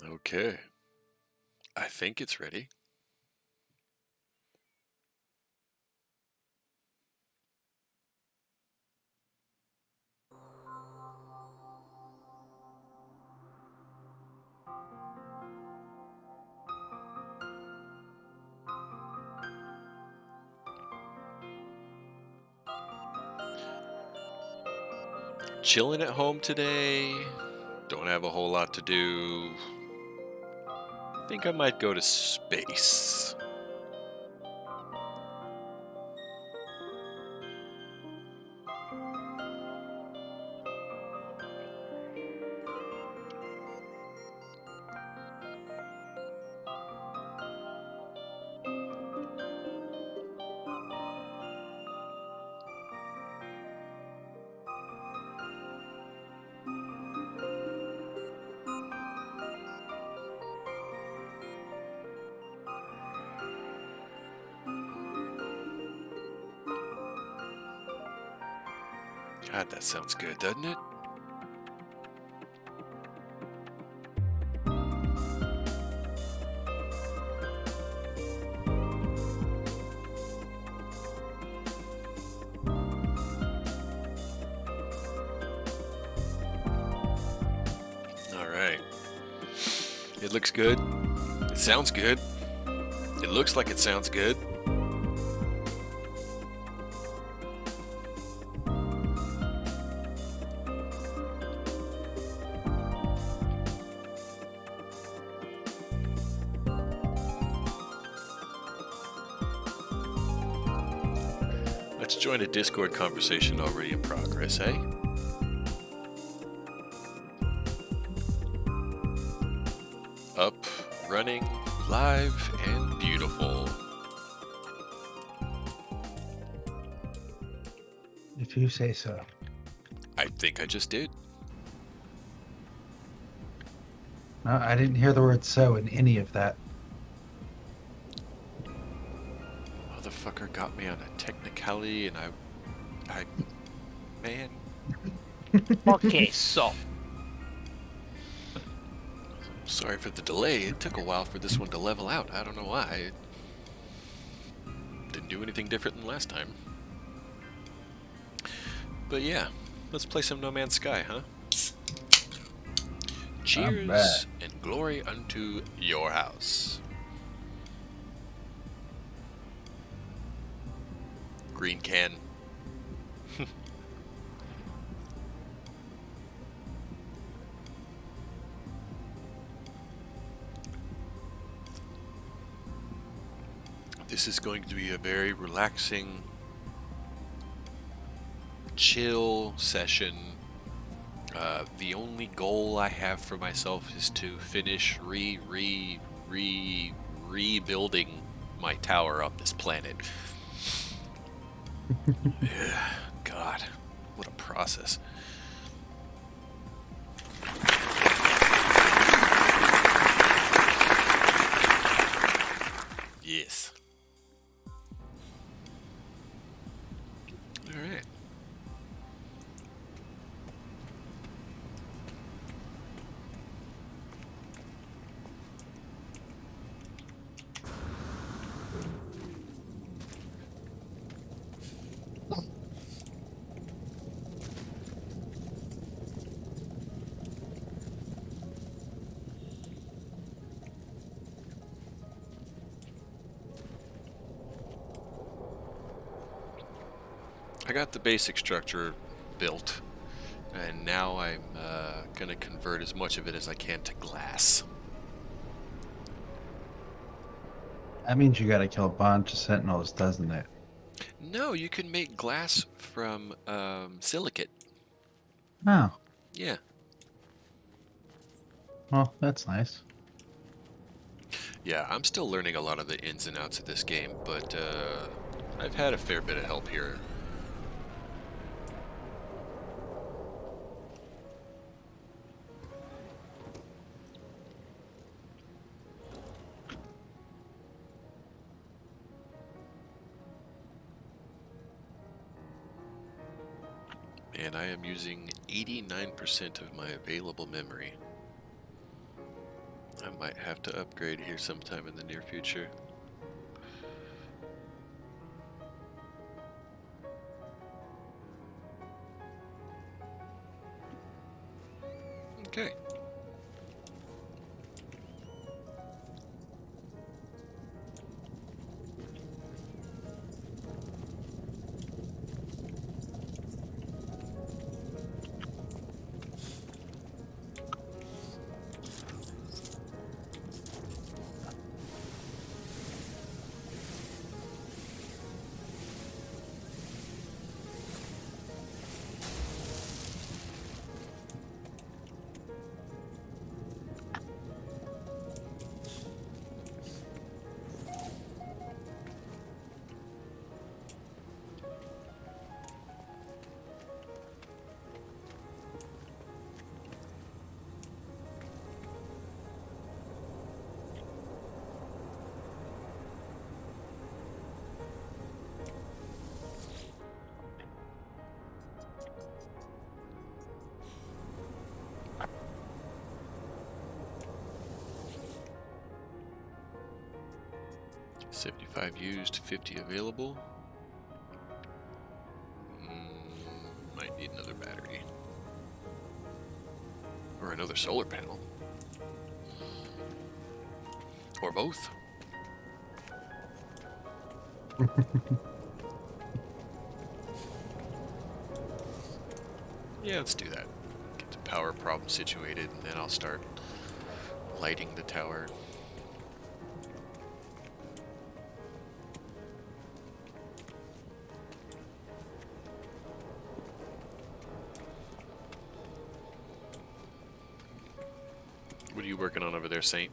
Okay. I think it's ready. Chilling at home today. Don't have a whole lot to do. Think I might go to space. God, that sounds good, doesn't it? All right. It looks good. It sounds good. It looks like it sounds good. Let's join a Discord conversation already in progress, eh? Up, running, live, and beautiful. If you say so. I think I just did. No, I didn't hear the word so in any of that. Motherfucker got me on a technicality and man. Okay, so Sorry for the delay. It took a while for this one to level out. I don't know why. It didn't do anything different than last time. But yeah, let's play some No Man's Sky, huh? Cheers and glory unto your house. Green can. This is going to be a very relaxing, chill session. The only goal I have for myself is to finish rebuilding my tower on this planet. God, what a process. Yes. All right. I got the basic structure built, and now I'm going to convert as much of it as I can to glass. That means you gotta kill a bunch of sentinels, doesn't it? No, you can make glass from silicate. Oh, Yeah. well, that's nice. Yeah, I'm still learning a lot of the ins and outs of this game, but I've had a fair bit of help here. And I am using 89% of my available memory. I might have to upgrade here sometime in the near future. Okay. $75 used, 50 available. Might need another battery. Or another solar panel. Or both. Yeah, let's do that. Get the power problem situated, and then I'll start lighting the tower. What are you working on over there, Saint?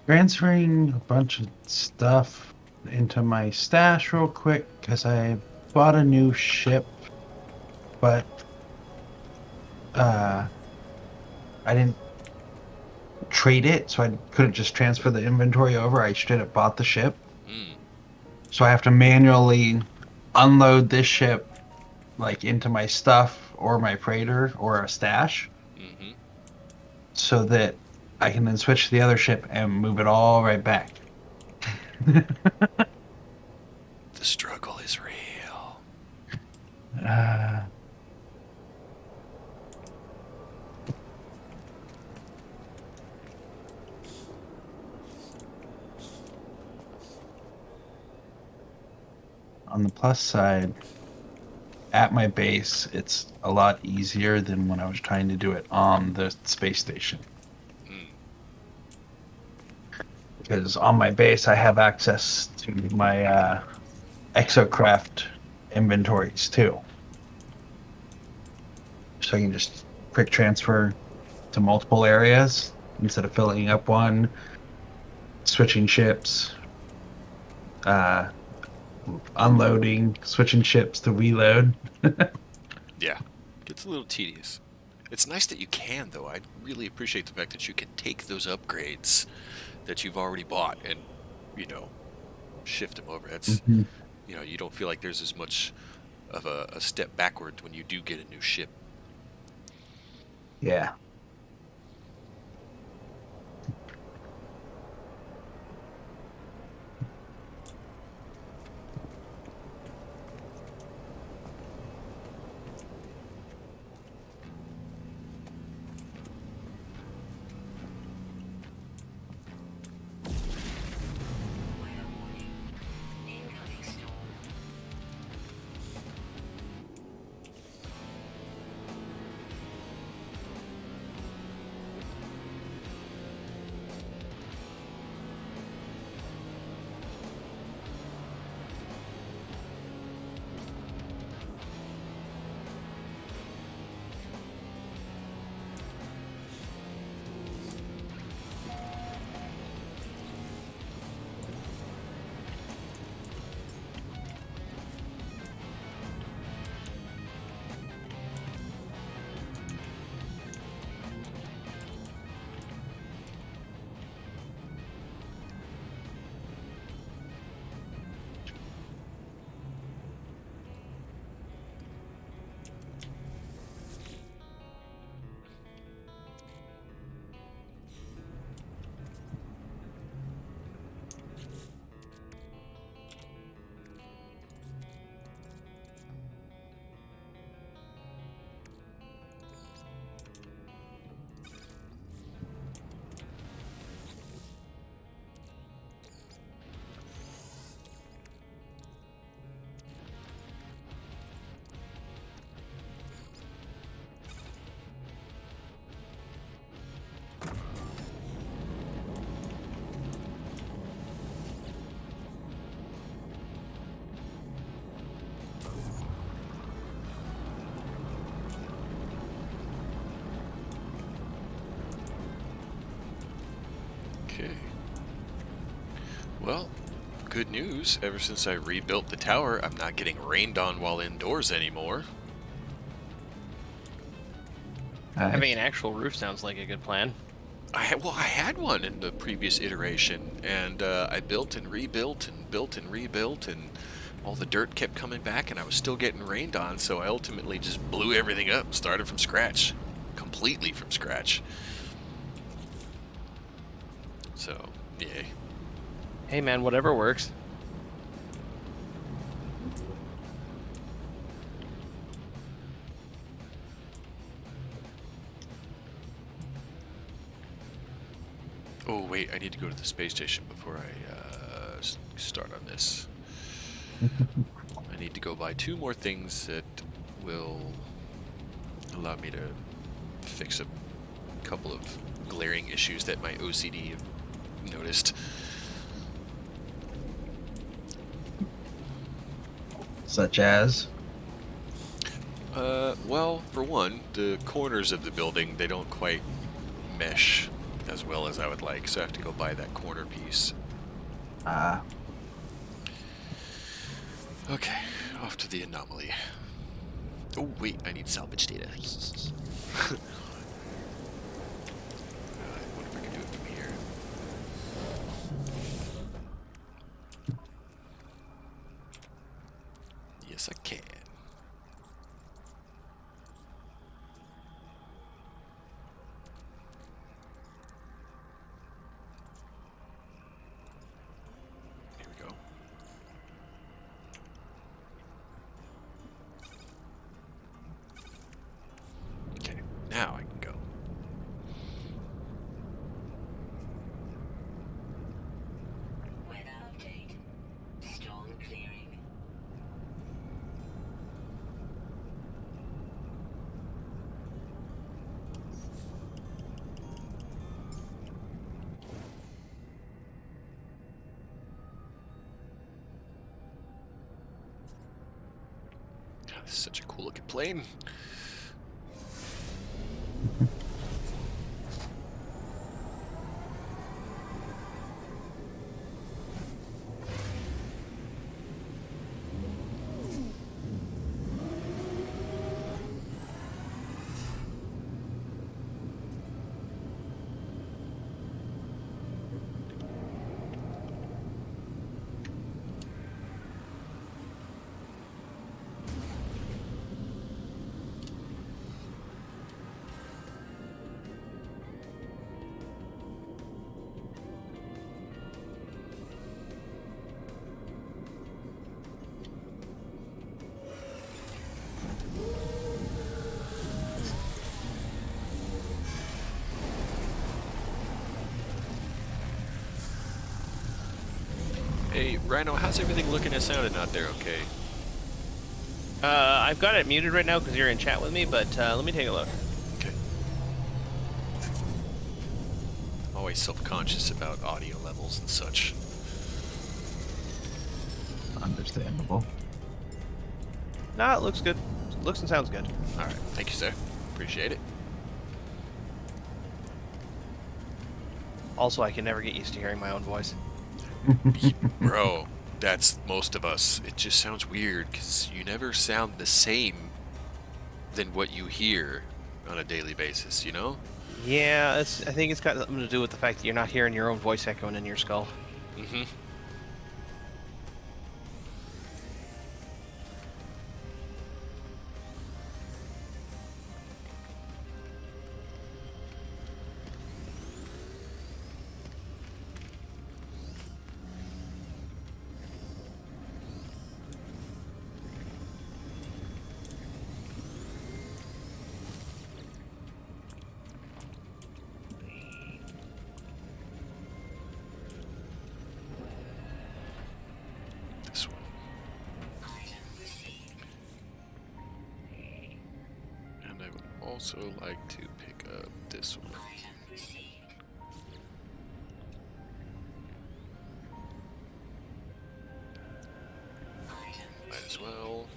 Transferring a bunch of stuff into my stash real quick because I bought a new ship, but I didn't trade it, so I couldn't just transfer the inventory over. I straight up bought the ship. So I have to manually unload this ship like into my stuff or my freighter or a stash so that I can then switch to the other ship and move it all right back. The struggle is real. On the plus side, at my base, it's a lot easier than when I was trying to do it on the space station. Because on my base, I have access to my exocraft inventories too. So I can just quick transfer to multiple areas instead of filling up one, switching ships, unloading, switching ships to reload. Yeah, gets a little tedious. It's nice that you can, though. I really appreciate the fact that you can take those upgrades that you've already bought and, you know, shift them over. That's, you know, you don't feel like there's as much of a step backward when you do get a new ship. Yeah. Well, good news. Ever since I rebuilt the tower, I'm not getting rained on while indoors anymore. Having Nice. an actual roof sounds like a good plan. Well, I had one in the previous iteration, and I built and rebuilt and built and rebuilt, and all the dirt kept coming back, and I was still getting rained on, so I ultimately just blew everything up, started from scratch, completely from scratch. So, yay. Hey man, whatever works. Oh, wait, I need to go to the space station before I start on this. I need to go buy 2 more things that will allow me to fix a couple of glaring issues that my OCD have noticed. Such as? Well, for one, the corners of the building, they don't quite mesh as well as I would like, so I have to go buy that corner piece. Okay, off to the anomaly. Oh, wait, I need salvage data. I wonder if I can do it from here. Yes, I can. Here we go. Okay, now I can go. Weather update. Storm clearing. God, this is such a cool looking plane. Hey, Rhino, how's everything looking and sounding out there? Okay. I've got it muted right now because you're in chat with me, but let me take a look. Okay. Always self-conscious about audio levels and such. Understandable. Nah, it looks good. Looks and sounds good. All right, thank you, sir. Appreciate it. Also, I can never get used to hearing my own voice. Bro, that's most of us. It just sounds weird because you never sound the same than what you hear on a daily basis, you know? Yeah, I think it's got something to do with the fact that you're not hearing your own voice echoing in your skull. Mm-hmm. This one. And I would also like to pick up this one. Might as well.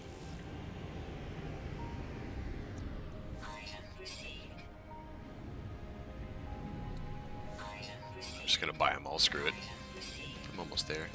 I'm just gonna buy them all, screw it. I'm almost there.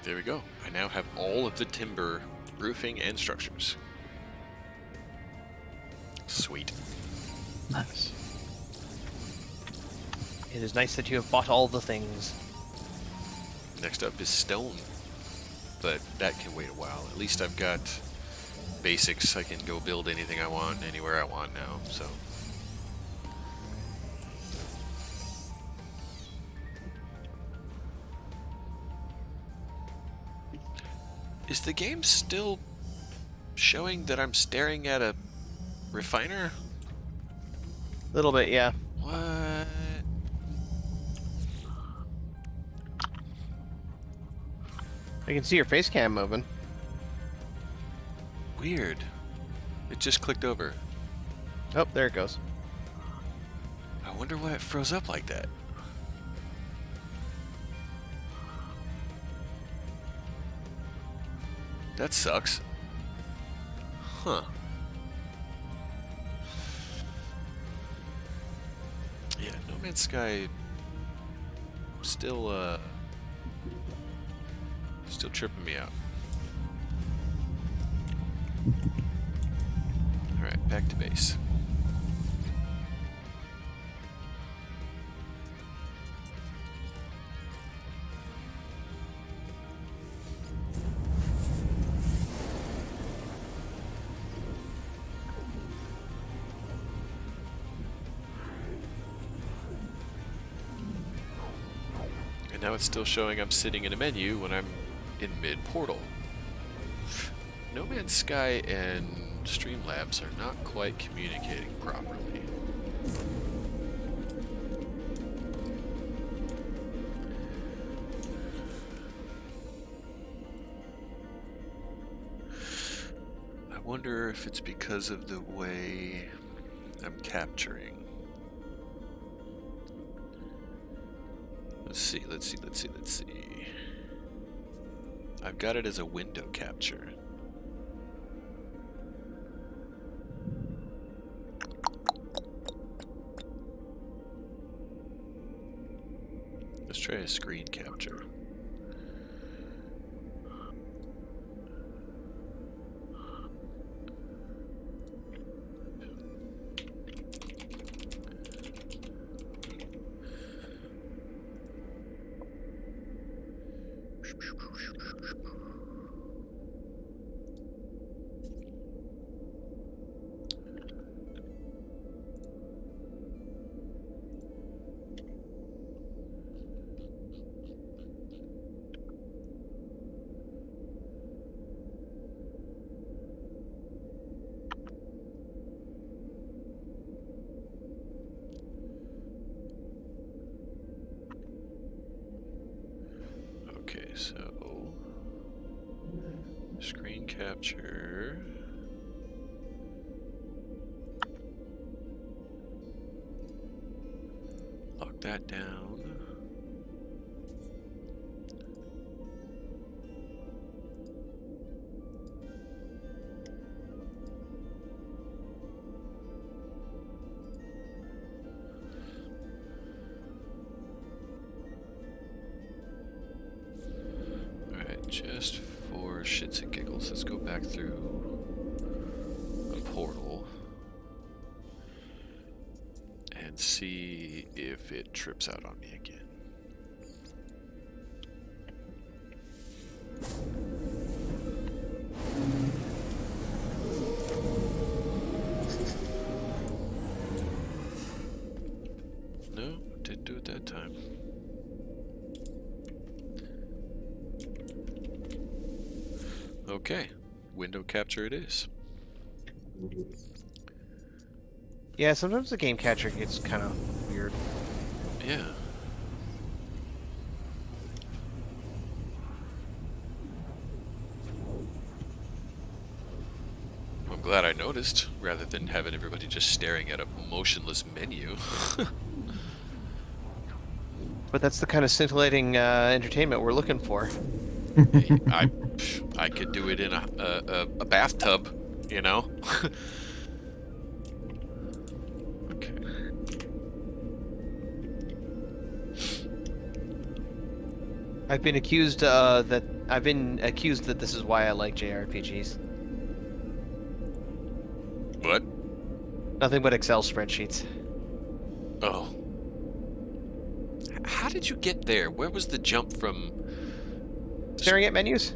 There we go. I now have all of the timber, roofing, and structures. Sweet. Nice. It is nice that you have bought all the things. Next up is stone, but that can wait a while. At least I've got basics. I can go build anything I want, anywhere I want now, so. Is the game still showing that I'm staring at a refiner? A little bit, yeah. What? I can see your face cam moving. Weird. It just clicked over. Oh, there it goes. I wonder why it froze up like that. That sucks. Huh. Yeah, No Man's Sky still still tripping me out. Alright, back to base. And now it's still showing I'm sitting in a menu when I'm in mid-portal. No Man's Sky and Streamlabs are not quite communicating properly. I wonder if it's because of the way I'm capturing. Let's see. I've got it as a window capture. Let's try a screen capture. Okay, so screen capture. Lock that down. Just for shits and giggles, let's go back through a portal and see if it trips out on me again. No, didn't do it that time. Okay, window capture it is. Yeah, sometimes the game catcher gets kind of weird. Yeah. glad I noticed, rather than having everybody just staring at a motionless menu. But that's the kind of scintillating entertainment we're looking for. Hey, I could do it in a bathtub, you know? Okay. I've been accused that this is why I like JRPGs. What? Nothing but Excel spreadsheets. Oh. How did you get there? Where was the jump from? Staring at menus?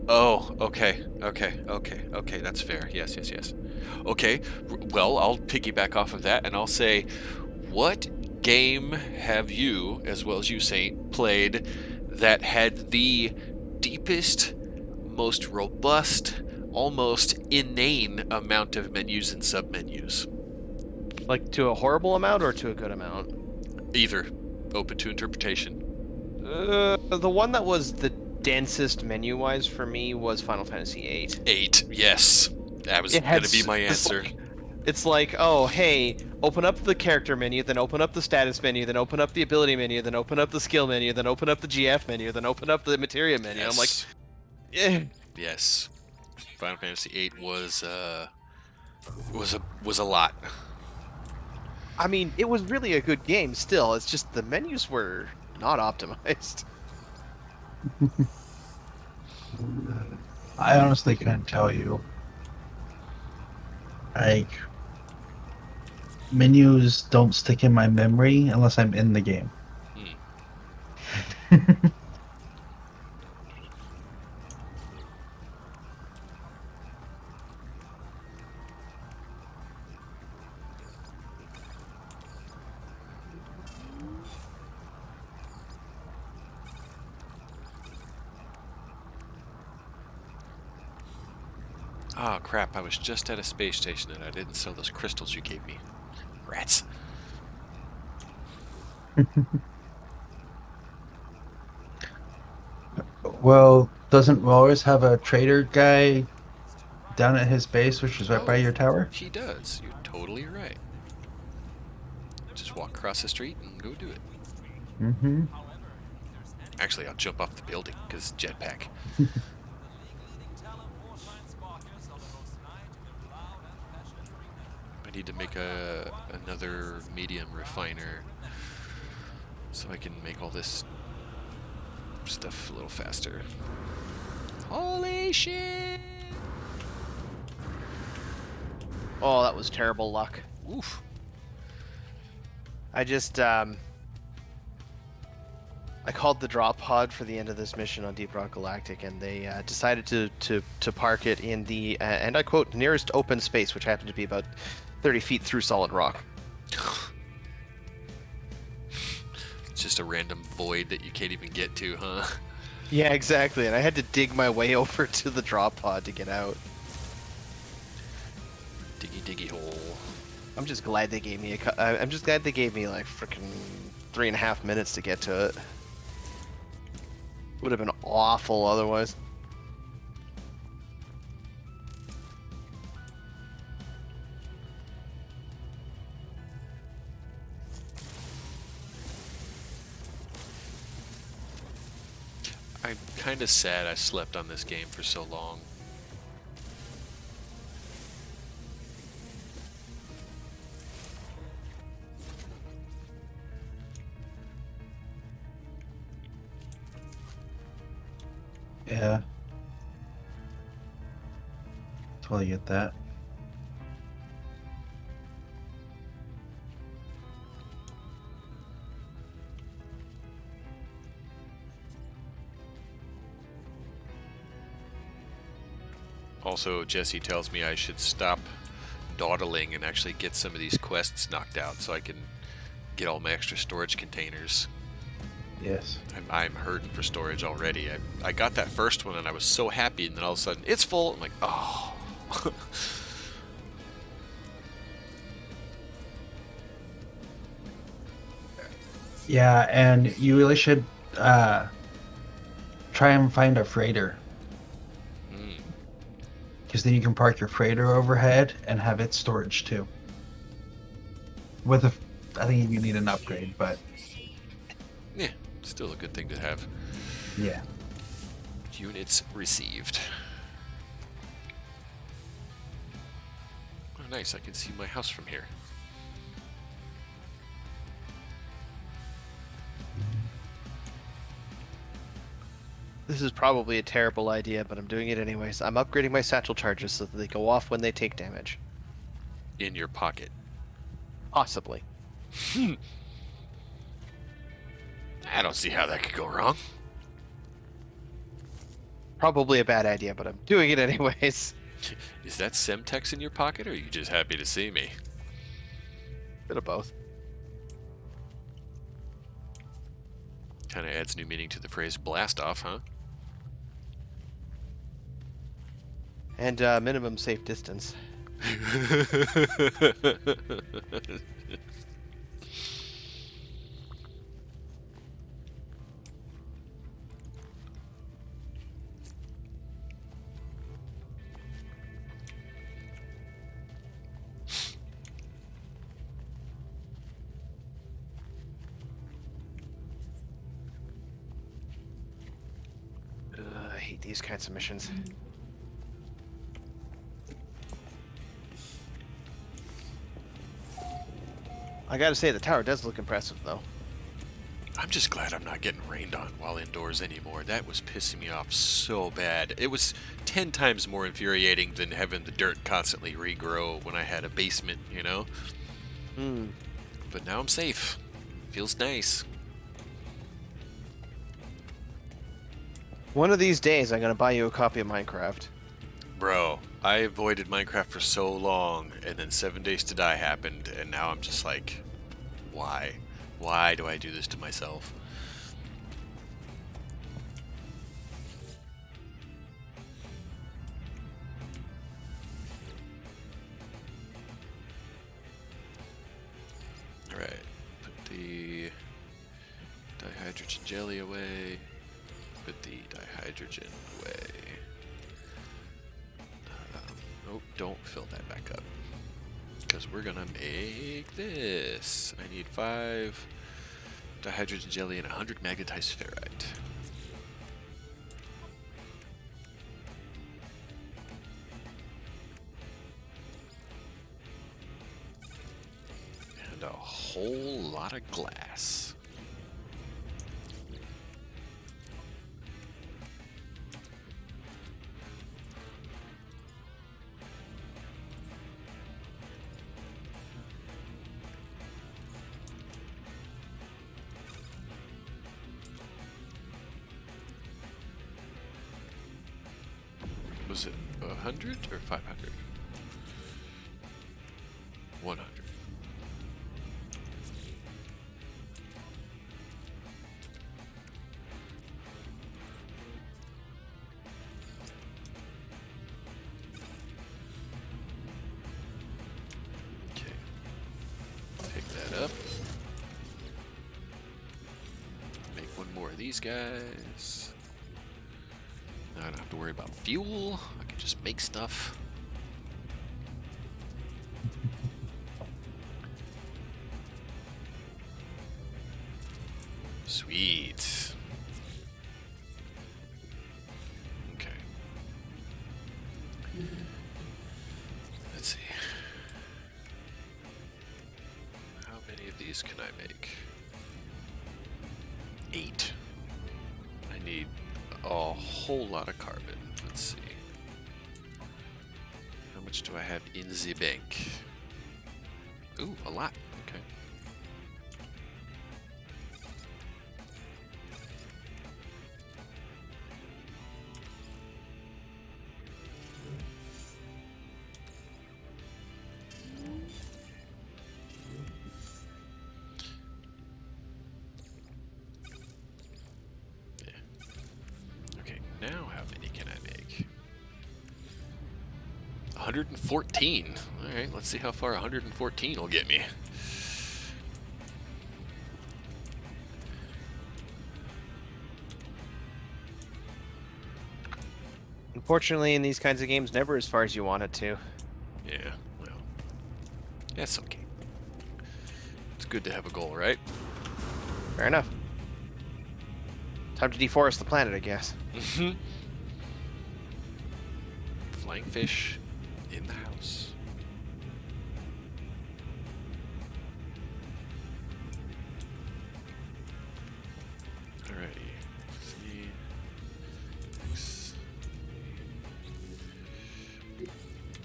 Oh, okay, that's fair. Yes. Okay, well, I'll piggyback off of that and I'll say, what game have you, as well as you, Saint, played that had the deepest, most robust, almost inane amount of menus and submenus? Like to a horrible amount or to a good amount? Either. Open to interpretation. The one that was the densest menu-wise for me was Final Fantasy VIII. 8, yes. That was going to be my answer. It's like, oh, hey, open up the character menu, then open up the status menu, then open up the ability menu, then open up the skill menu, then open up the GF menu, then open up the materia menu. Yes. I'm like, eh. Yes. Final Fantasy VIII was a lot. I mean, it was really a good game still. It's just the menus were not optimized. I honestly couldn't tell you. Like, menus don't stick in my memory unless I'm in the game. Oh crap, I was just at a space station and I didn't sell those crystals you gave me. Rats. Well, doesn't Walrus have a trader guy down at his base, which is right by your tower? He does. You're totally right. Just walk across the street and go do it. Mm-hmm. Actually, I'll jump off the building because jetpack. I need to make another medium refiner so I can make all this stuff a little faster. Holy shit! Oh, that was terrible luck. Oof. I just, I called the drop pod for the end of this mission on Deep Rock Galactic, and they decided to park it in the, and I quote, nearest open space, which happened to be about 30 feet through solid rock. It's just a random void that you can't even get to, huh? Yeah, exactly, and I had to dig my way over to the drop pod to get out. Diggy hole. I'm just glad they gave me I'm just glad they gave me like freaking 3.5 minutes to get to it. Would have been awful otherwise. I'm kind of sad I slept on this game for so long. Yeah. Totally get that. Also, Jesse tells me I should stop dawdling and actually get some of these quests knocked out so I can get all my extra storage containers. Yes. I'm hurting for storage already. I got that first one and I was so happy, and then all of a sudden it's full. I'm like, oh. Yeah, and you really should try and find a freighter. Because then you can park your freighter overhead and have its storage too. With a, I think you need an upgrade, but Yeah, still a good thing to have. yeah. Units received. Oh, nice. I can see my house from here. This is probably a terrible idea, but I'm doing it anyways. I'm upgrading my satchel charges so that they go off when they take damage. In your pocket. Possibly. I don't see how that could go wrong. Probably a bad idea, but I'm doing it anyways. Is that Semtex in your pocket, or are you just happy to see me? Bit of both. Kind of adds new meaning to the phrase blast off, huh? And minimum safe distance. I hate these kinds of missions. I gotta say, the tower does look impressive, though. I'm just glad I'm not getting rained on while indoors anymore. That was pissing me off so bad. It was 10 times more infuriating than having the dirt constantly regrow when I had a basement, you know? Hmm. But now I'm safe. Feels nice. One of these days, I'm gonna buy you a copy of Minecraft. Bro, I avoided Minecraft for so long, and then 7 Days to Die happened, and now I'm just like, why? Why do I do this to myself? Alright, put the dihydrogen jelly away. Put the dihydrogen away. Oh, don't fill that back up. Because we're gonna make this. I need 5 dihydrogen jelly and 100 magnetized ferrite. And a whole lot of glass. Was it 100 or 500? 100. Okay. Pick that up. Make one more of these guys. Now I don't have to worry about fuel. I can just make stuff. Sweet. Okay. Let's see. How many of these can I make? 8. I need a whole lot of carbon. Let's see. How much do I have in the bank? Ooh, a lot. Okay. Okay, now how many can I make? 114. Alright, let's see how far 114 will get me. Fortunately, in these kinds of games, never as far as you want it to. Yeah, well, that's okay. It's good to have a goal, right? Fair enough. Time to deforest the planet, I guess. Flying fish in the house. Alrighty. C, X,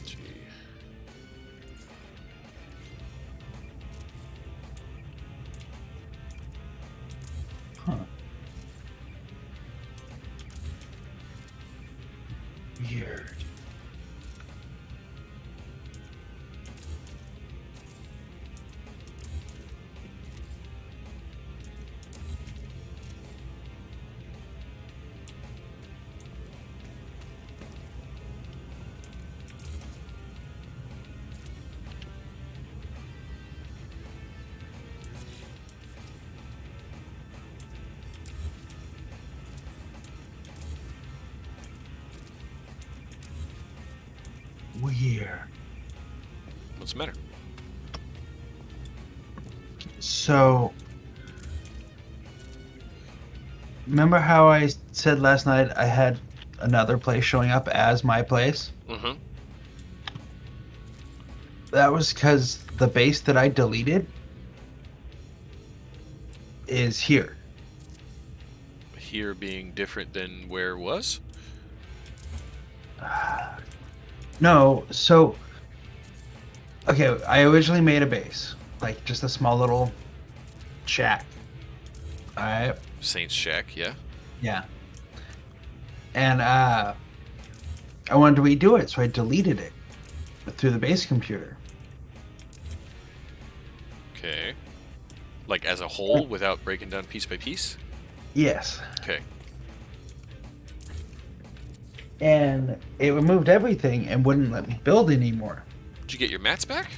G. Huh. Weird. Weird. What's the matter? So, remember how I said last night I had another place showing up as my place? Mm-hmm. That was because the base that I deleted is here. Here being different than where it was? No, so okay, I originally made a base, like just a small little shack. Alright, Saints Shack, yeah? yeah. And I wanted to redo it, so I deleted it through the base computer. Okay. Like as a whole, without breaking down piece by piece? Yes. Okay. And it removed everything and wouldn't let me build anymore. Did you get your mats back?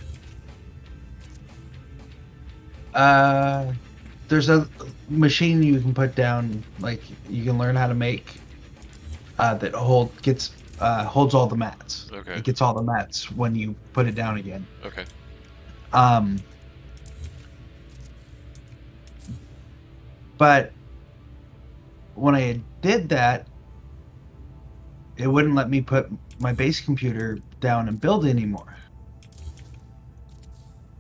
There's a machine you can put down, like you can learn how to make that holds all the mats. Okay. It gets all the mats when you put it down again. Okay. But when I did that, it wouldn't let me put my base computer down and build anymore.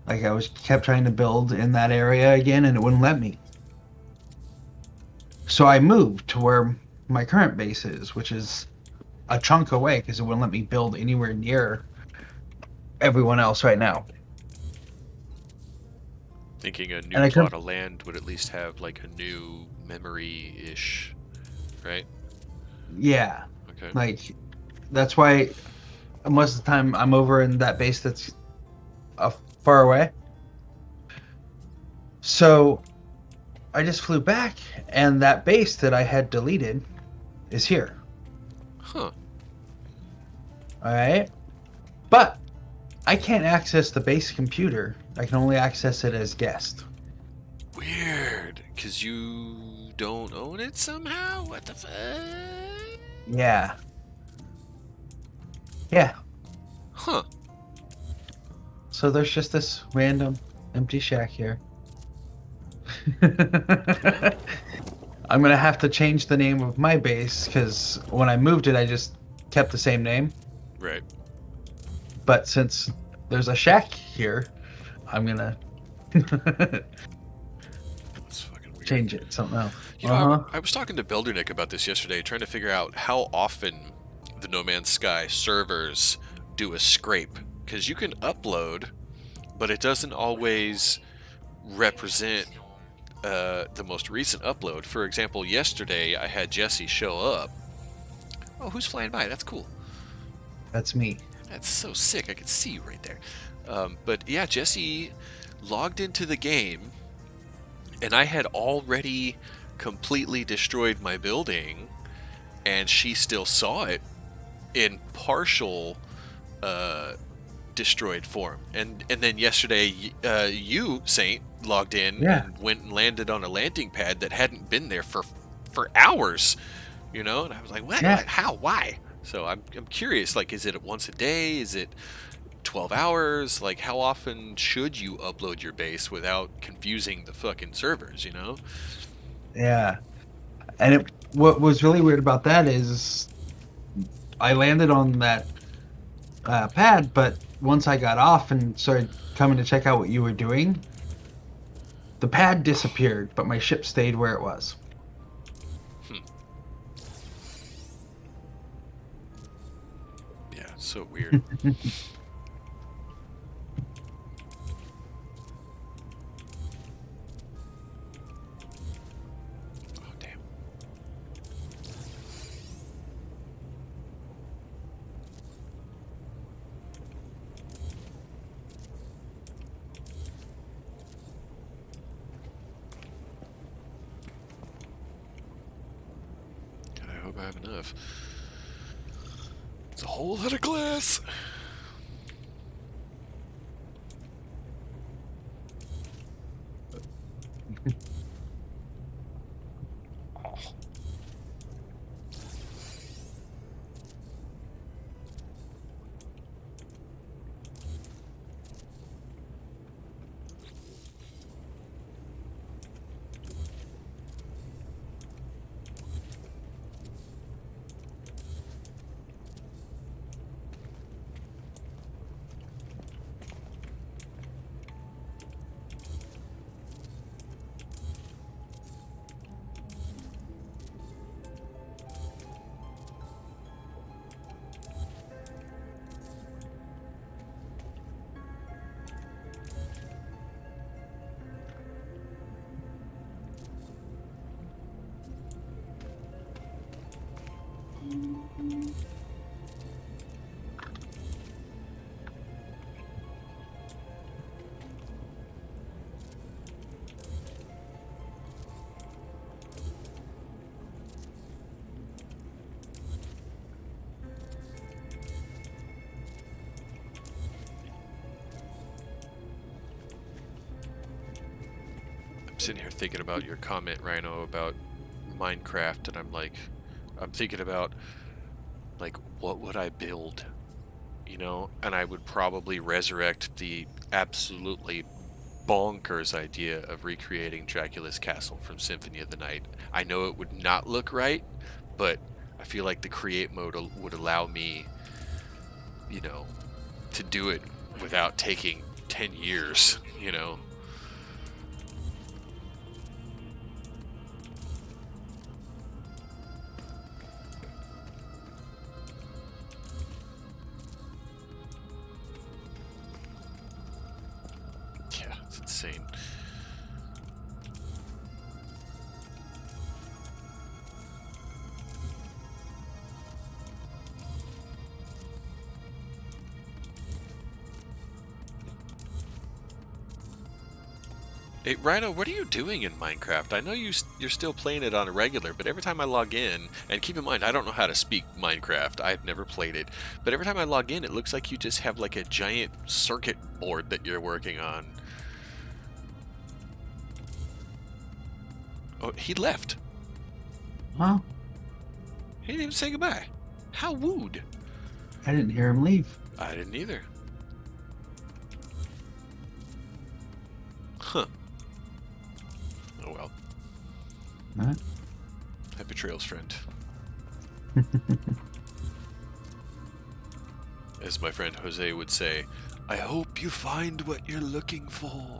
Like I kept trying to build in that area again, and it wouldn't let me. So I moved to where my current base is, which is a chunk away because it wouldn't let me build anywhere near everyone else right now. Thinking a new And I plot couldn't- of land would at least have like a new memory-ish, right? Yeah, Okay. like that's why most of the time I'm over in that base that's far away. So I just flew back, and that base that I had deleted is here. Huh. All right, but I can't access the base computer. I can only access it as guest. Weird. Because you don't own it somehow? What the fuck? Yeah. Yeah. Huh. So there's just this random empty shack here. I'm gonna have to change the name of my base because when I moved it, I just kept the same name. Right. But since there's a shack here, I'm gonna That's fucking weird. change it to something else. You know, I was talking to Buildernick about this yesterday, trying to figure out how often the No Man's Sky servers do a scrape. Because you can upload, but it doesn't always represent the most recent upload. For example, yesterday I had Jesse show up. Oh, who's flying by? That's cool. That's me. That's so sick. I could see you right there. But yeah, Jesse logged into the game, and I had already completely destroyed my building, and she still saw it in partial destroyed form. And then yesterday, you, Saint, logged in and went and landed on a landing pad that hadn't been there for hours. You know, and I was like, what? Yeah. How? Why? So I'm curious, like, is it once a day? Is it 12 hours? Like, how often should you upload your base without confusing the fucking servers, you know? Yeah. And what was really weird about that is I landed on that pad, but once I got off and started coming to check out what you were doing, the pad disappeared, but my ship stayed where it was. Yeah, so weird. Oh, damn. God, I hope I have enough. It's a whole lot of glass. I'm sitting here thinking about your comment, Rhino, about Minecraft, and I'm thinking about, like, what would I build? You know, and I would probably resurrect the absolutely bonkers idea of recreating Dracula's castle from Symphony of the Night. I know it would not look right, but I feel like the create mode would allow me, you know, to do it without taking 10 years, you know. Yeah, it's insane. Hey, Rhino, what are you doing in Minecraft? I know you're still playing it on a regular, but every time I log in, and keep in mind, I don't know how to speak Minecraft. I've never played it. But every time I log in, it looks like you just have like a giant circuit board that you're working on. Oh, he left. Well, He didn't even say goodbye. How rude. I didn't hear him leave. I didn't either. Huh. Oh well. Huh? Happy trails, friend. As my friend Jose would say, I hope you find what you're looking for.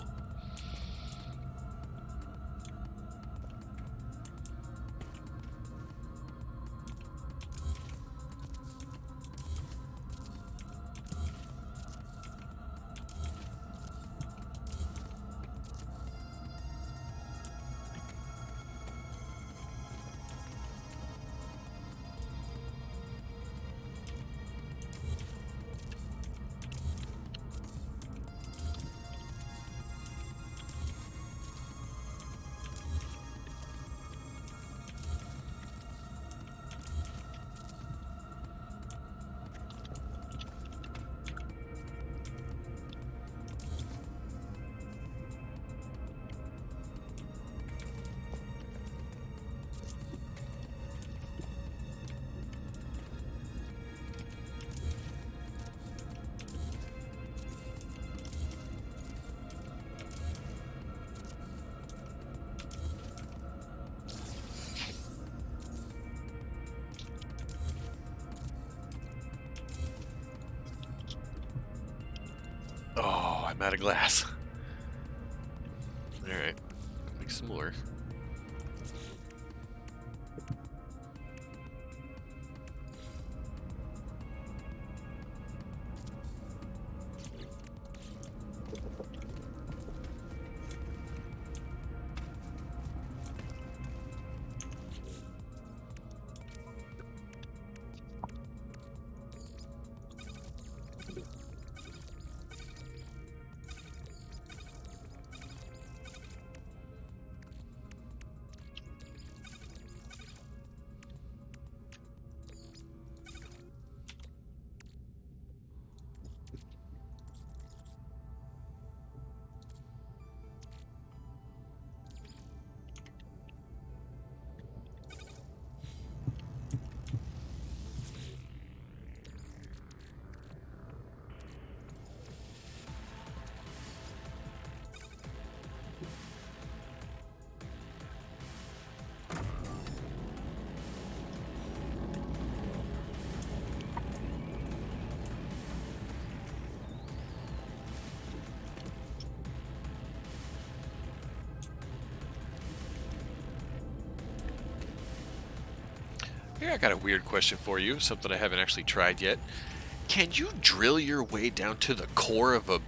out of glass. Alright. Make some more. Here, I got a weird question for you, something I haven't actually tried yet. Can you drill your way down to the core of a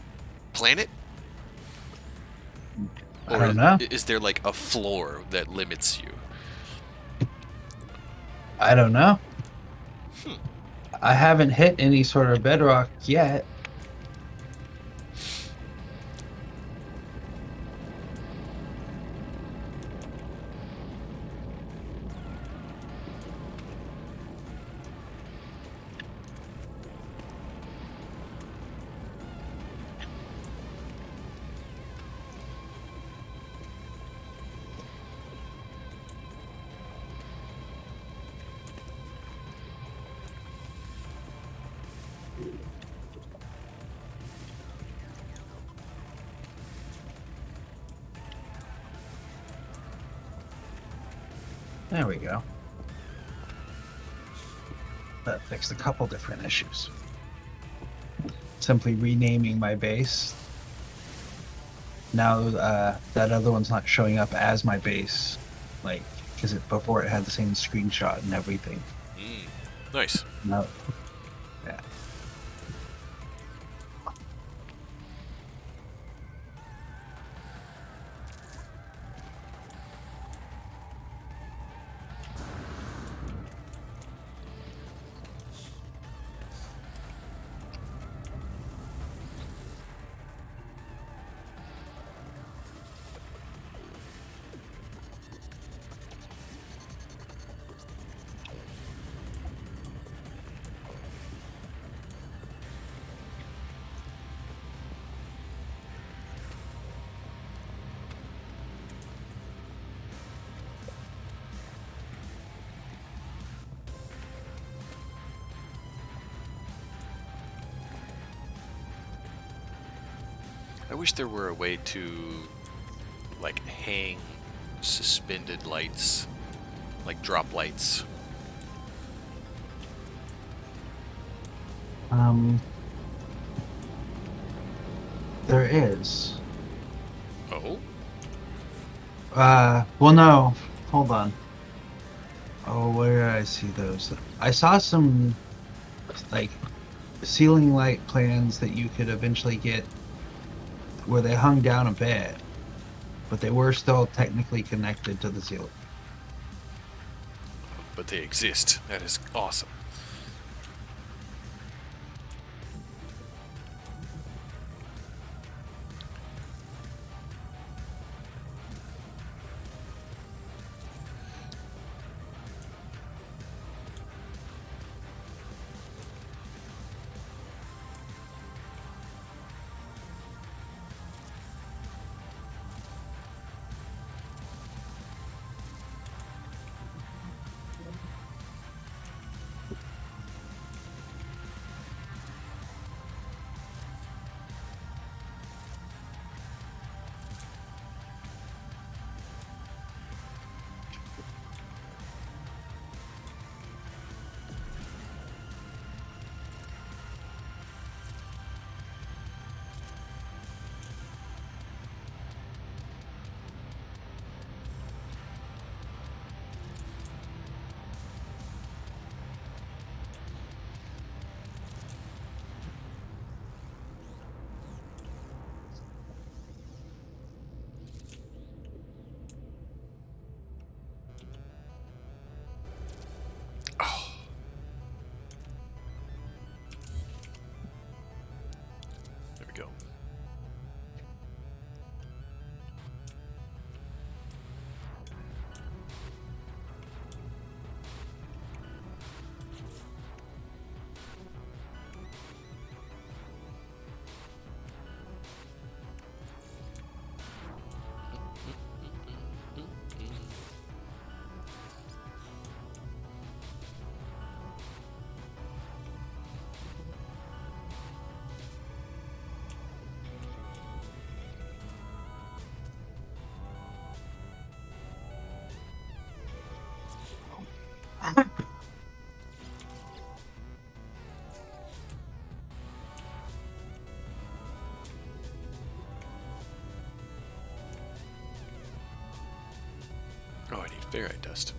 planet? I don't know. Is there like a floor that limits you? I don't know. Hmm. I haven't hit any sort of bedrock yet. There we go. That fixed a couple different issues. Simply renaming my base. Now that other one's not showing up as my base, like, because before it had the same screenshot and everything. Nice. No. Yeah. I wish there were a way to, like, hang suspended lights, like drop lights. There is. Oh? Well, no. Hold on. Oh, where did I see those? I saw some, like, ceiling light plans that you could eventually get where they hung down a bit, but they were still technically connected to the ceiling. But they exist. That is awesome. Ferrite dust.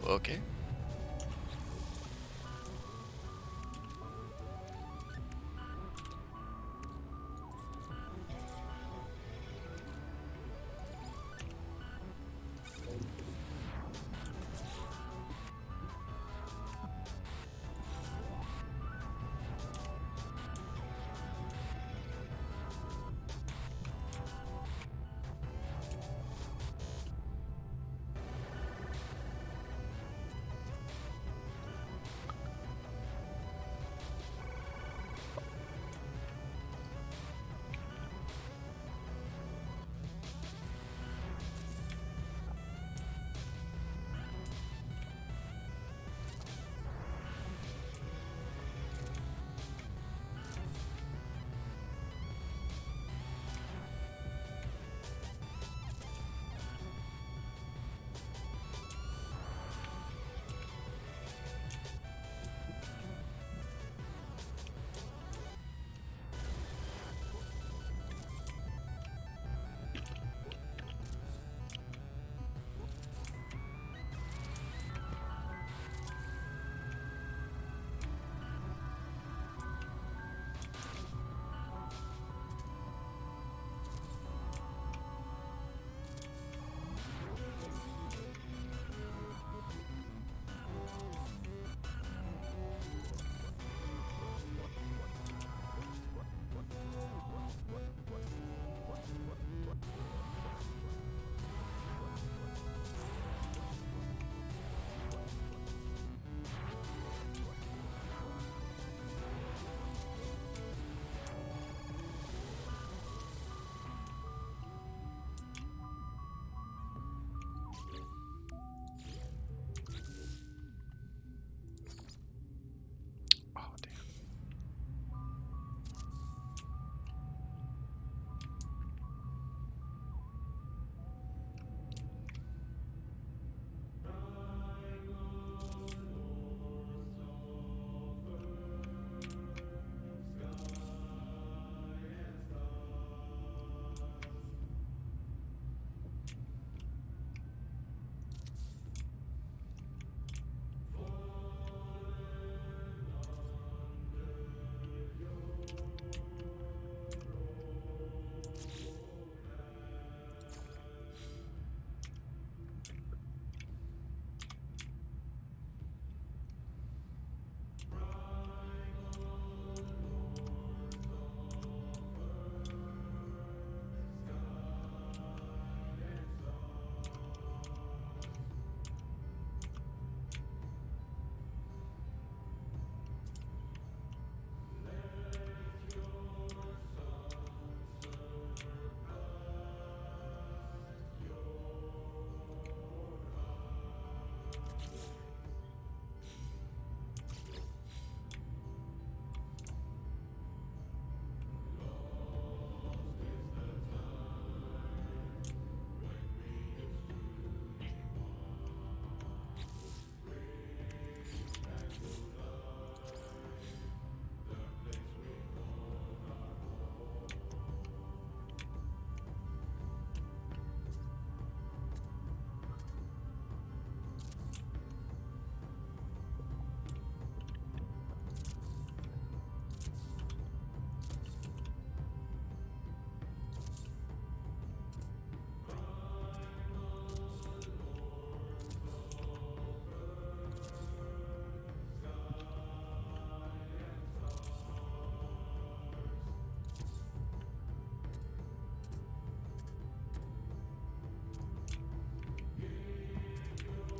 Okay. Oh, damn.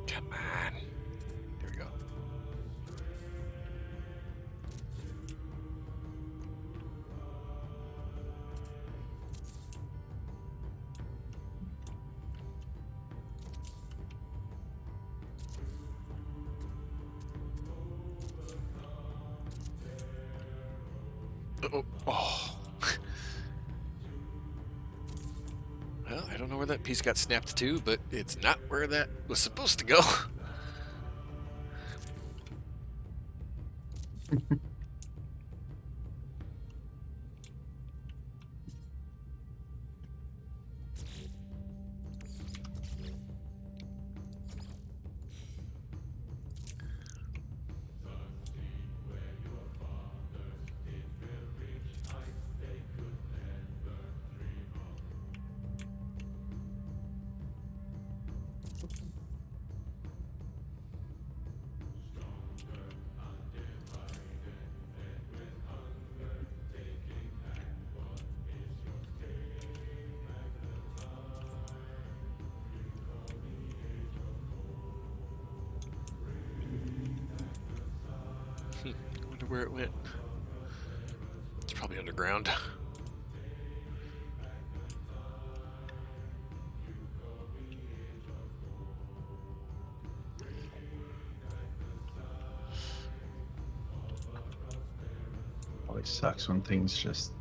Come on. There we go. Oh. Oh. Well, I don't know where that piece got snapped to, but it's not where that was supposed to go. I wonder where it went. It's probably underground. Always sucks when things just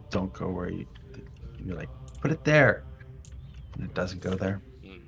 don't go where you're like, put it there, and it doesn't go there. Hmm.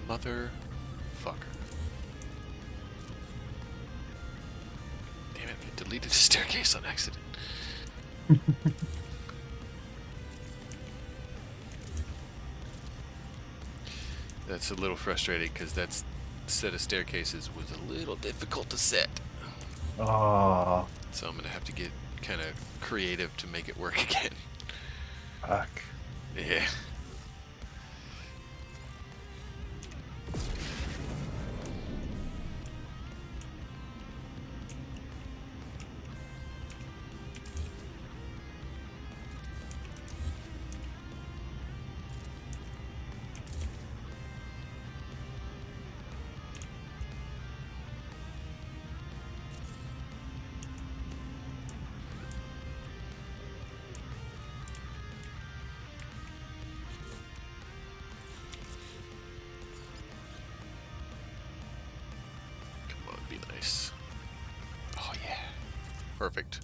Motherfucker. Damn it, I deleted the staircase on accident. That's a little frustrating because that set of staircases was a little difficult to set. Oh, So I'm gonna have to get kind of creative to make it work again. fuck. Yeah. Come on, be nice. Oh yeah. Perfect.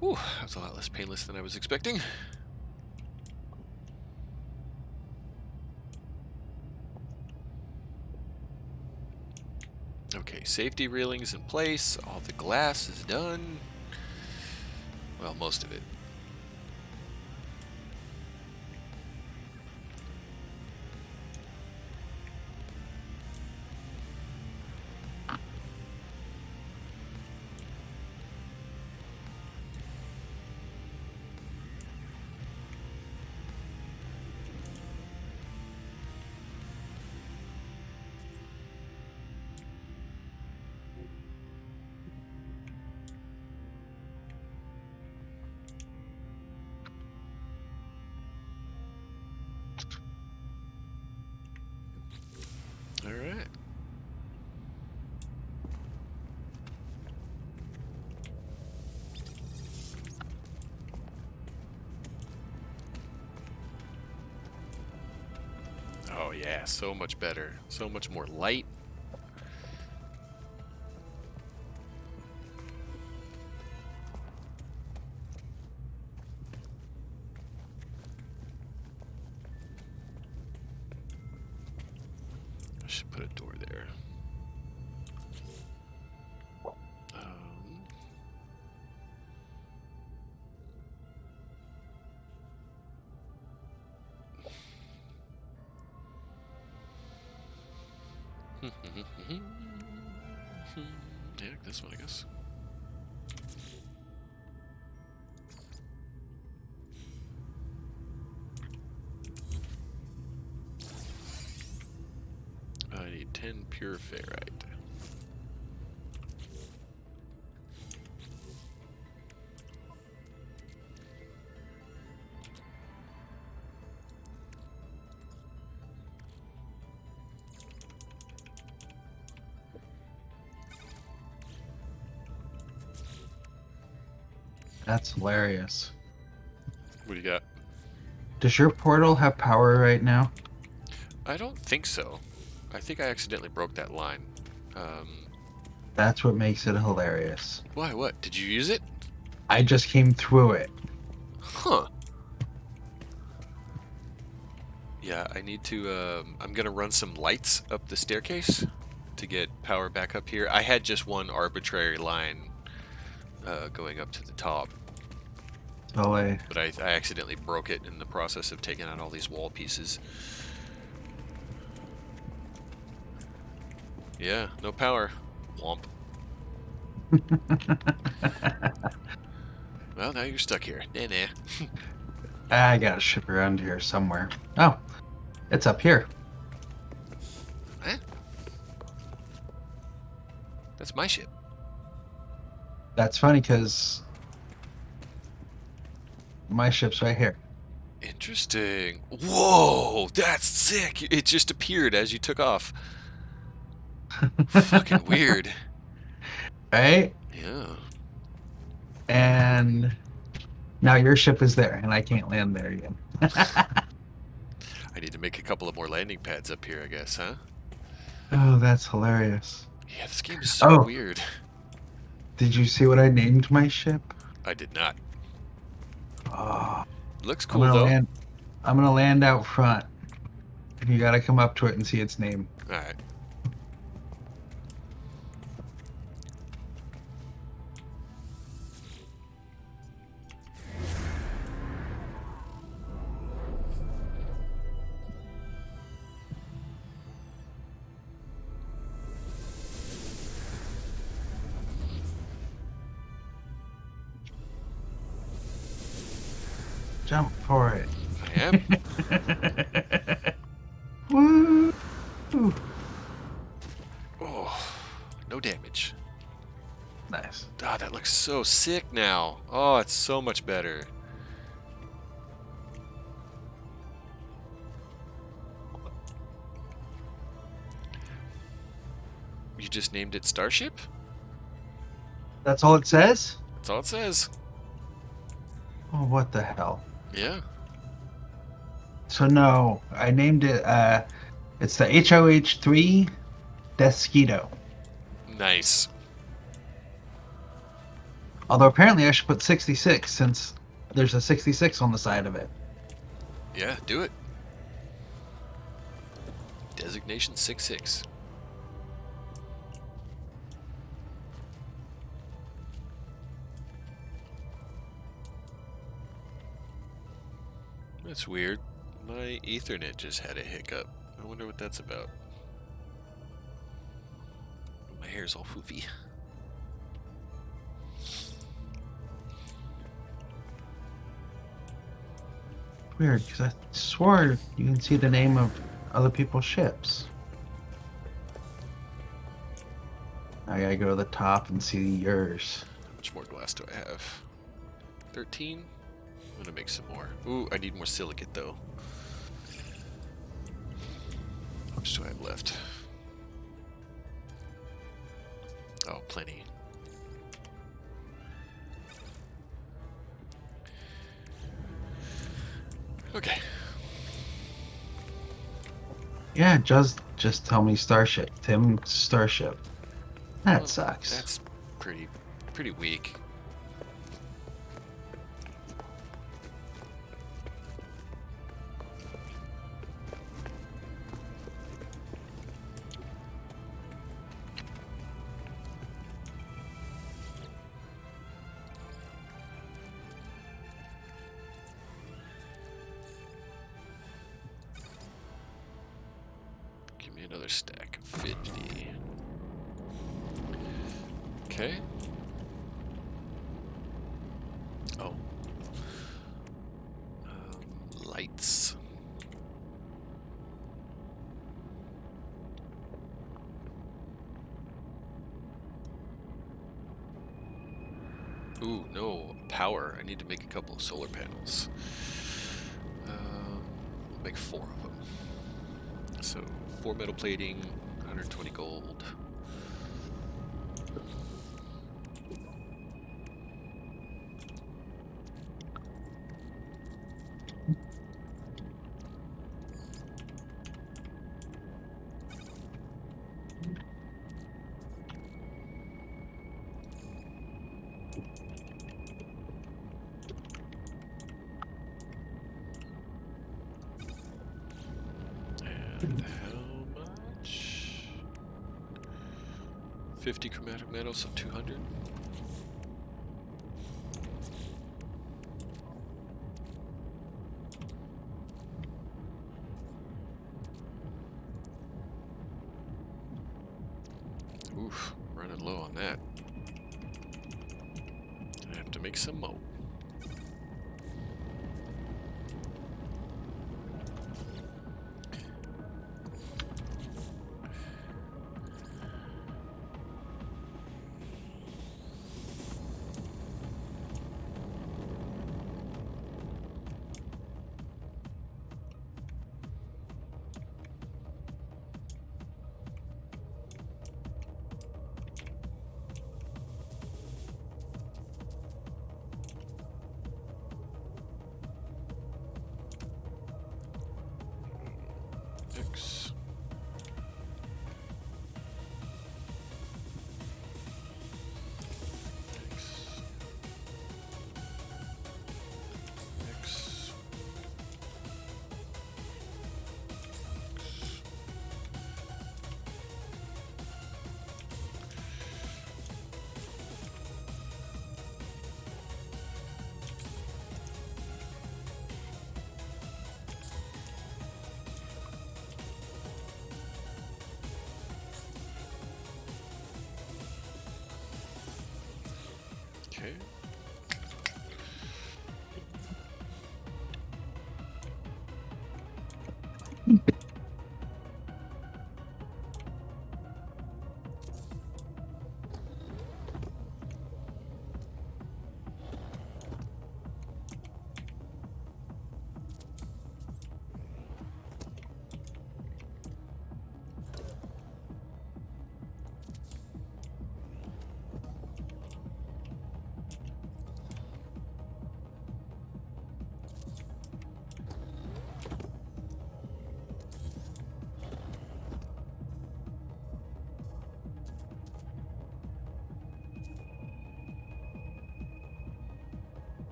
Whew, that was a lot less painless than I was expecting. Okay, safety railings in place. All the glass is done. Well, most of it. All right. Oh yeah, so much better. So much more light. I should put a door there. Yeah, this one, I guess. I need 10 pure ferrite. That's hilarious. What do you got? Does your portal have power right now? I don't think so. I think I accidentally broke that line. That's what makes it hilarious. Why? What? Did you use it? I just came through it. Huh. Yeah, I need to, I'm gonna run some lights up the staircase to get power back up here. I had just one arbitrary line going up to the top, So but I accidentally broke it in the process of taking out all these wall pieces. Yeah, no power. Womp. Well, now you're stuck here. Nah. I got a ship around here somewhere. Oh, it's up here. Huh? That's my ship. That's funny because my ship's right here. Interesting. Whoa, that's sick. It just appeared as you took off. Fucking weird. Right? Yeah. And now your ship is there, and I can't land there again. I need to make a couple of more landing pads up here, I guess, huh? Oh, that's hilarious. Yeah, this game is so Oh. weird. Did you see what I named my ship? I did not. Oh, Looks I'm cool, gonna though. land. I'm gonna land out front. You gotta come up to it and see its name. All right. Jump for it. I am. Woo! Oh, no damage. Nice. Ah, that looks so sick now. Oh, it's so much better. You just named it Starship? That's all it says? That's all it says. Oh, what the hell? Yeah. So no, I named it, it's the HOH3 Desquito. Nice. Although apparently I should put 66 since there's a 66 on the side of it. Yeah, do it. Designation 6-6. That's weird. My Ethernet just had a hiccup. I wonder what that's about. My hair's all foofy. Weird, because I swore you can see the name of other people's ships. I gotta go to the top and see yours. How much more glass do I have? 13? I'm gonna make some more. Ooh, I need more silicate though. How much do I have left? Oh, plenty. Okay. Yeah, just tell me Starship. Tim Starship. That Well, sucks. That's pretty weak. Give me another stack of 50. Okay. Oh. Lights. Ooh, no. Power. I need to make a couple of solar panels. We'll make 4 of them. So, 4 metal plating, 120 gold. And how much? 50 chromatic metal, so 200. Oof, running low on that. I have to make some more. Okay.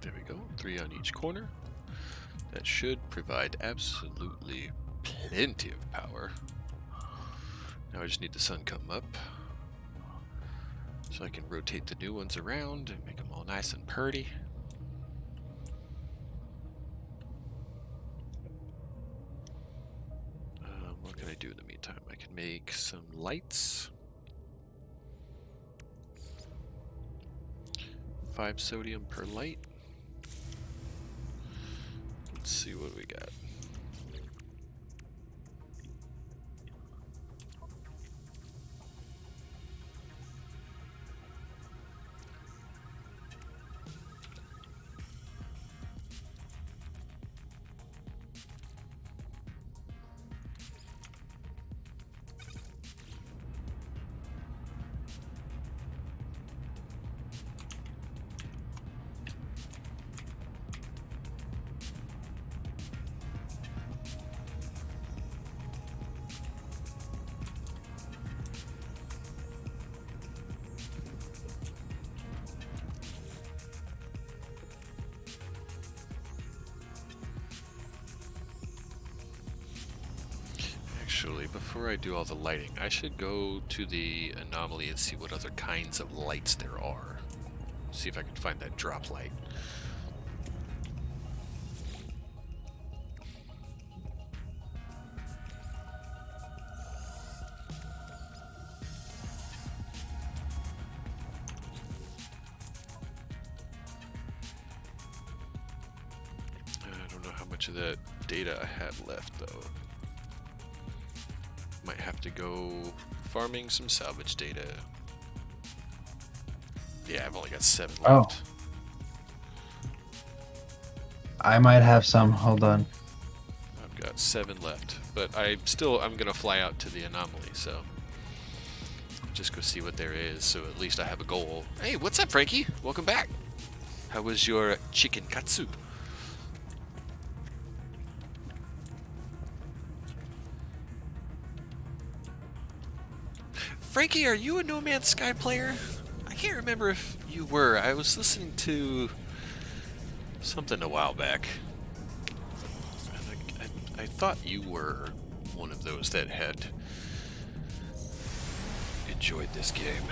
There we go. 3 on each corner. That should provide absolutely plenty of power. Now I just need the sun come up so I can rotate the new ones around and make them all nice and purty. What can I do in the meantime? I can make some lights. 5 sodium per light. Let's see what we got. Actually, before I do all the lighting, I should go to the anomaly and see what other kinds of lights there are. See if I can find that drop light. I don't know how much of that data I have left, though. Might have to go farming some salvage data. Yeah, I've only got 7 Oh. left. I might have some. Hold on. I've got 7 left, but I'm gonna fly out to the anomaly, so just go see what there is. So at least I have a goal. Hey, what's up, Frankie? Welcome back. How was your chicken katsu? Frankie, are you a No Man's Sky player? I can't remember if you were. I was listening to something a while back. I thought you were one of those that had enjoyed this game.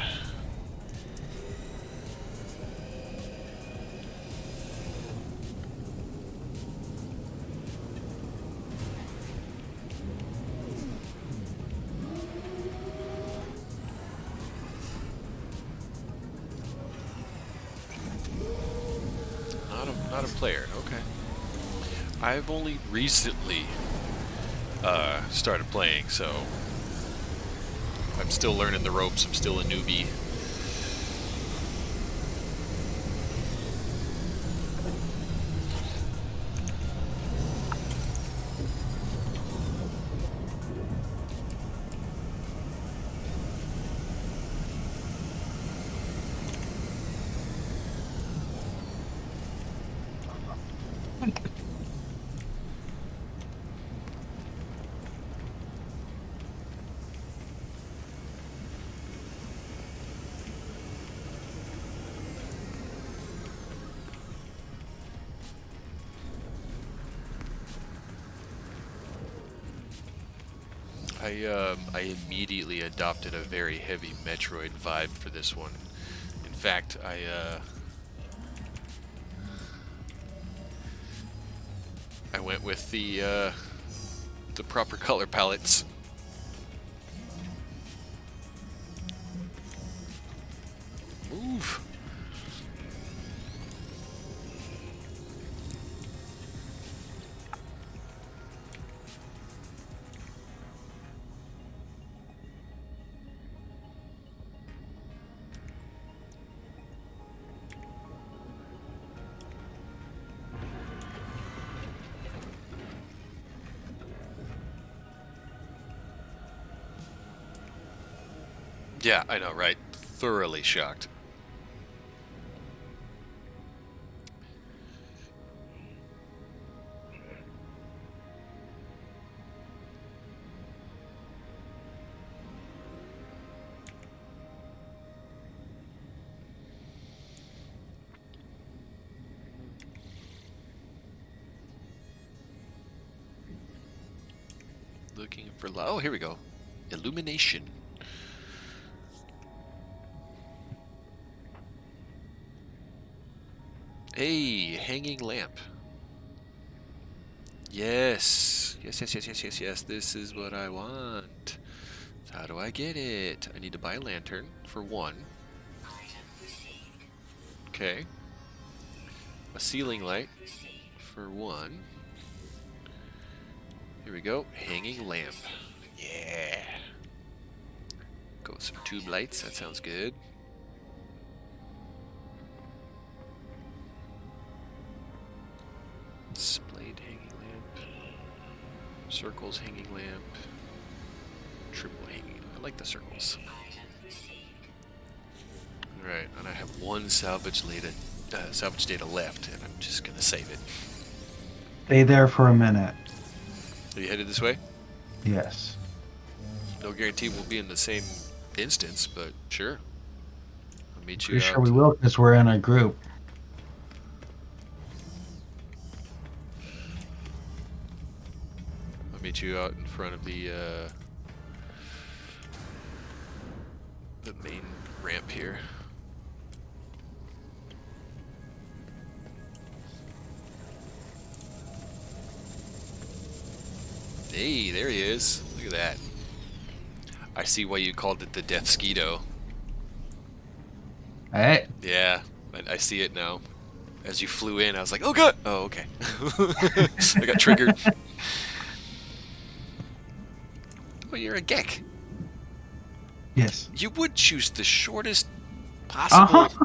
Not a player, okay. I've only recently started playing, so I'm still learning the ropes. I'm still a newbie. I immediately adopted a very heavy Metroid vibe for this one. In fact, I went with the proper color palettes. Move. Yeah, I know, right? Thoroughly shocked. Looking for oh, here we go. Illumination. Hey, hanging lamp. Yes. Yes. This is what I want. So how do I get it? I need to buy a lantern for one. Okay. A ceiling light for one. Here we go. Hanging lamp. Yeah. Go with some tube lights. That sounds good. Splayed hanging lamp. Circles hanging lamp. Triple hanging. I like the circles. Alright, and I have one salvage data left, and I'm just gonna save it. Stay there for a minute. Are you headed this way? Yes. No guarantee we'll be in the same instance, but sure. I'll meet you Pretty out. sure we will because we're in a group. I'll meet you out in front of the main ramp here. Hey, there he is. Look at that. I see why you called it the Death Skeeto. Hey. Yeah, I see it now. As you flew in, I was like, oh god! Oh, okay. I got triggered. Oh, you're a Gek. Yes. You would choose the shortest possible... Uh-huh.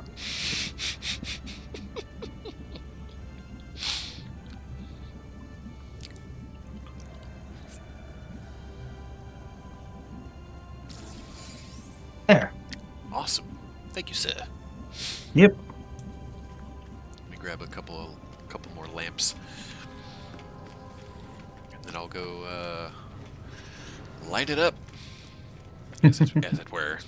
There. Awesome. Thank you, sir. Yep. Let me grab a couple more lamps. And then I'll go light it up. As it were.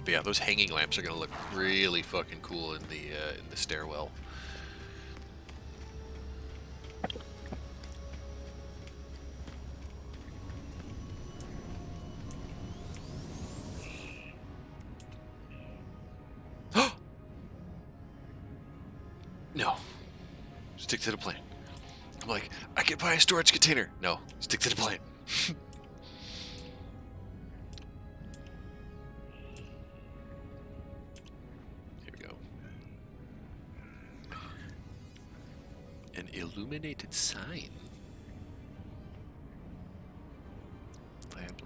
But yeah, those hanging lamps are gonna look really fucking cool in the stairwell. No. Stick to the plan. I'm like, I can buy a storage container. No, stick to the plan. Here we go. An illuminated sign. Lamp.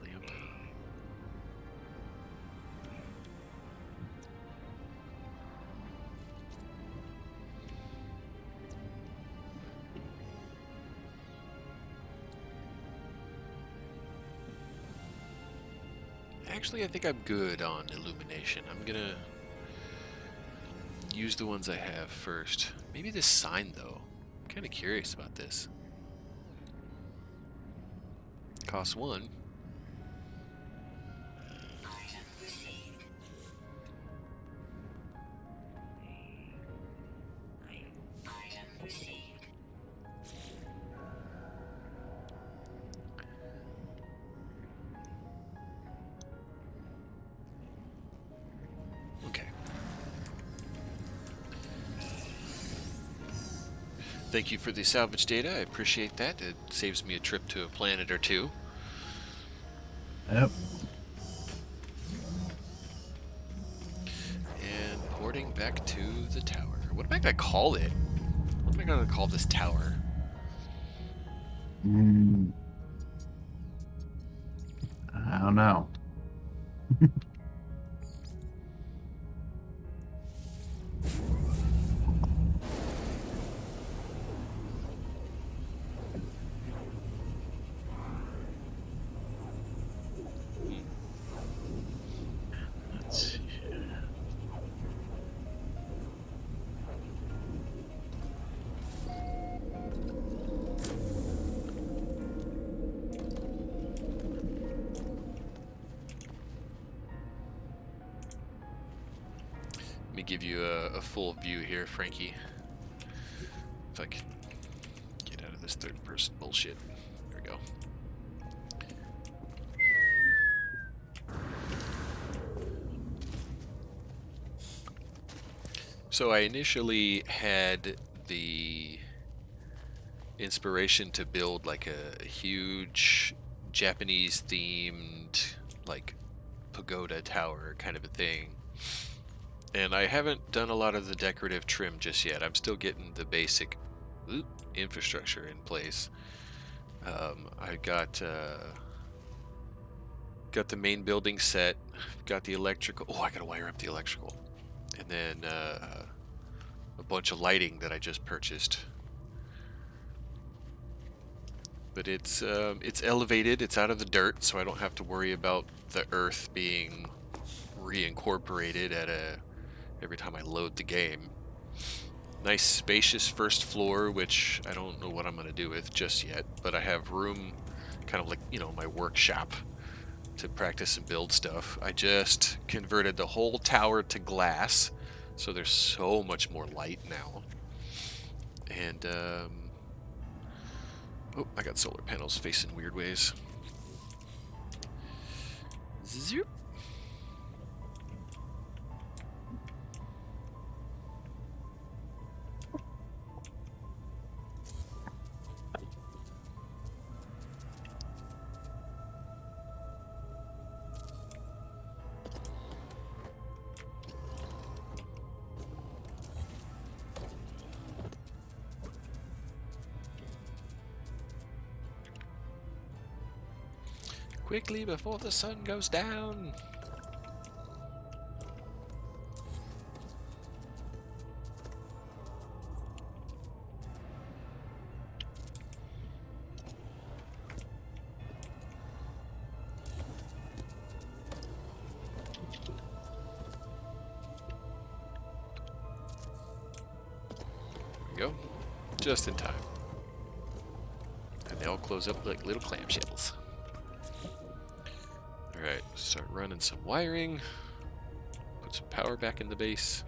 Actually, I think I'm good on illumination. I'm gonna use the ones I have first. Maybe this sign, though. I'm kind of curious about this. Costs one. Thank you for the salvage data. I appreciate that. It saves me a trip to a planet or two. Yep. And porting back to the tower. What am I going to call it? What am I going to call this tower? I don't know. Let's see here. Let me give you a full view here, Frankie. If I can get out of this third-person bullshit. There we go. So I initially had the inspiration to build like a huge Japanese-themed, like, pagoda tower kind of a thing. And I haven't done a lot of the decorative trim just yet. I'm still getting the basic infrastructure in place. I got the main building set, got the electrical. Oh, I gotta wire up the electrical, and then a bunch of lighting that I just purchased. But it's elevated. It's out of the dirt, so I don't have to worry about the earth being reincorporated every time I load the game. Nice spacious first floor, which I don't know what I'm going to do with just yet, but I have room, kind of like, you know, my workshop to practice and build stuff. I just converted the whole tower to glass, so there's so much more light now. And, oh, I got solar panels facing weird ways. Zoop. Quickly before the sun goes down. There we go. Just in time. And they all close up like little clamshells. Alright, start running some wiring. Put some power back in the base.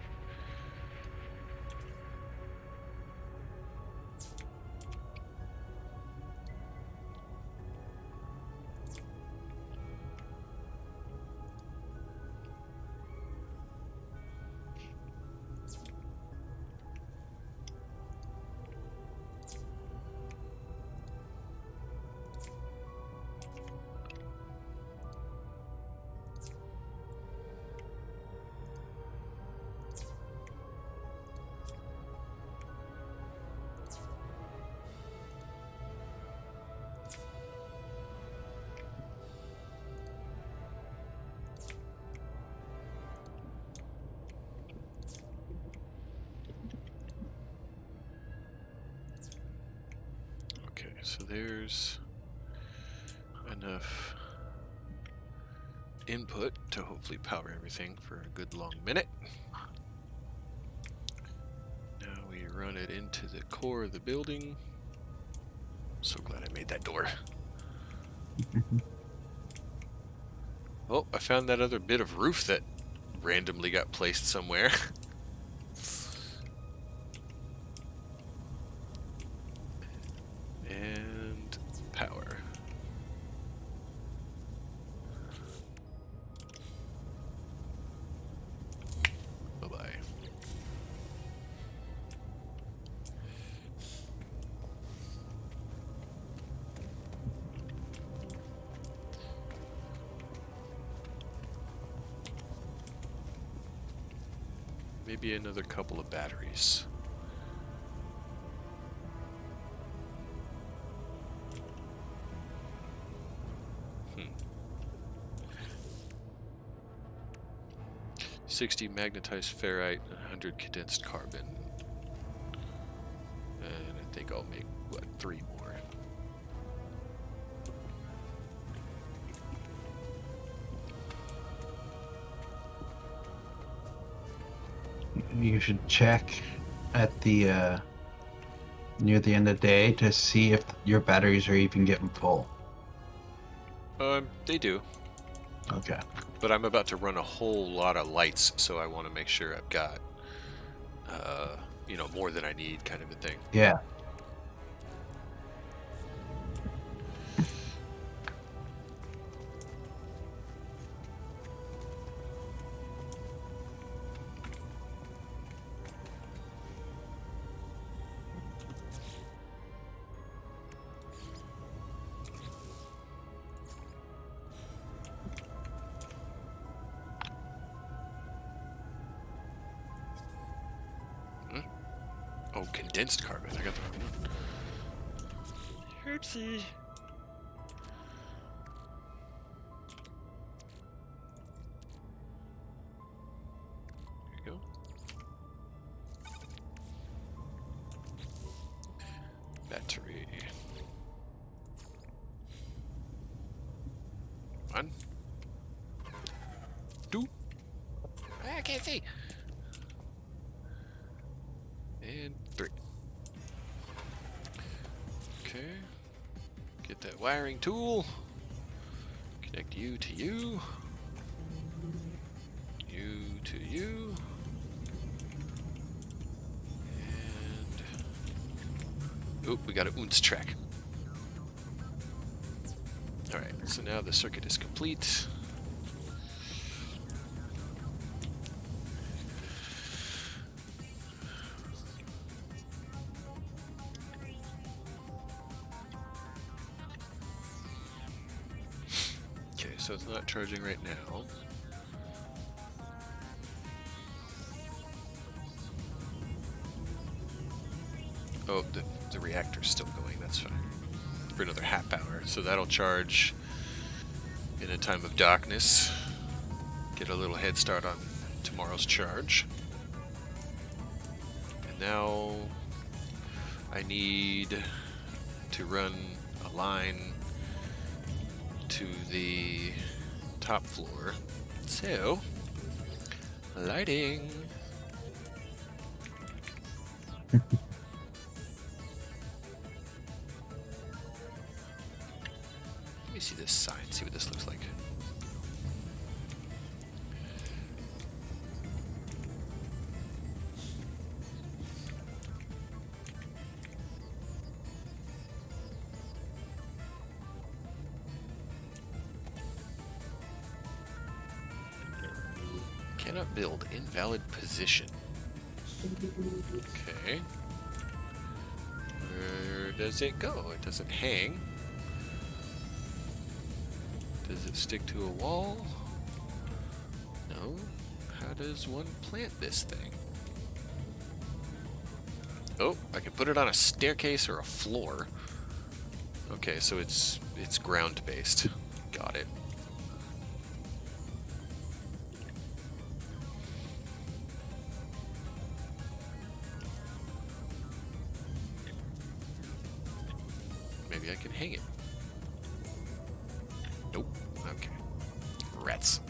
Okay, so there's enough input to hopefully power everything for a good long minute. Now we run it into the core of the building. So glad I made that door. Oh, I found that other bit of roof that randomly got placed somewhere. And power. Bye-bye. Maybe another couple of batteries. Hmm. 60 magnetized ferrite, 100 condensed carbon. And I think I'll make, what, 3 more. You should check at the near the end of the day to see if your batteries are even getting full. They do. Okay. But I'm about to run a whole lot of lights, so I want to make sure I've got, you know, more than I need, kind of a thing. Yeah. Oh, condensed carbon. I got the wrong one. Oopsie. There you go. Battery. 1, 2. I can't see. And 3. Okay. Get that wiring tool. Connect you to you. You to you. And... oop, we got a UNS track. Alright, so now the circuit is complete. Okay, so it's not charging right now. Oh, the reactor's still going, that's fine. For another half hour. So that'll charge in a time of darkness. Get a little head start on tomorrow's charge. And now I need to run a line to the top floor. So, lighting. Let me see this sign, see what this looks like. Cannot build, invalid position. Okay. Where does it go? It doesn't hang. Does it stick to a wall? No. How does one plant this thing? Oh, I can put it on a staircase or a floor. Okay, so it's ground based. Got it. Maybe I can hang it. Nope. Okay. Rats.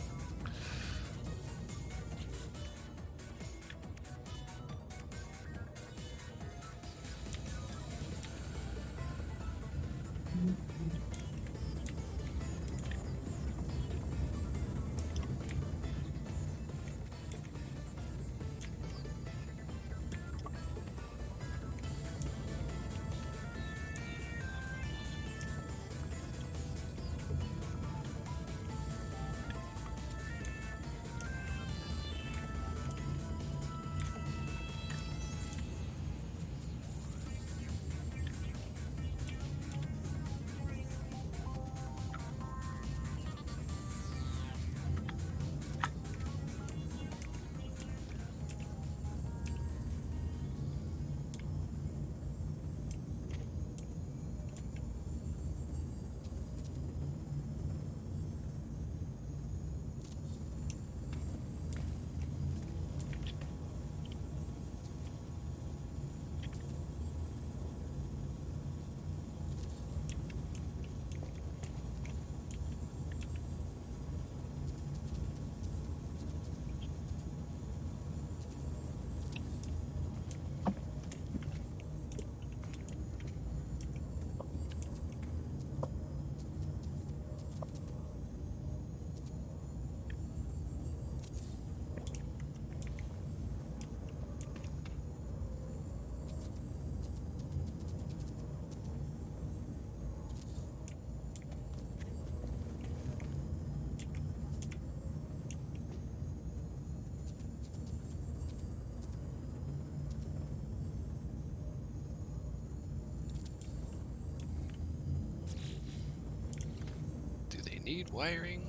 need wiring?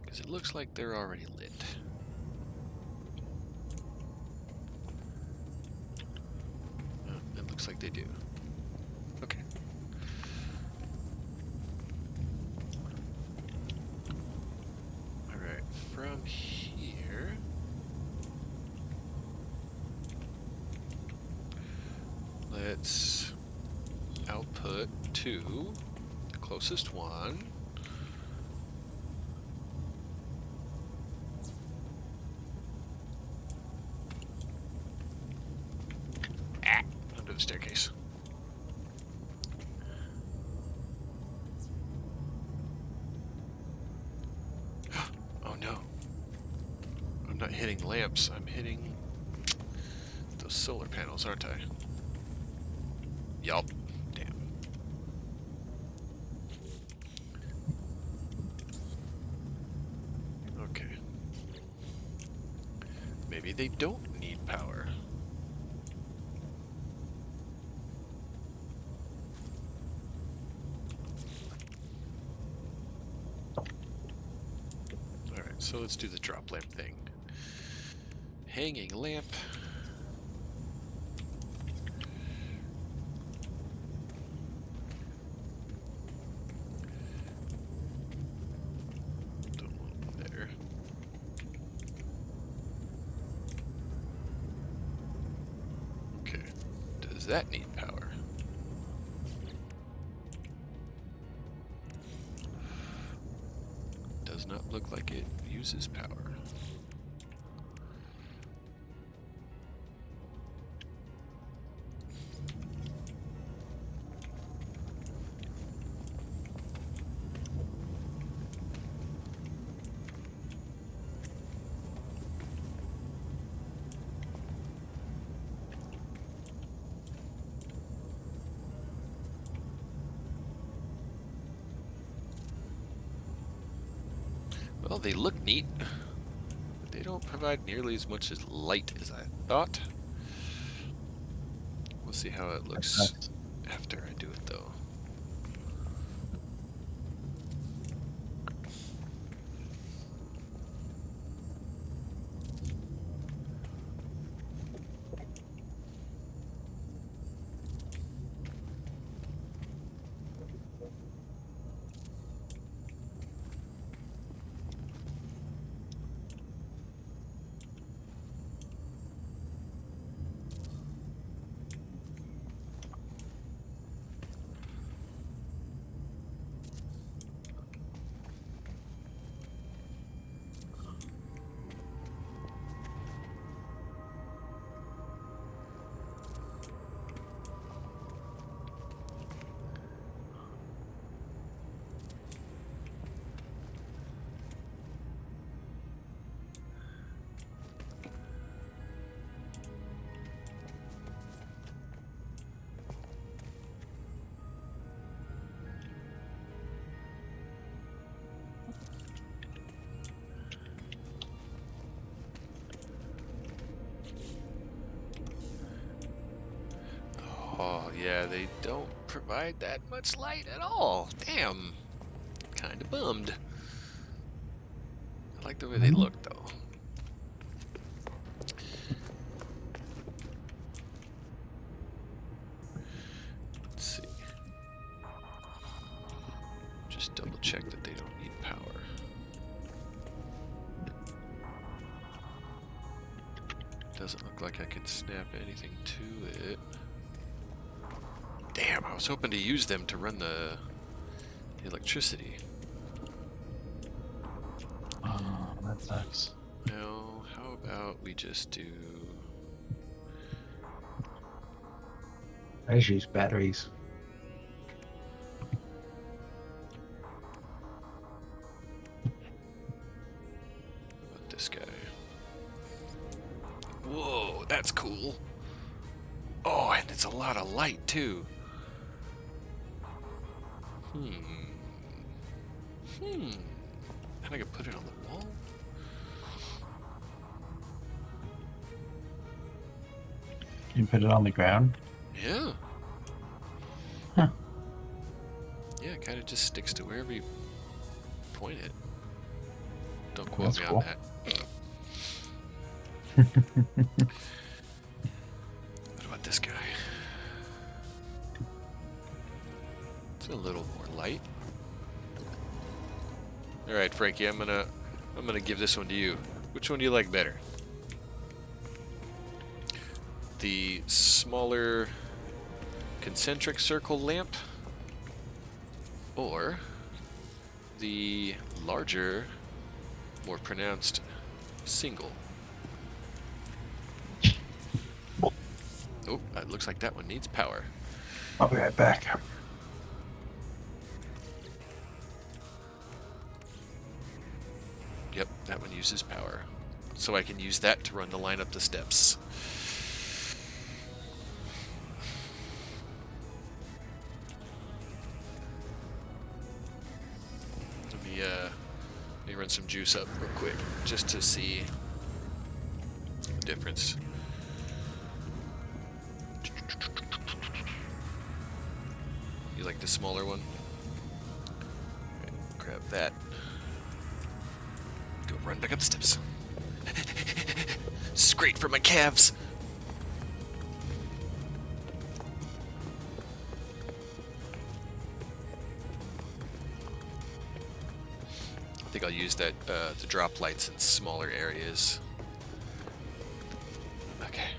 Because it looks like they're already lit. Oh, it looks like they do. Okay. Alright, from here... let's output to the closest one. Under the staircase. Oh no. I'm not hitting lamps, I'm hitting those solar panels, aren't I? Yup. Damn. Okay. Maybe they don't need power. Alright, so let's do the drop lamp thing. Hanging lamp. There. Okay. Does that need power? Does not look like it uses power. Well, they look neat, but they don't provide nearly as much as light as I thought. We'll see how it looks after I do it, though. Oh, yeah, they don't provide that much light at all. Damn. Kinda bummed. I like the way they look, though. Let's see. Just double check that they don't need power. Doesn't look like I can snap anything to it. Damn, I was hoping to use them to run the electricity. Oh, that sucks. No, how about we just do... I just use batteries. How about this guy? Whoa, that's cool. Oh, and it's a lot of light, too. And I could put it on the wall? You can put it on the ground. Yeah. Huh. Yeah, kind of just sticks to wherever you point it. Don't quote That's me cool. on that. What about this guy? It's a little more light. All right, Frankie, I'm gonna give this one to you. Which one do you like better? The smaller concentric circle lamp, or the larger, more pronounced single? Oh, it looks like that one needs power. I'll be right back. Yep, that one uses power. So I can use that to run the line up the steps. Let me run some juice up real quick, just to see the difference. You like the smaller one? Okay, grab that. Go run back up the steps. This is great for my calves. I think I'll use that to drop lights in smaller areas. Okay.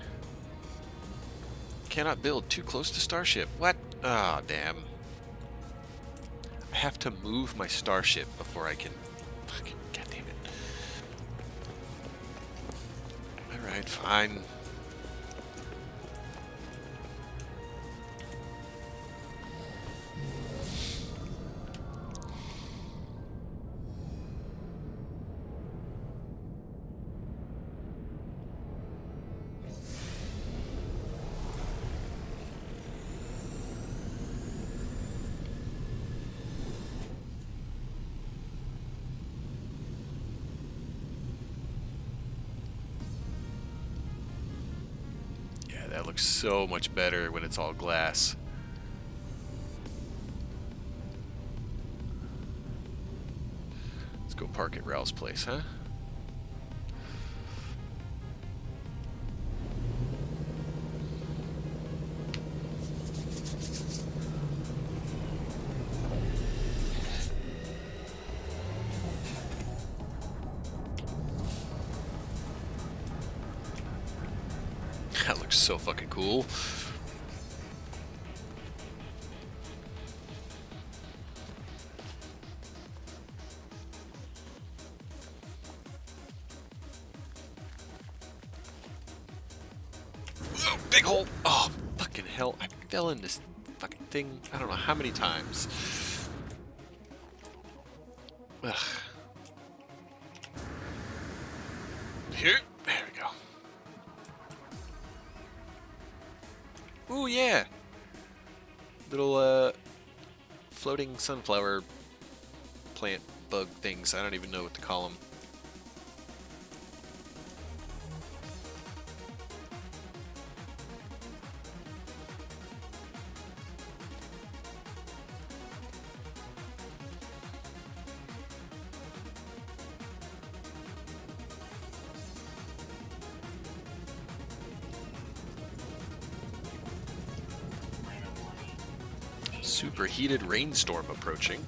Cannot build too close to Starship. What? Ah, damn. I have to move my Starship before I can... Fucking God damn it. Alright, fine. That looks so much better when it's all glass. Let's go park at Ralph's place, huh? That looks so fucking cool. Oh, big hole! Oh, fucking hell. I fell in this fucking thing I don't know how many times. Ugh. Here. There we go. Ooh, yeah! Little, floating sunflower plant bug things. I don't even know what to call them. Superheated rainstorm approaching.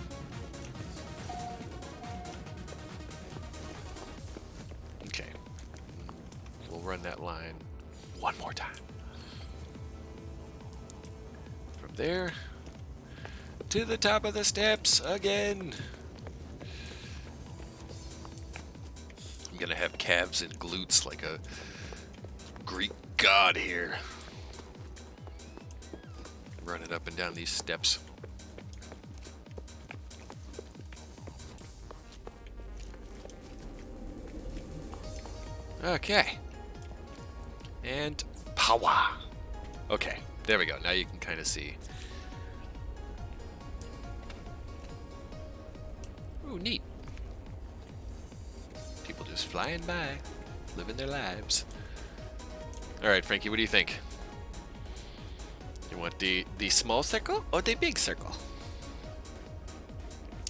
Okay. We'll run that line one more time. From there to the top of the steps again. I'm gonna have calves and glutes like a Greek god here. Running up and down these steps. Okay. And power. Okay, there we go. Now you can kind of see. Ooh, neat. People just flying by, living their lives. All right, Frankie, what do you think? You want the small circle or the big circle?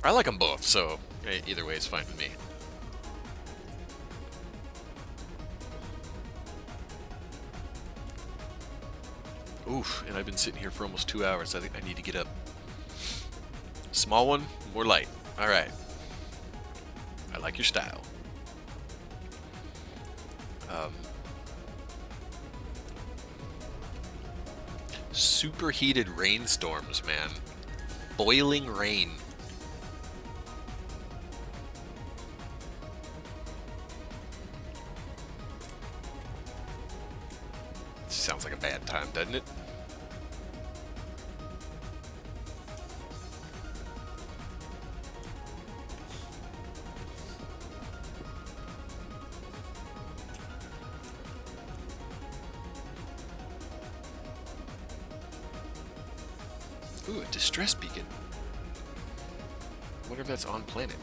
I like them both, so either way is fine with me. Oof, and I've been sitting here for almost 2 hours. I think I need to get up. Small one, more light. All right. I like your style. Superheated rainstorms, man. Boiling rain. Sounds like a bad time, doesn't it? Ooh, a distress beacon. I wonder if that's on planet.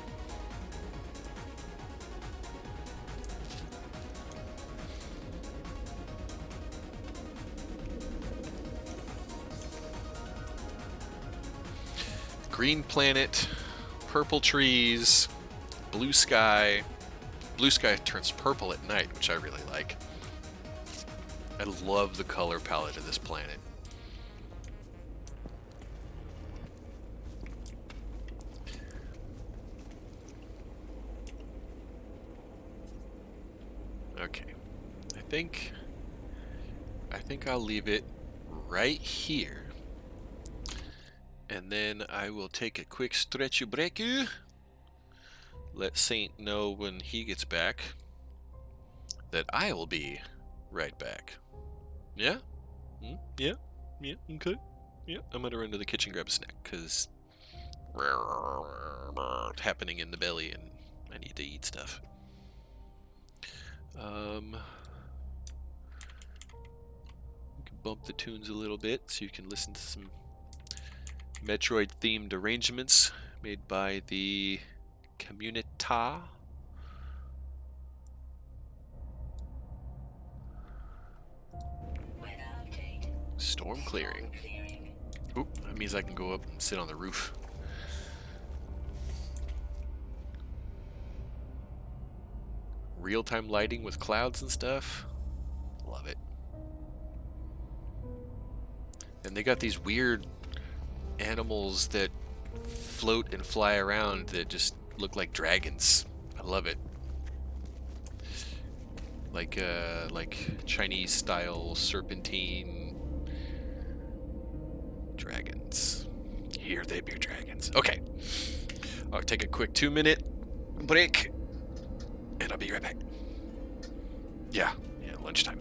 Green planet, purple trees, blue sky. Blue sky turns purple at night, which I really like. I love the color palette of this planet. Okay, I think I'll leave it right here, and then I will take a quick stretchy break. Let Saint know when he gets back that I will be right back. Yeah? Yeah? Yeah, okay. Yeah, I'm gonna run to the kitchen, grab a snack, because happening in the belly and I need to eat stuff. We can bump the tunes a little bit so you can listen to some Metroid themed arrangements made by the Communita. Weather update. Storm clearing. Oop, that means I can go up and sit on the roof. Real-time lighting with clouds and stuff. Love it. And they got these weird animals that float and fly around that just look like dragons. I love it. Like Chinese style serpentine dragons. Here they be dragons. Okay. I'll take a quick 2-minute break and I'll be right back. Yeah, lunchtime.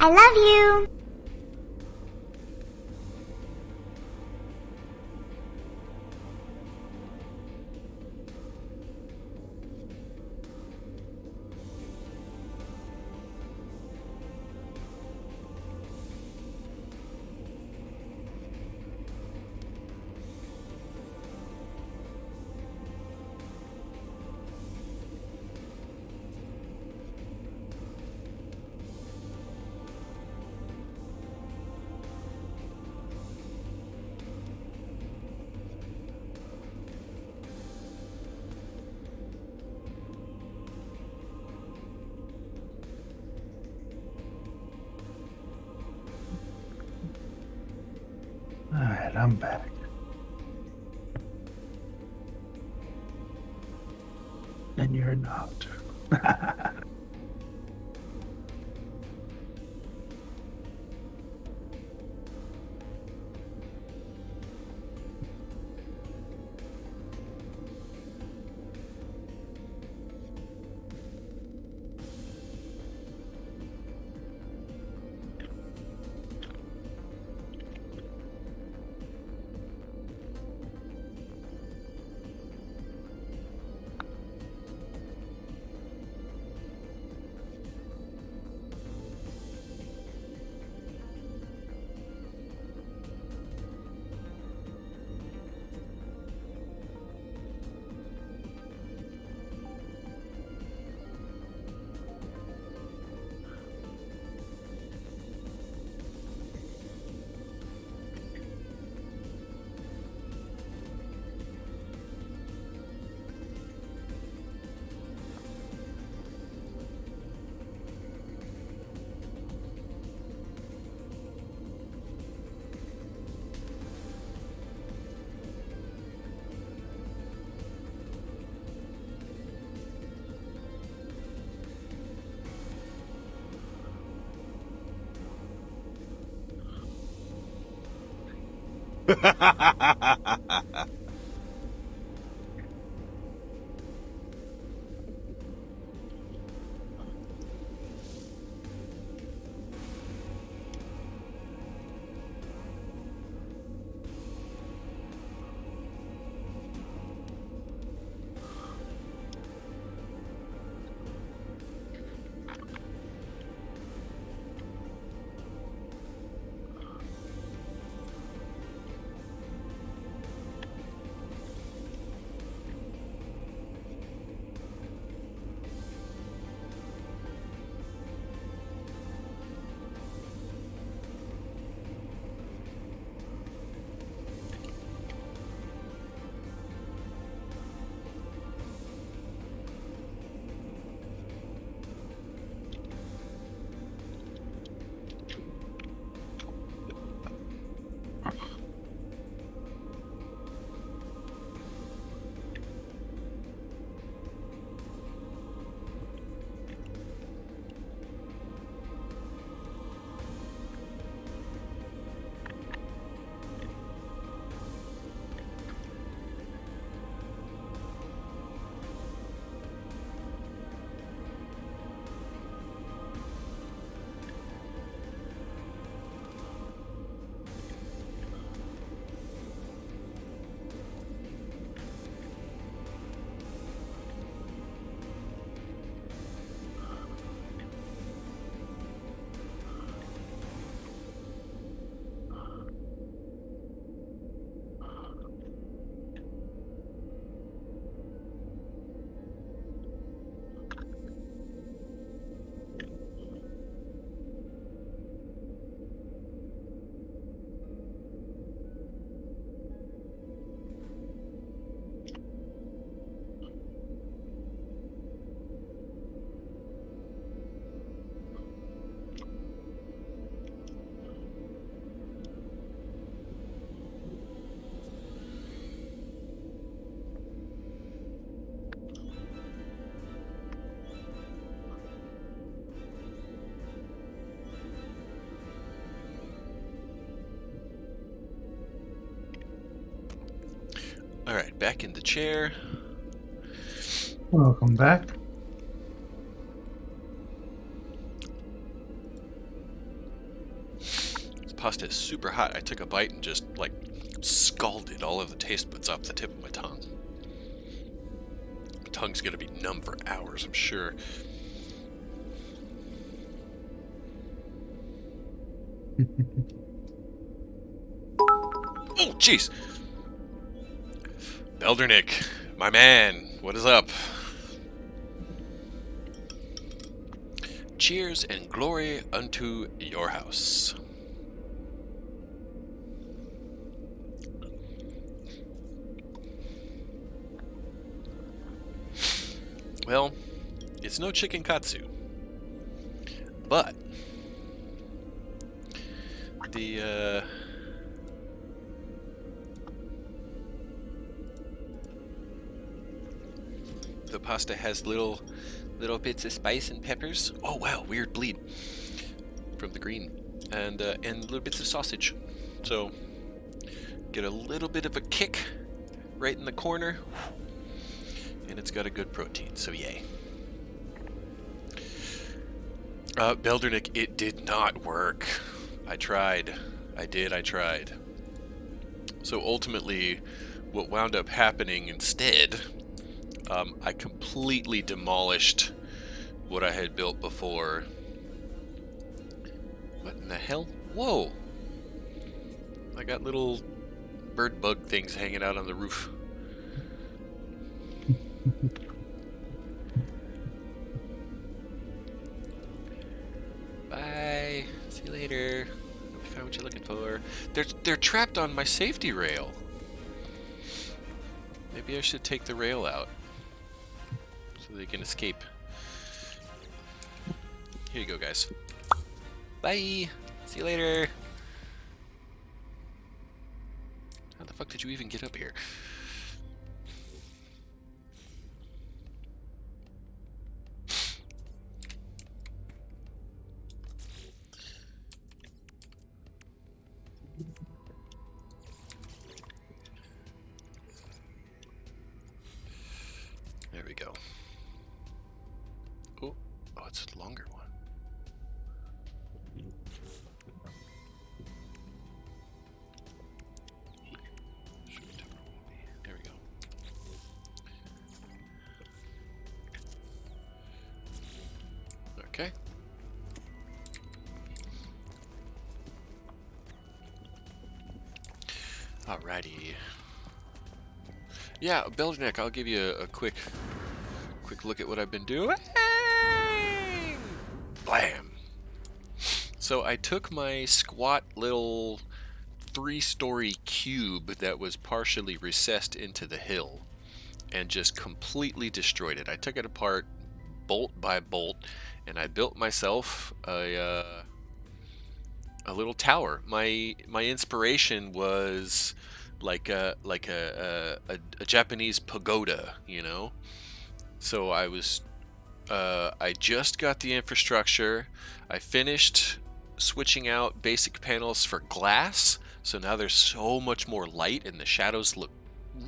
I love you. Alright, I'm back. And you're not. All right, back in the chair. Welcome back. pasta is super hot, I took a bite and just, like, scalded all of the taste buds off the tip of my tongue. My tongue's gonna be numb for hours, I'm sure. Oh, jeez! Beldernick, my man, what is up? Cheers and glory unto your house. Well, it's no chicken katsu, but the pasta has little bits of spice and peppers. Oh wow, weird bleed from the green, and little bits of sausage. So get a little bit of a kick right in the corner, and it's got a good protein. So yay. Beldernick, it did not work. I tried. I tried. So ultimately, what wound up happening instead, I completely demolished what I had built before. What in the hell? Whoa! I got little bird bug things hanging out on the roof. Bye. See you later. Hope you found what you're looking for. They're trapped on my safety rail. Maybe I should take the rail out so they can escape. Here you go, guys. Bye. See you later. How the fuck did you even get up here? There we go. Oh, it's a longer one. There we go. Okay. Alrighty. Yeah, Beldernick, I'll give you a quick look at what I've been doing. Blam! So I took my squat little 3-story cube that was partially recessed into the hill and just completely destroyed it. I took it apart bolt by bolt, and I built myself a little tower. My inspiration was like a Japanese pagoda, you know. So I just got the infrastructure. I finished switching out basic panels for glass, so now there's so much more light and the shadows look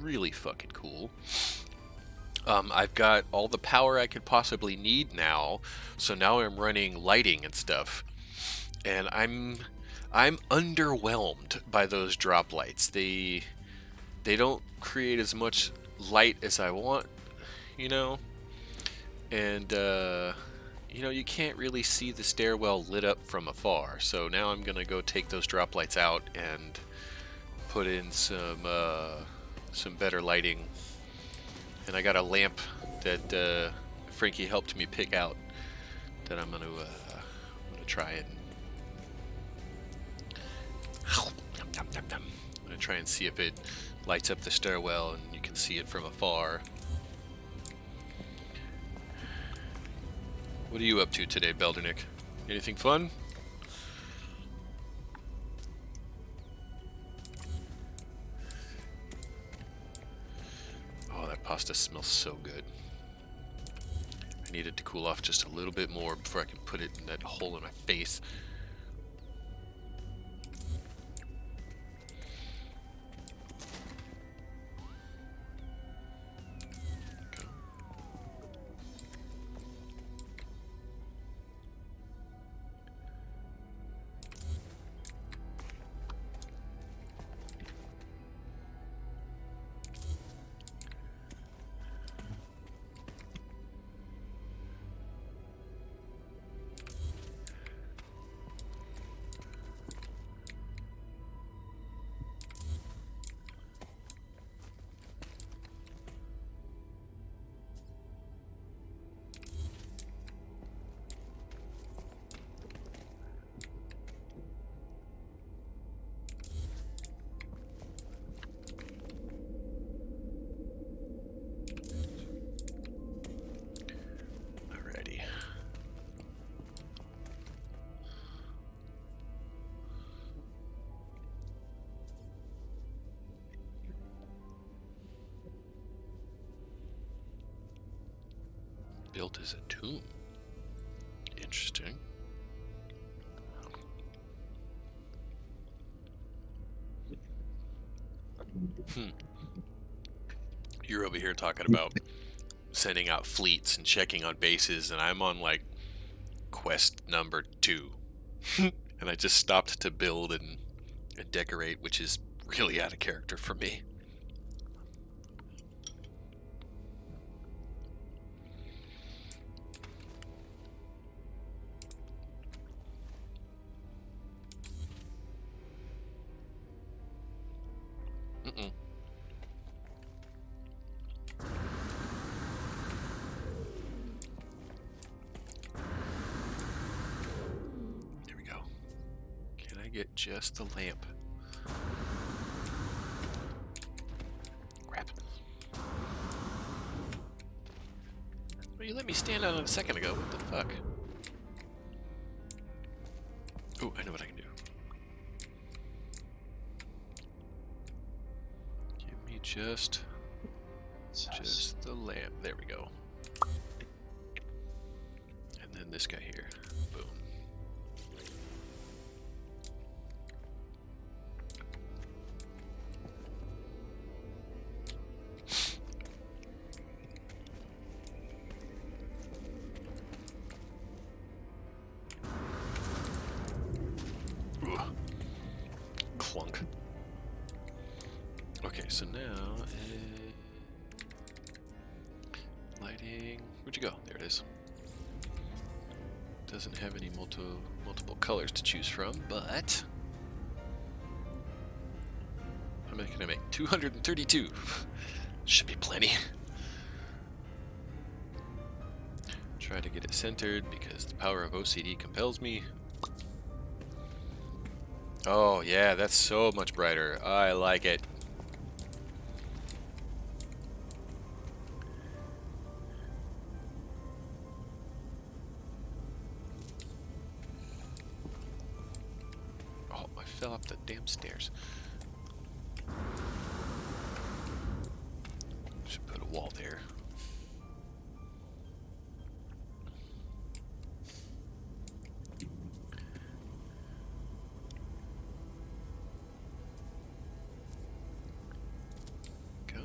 really fucking cool. I've got all the power I could possibly need now, so now I'm running lighting and stuff, and I'm underwhelmed by those drop lights. They don't create as much light as I want, you know, and you know, you can't really see the stairwell lit up from afar. So now I'm gonna go take those drop lights out and put in some better lighting. And I got a lamp that Frankie helped me pick out that I'm gonna try and I'm gonna try and see if it lights up the stairwell and you can see it from afar. What are you up to today, Beldernick? Anything fun? Oh, that pasta smells so good. I need it to cool off just a little bit more before I can put it in that hole in my face. built as a tomb. Interesting. You're over here talking about sending out fleets and checking on bases, and I'm on like quest number 2. And I just stopped to build and decorate, which is really out of character for me. Mm-mm. There we go. Can I get just the lamp? Crap. Well, you let me stand on it a second ago. What the fuck? Ooh, I know what I can do. Give me just the lamp. There we go. And then this guy here. Boom. Ooh. Clunk. Okay, so now lighting. Where'd you go? There it is. Doesn't have any multiple colors to choose from, but how many can I make? 232. Should be plenty. Try to get it centered because the power of OCD compels me. Oh yeah, that's so much brighter. I like it. Oh, I fell up the damn stairs. Should put a wall there. Go.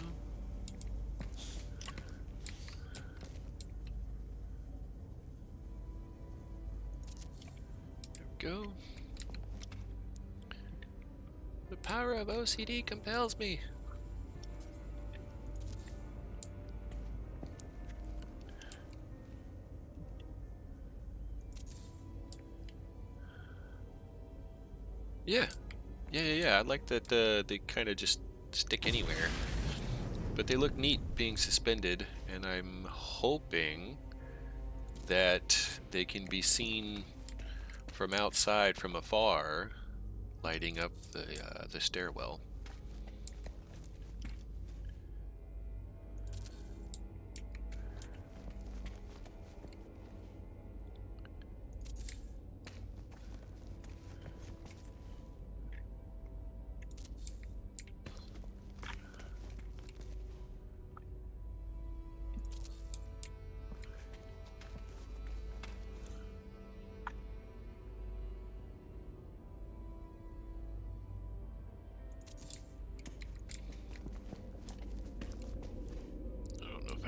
There we go. The power of OCD compels me. Yeah. I like that they kind of just stick anywhere. But they look neat being suspended, and I'm hoping that they can be seen from outside, from afar, lighting up the stairwell.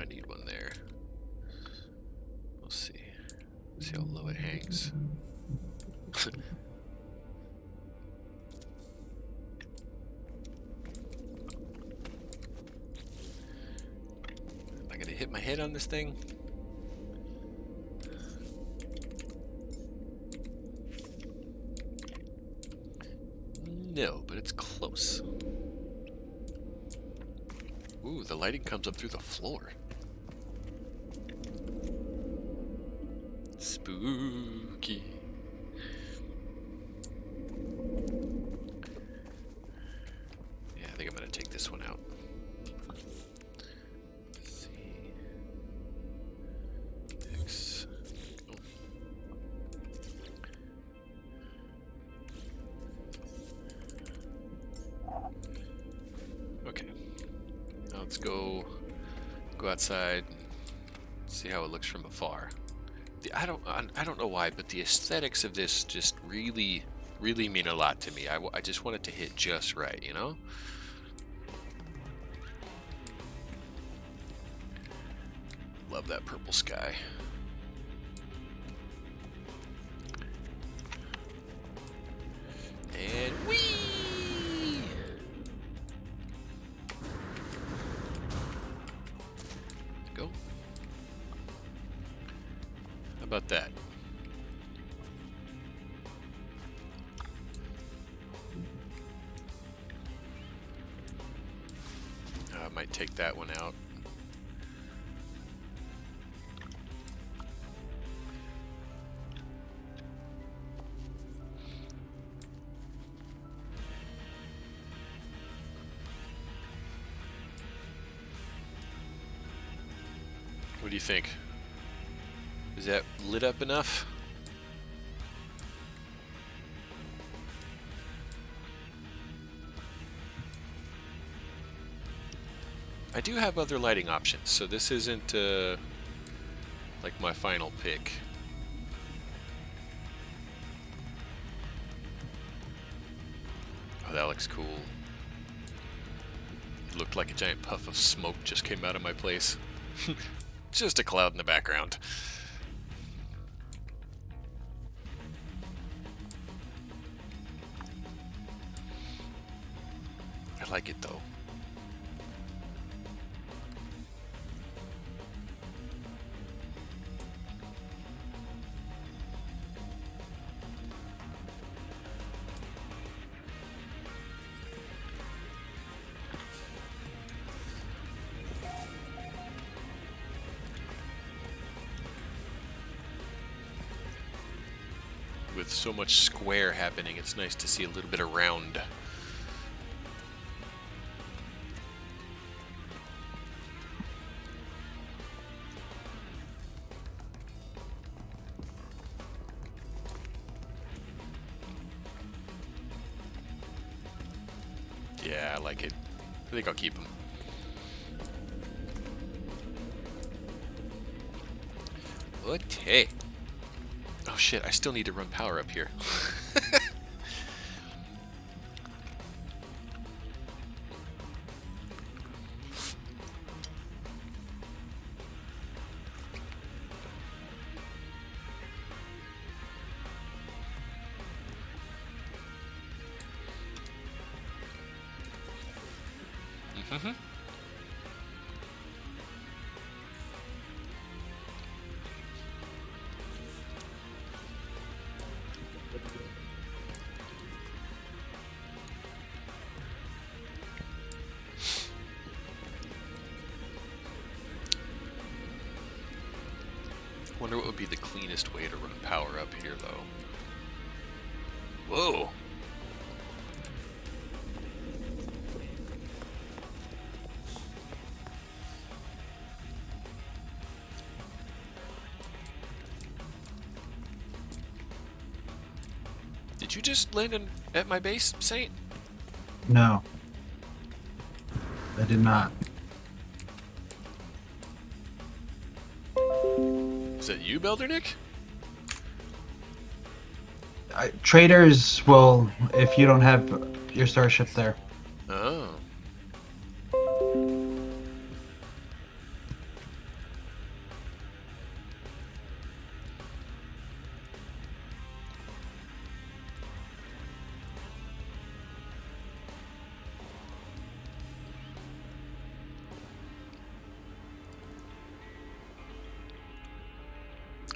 I need one there. We'll see. See how low it hangs. Am I gonna hit my head on this thing? No, but it's close. Ooh, the lighting comes up through the floor. Spooky. Yeah, I think I'm gonna take this one out. Let's see. X. Oh. Okay. Now let's go outside and See how it looks from afar. I don't know why, but the aesthetics of this just really mean a lot to me. I just want it to hit just right, you know? Love that purple sky. And whee! Go. How about that? I might take that one out. What do you think? Is that lit up enough? I do have other lighting options, so this isn't like my final pick. Oh, that looks cool. It looked like a giant puff of smoke just came out of my place. Just a cloud in the background. I like it though. With so much square happening, it's nice to see a little bit of round. Yeah, I like it. I think I'll keep them. Okay. Oh shit, I still need to run power up here. Mm-hmm. Wonder what would be the cleanest way to run power up here, though. Whoa! Did you just land at my base, Saint? No. I did not. Is that you, Beldernick? Traders will, if you don't have your starship there. Oh.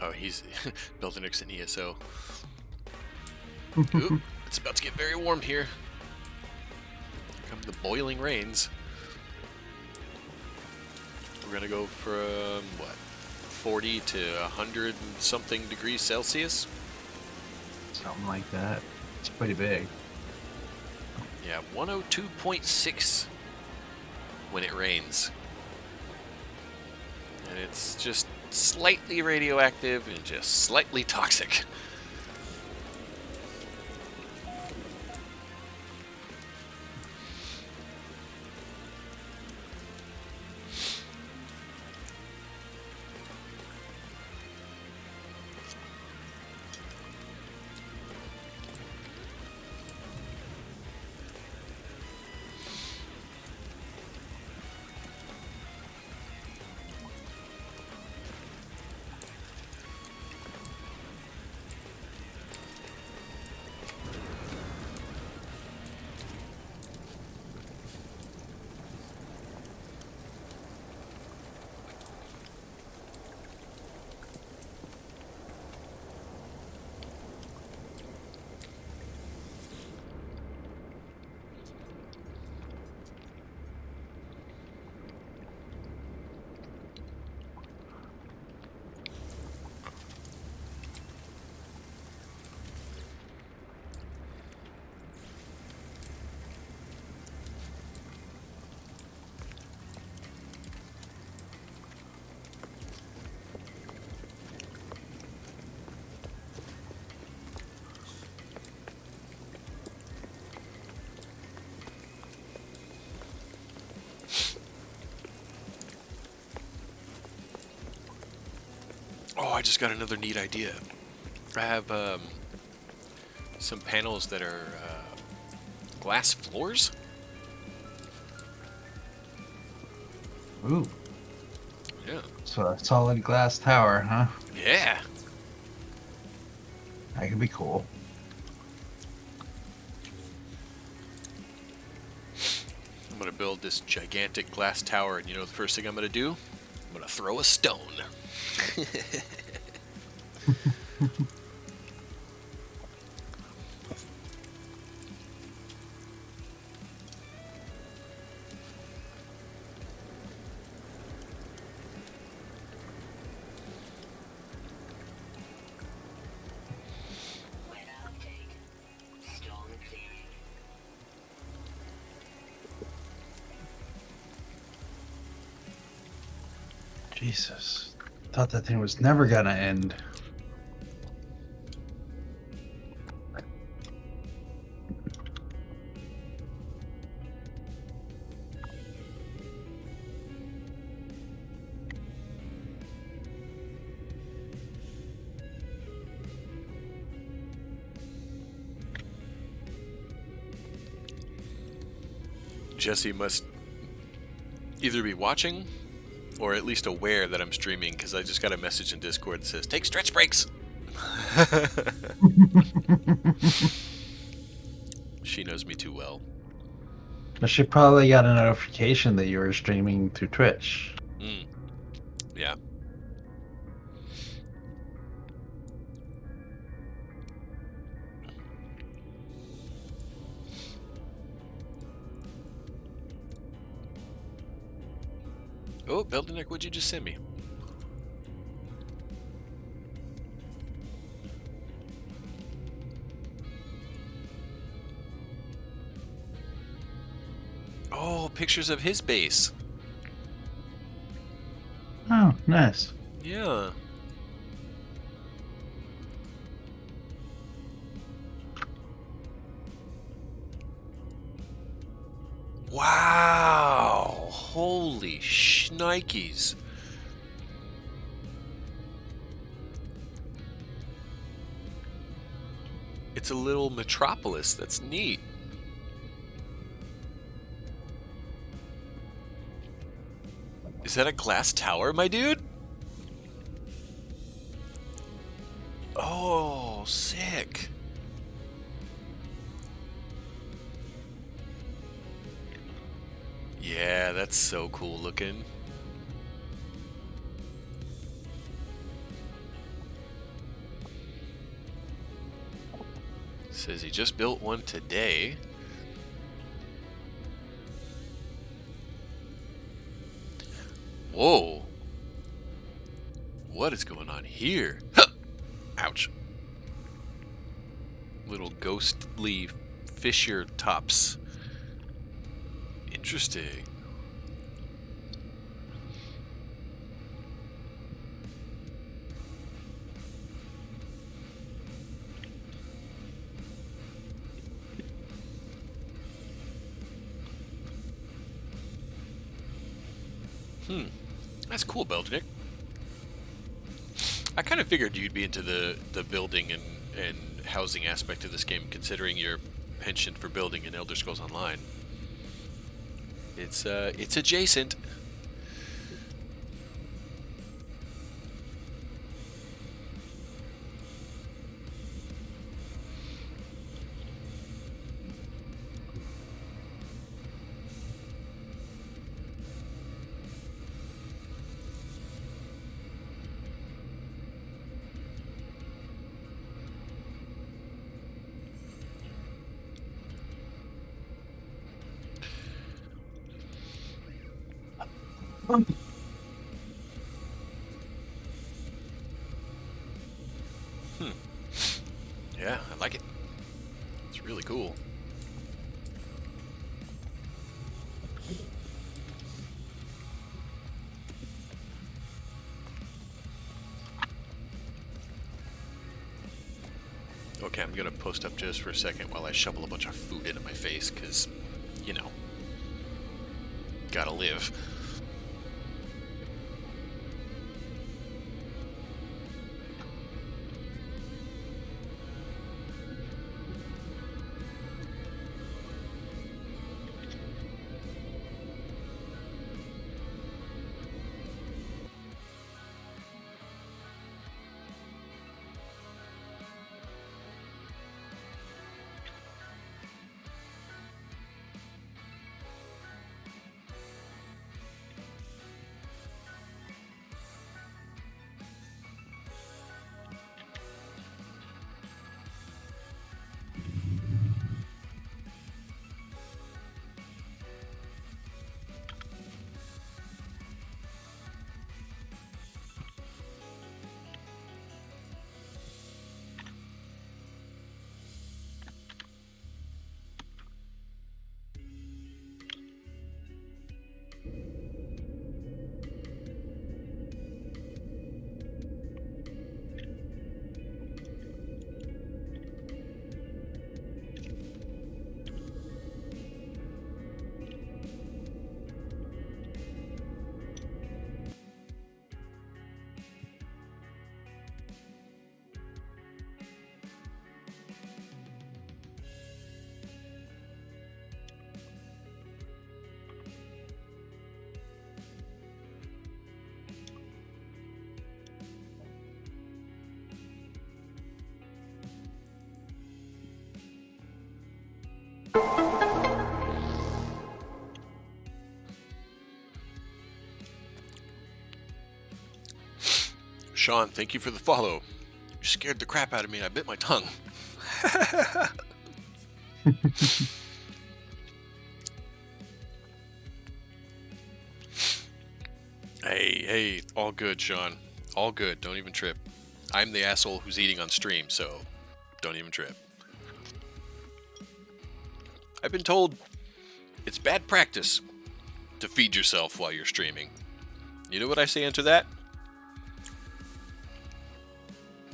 Oh, he's Beldernick's an ESO. Oop, it's about to get very warm here. Here come the boiling rains. We're gonna go from what, 40 to 100 and something degrees Celsius? Something like that. It's pretty big. Yeah, 102.6 when it rains. And it's just slightly radioactive and just slightly toxic. I just got another neat idea. I have some panels that are glass floors. Ooh, Yeah. so a solid glass tower, huh? Yeah. That could be cool. I'm gonna build this gigantic glass tower, and you know the first thing I'm gonna do? I'm gonna throw a stone. Weather update. Storm clearing. Jesus. Thought that thing was never gonna end. Jesse must either be watching or at least aware that I'm streaming, because I just got a message in Discord that says, take stretch breaks. She knows me too well. But she probably got a notification that you were streaming through Twitch. Mm. Yeah. Oh, Beldenick, what'd you just send me? Oh, pictures of his base. Oh, nice. Yeah. Wow. Holy shnikes. It's a little metropolis. That's neat. Is that a glass tower, my dude? Oh, sick. Yeah, that's so cool looking. Says he just built one today. Whoa. What is going on here? Ouch. Little ghostly fissure tops. Interesting. That's cool, Belgic. I kind of figured you'd be into the building and housing aspect of this game, considering your penchant for building in Elder Scrolls Online. It's adjacent. Yeah, I like it. It's really cool. Okay, I'm gonna post up just for a second while I shovel a bunch of food into my face, because, you know, gotta live. Sean, thank you for the follow. You scared the crap out of me. I bit my tongue. Hey, all good, Sean. All good. Don't even trip. I'm the asshole who's eating on stream, so don't even trip. I've been told it's bad practice to feed yourself while you're streaming. You know what I say into that?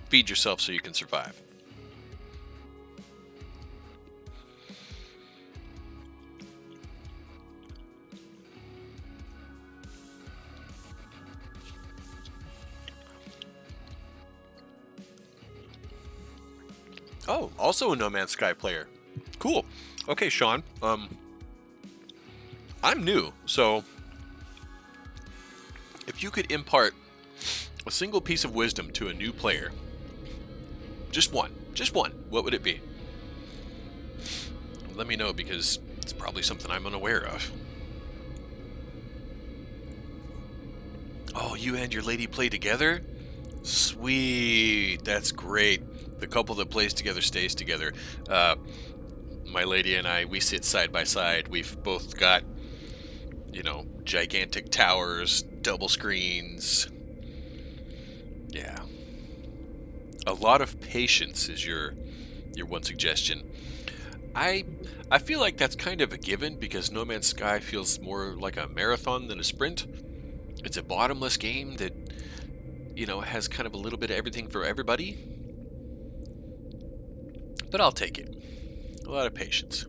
Feed yourself so you can survive. Oh, also a No Man's Sky player. Cool. Okay, Sean. I'm new, so if you could impart a single piece of wisdom to a new player, just one, what would it be? Let me know, because it's probably something I'm unaware of. Oh, you and your lady play together? Sweet, that's great. The couple that plays together stays together. My lady and I, we sit side by side. We've both got, gigantic towers, double screens. Yeah. A lot of patience is your one suggestion. I feel like that's kind of a given, because No Man's Sky feels more like a marathon than a sprint. It's a bottomless game that, has kind of a little bit of everything for everybody. But I'll take it. A lot of patience.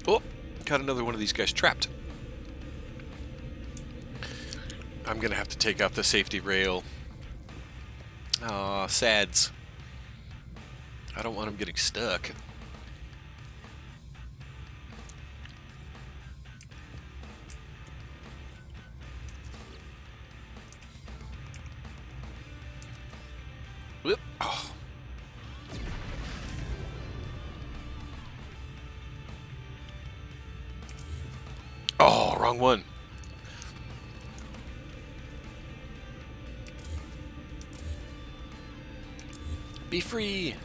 Oh, got another one of these guys trapped. I'm gonna have to take out the safety rail. Aw, sads. I don't want him getting stuck. Whoop. Oh. Oh, wrong one. Be free.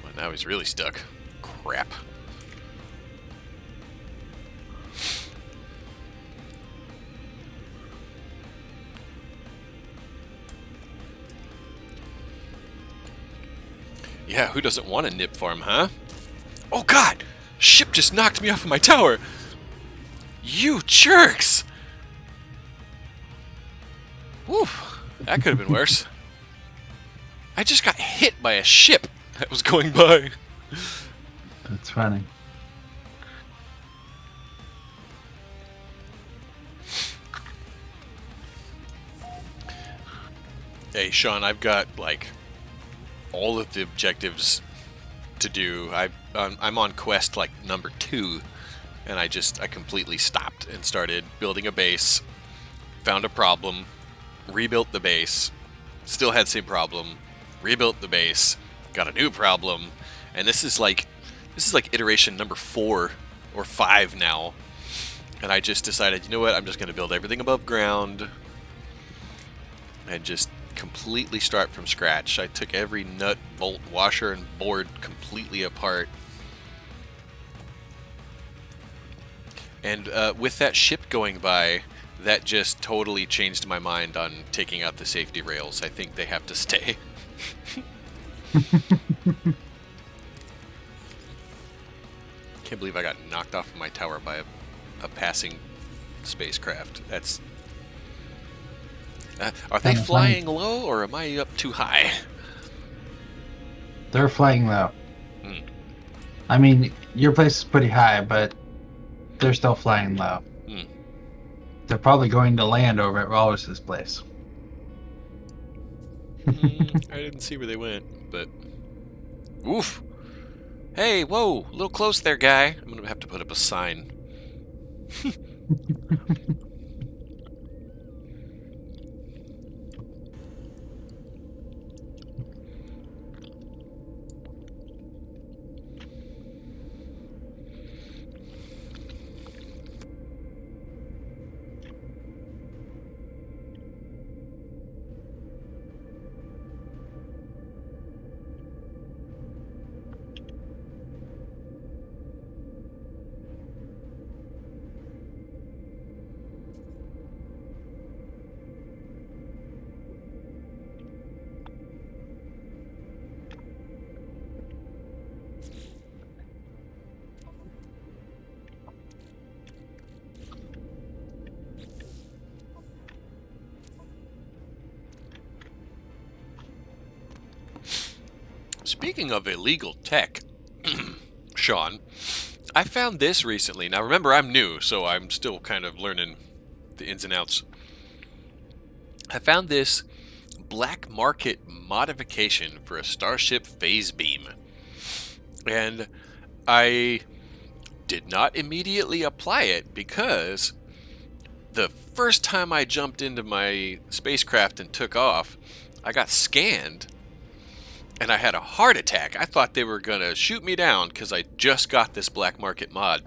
Well, now he's really stuck. Crap. Yeah, who doesn't want a nip farm, huh? Oh god! Ship just knocked me off of my tower! You jerks! Whew, that could have been worse. I just got hit by a ship that was going by. That's funny. Hey, Sean, I've got, like, all of the objectives to do. I'm on quest, like, number 2, and I completely stopped and started building a base, found a problem, rebuilt the base, still had the same problem, rebuilt the base, got a new problem, and this is like iteration number 4 or 5 now, and I just decided, you know what, I'm just going to build everything above ground and just completely start from scratch. I took every nut, bolt, washer, and board completely apart. And with that ship going by, that just totally changed my mind on taking out the safety rails. I think they have to stay. Can't believe I got knocked off of my tower by a passing spacecraft. That's... are they Kinda flying low, or am I up too high? They're flying low. Hmm. I mean, your place is pretty high, but they're still flying low. Hmm. They're probably going to land over at Rollus's place. I didn't see where they went, but... Oof! Hey, whoa! A little close there, guy. I'm gonna have to put up a sign. Speaking of illegal tech, Sean, I found this recently. Now remember, I'm new, so I'm still kind of learning the ins and outs. I found this black market modification for a Starship phase beam. And I did not immediately apply it because the first time I jumped into my spacecraft and took off, I got scanned and I had a heart attack. I thought they were gonna shoot me down because I just got this black market mod.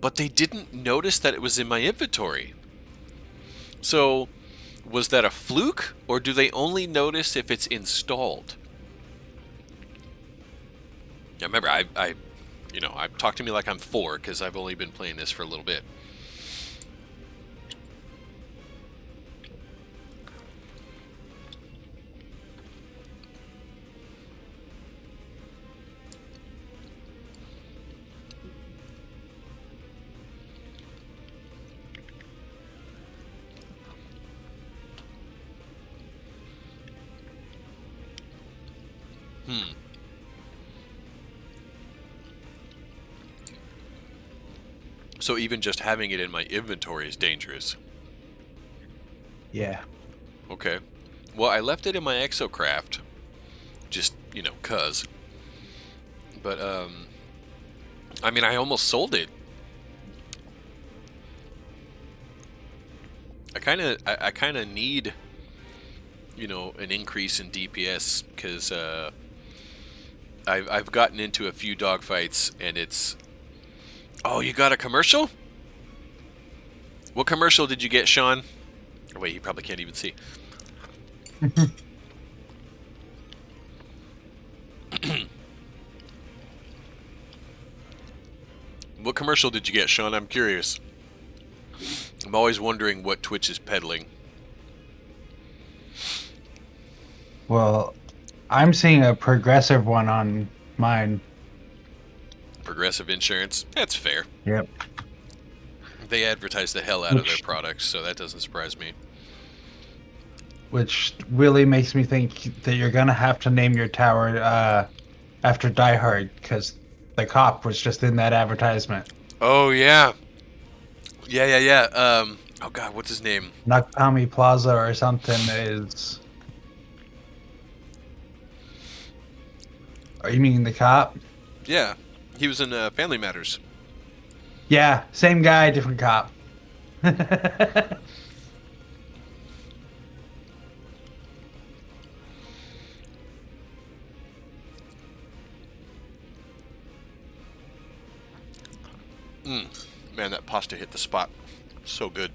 But they didn't notice that it was in my inventory. So, was that a fluke, or do they only notice if it's installed? Yeah, remember, I talk to me like I'm 4 because I've only been playing this for a little bit. So even just having it in my inventory is dangerous. Yeah. Okay. Well, I left it in my exocraft. Just, cuz. But, I mean, I almost sold it. I kind of need, an increase in DPS because, I've gotten into a few dogfights and it's... Oh, you got a commercial? What commercial did you get, Sean? Oh, wait, he probably can't even see. What commercial did you get, Sean? I'm curious. I'm always wondering what Twitch is peddling. Well, I'm seeing a progressive one on mine. Progressive Insurance. That's fair. Yep. They advertise the hell out of their Which- products, so that doesn't surprise me. Which really makes me think that you're gonna have to name your tower after Die Hard, because the cop was just in that advertisement. Oh, yeah. Yeah. Oh, God, what's his name? Nakami Plaza or something is. Are you meaning the cop? Yeah, he was in Family Matters. Yeah, same guy, different cop. Man, that pasta hit the spot. So good.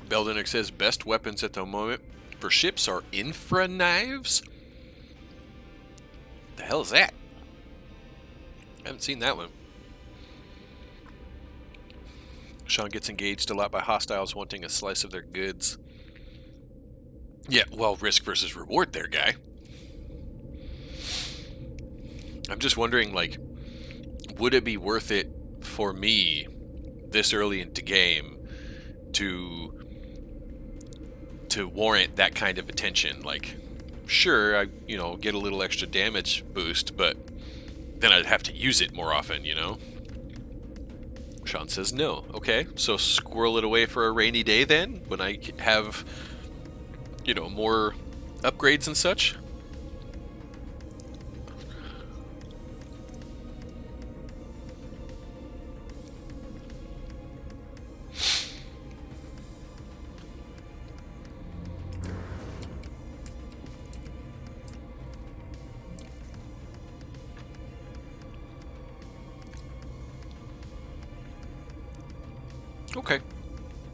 Beldenik says best weapons at the moment for ships are infra knives. The hell is that? I haven't seen that one. Sean gets engaged a lot by hostiles wanting a slice of their goods. Yeah, well, risk versus reward there, guy. I'm just wondering, like, would it be worth it for me this early into game to warrant that kind of attention? Like, sure, I get a little extra damage boost, but then I'd have to use it more often, Sean says no. Okay, so squirrel it away for a rainy day then, when I have, more upgrades and such. Okay.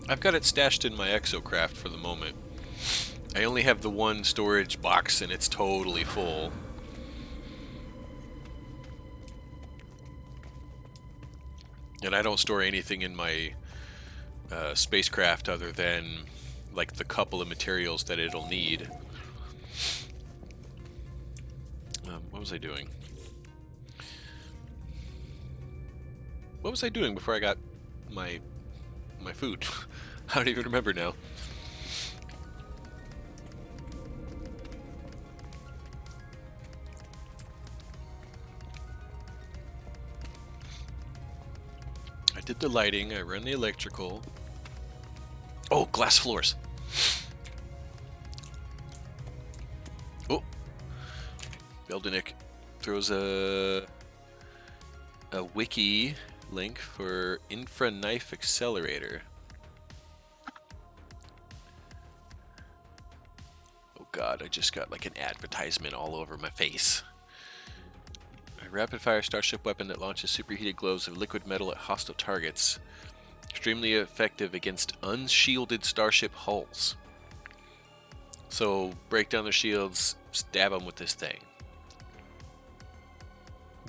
I've got it stashed in my Exocraft for the moment. I only have the one storage box and it's totally full. And I don't store anything in my spacecraft other than like the couple of materials that it'll need. What was I doing? What was I doing before I got my food? I don't even remember now. I did the lighting, I ran the electrical. Oh, glass floors. Oh. Beldenik throws a wiki link for Infra Knife Accelerator. Oh god, I just got like an advertisement all over my face. A rapid fire starship weapon that launches superheated glows of liquid metal at hostile targets. Extremely effective against unshielded starship hulls. So break down their shields, stab them with this thing.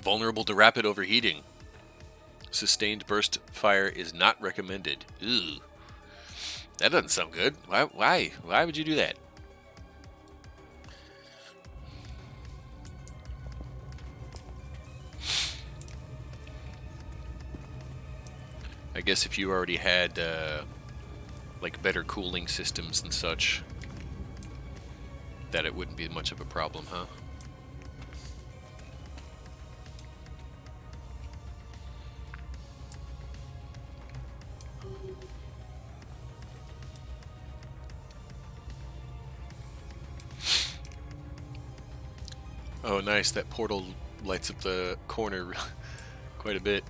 Vulnerable to rapid overheating. Sustained burst fire is not recommended. Ooh. That doesn't sound good. Why? Why would you do that? I guess if you already had like better cooling systems and such, that it wouldn't be much of a problem, huh? Oh, nice. That portal lights up the corner quite a bit.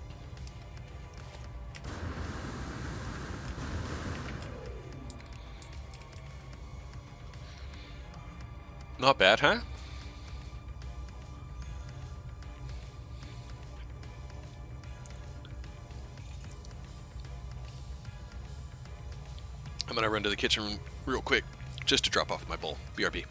Not bad, huh? I'm gonna run to the kitchen real quick just to drop off my bowl. BRB.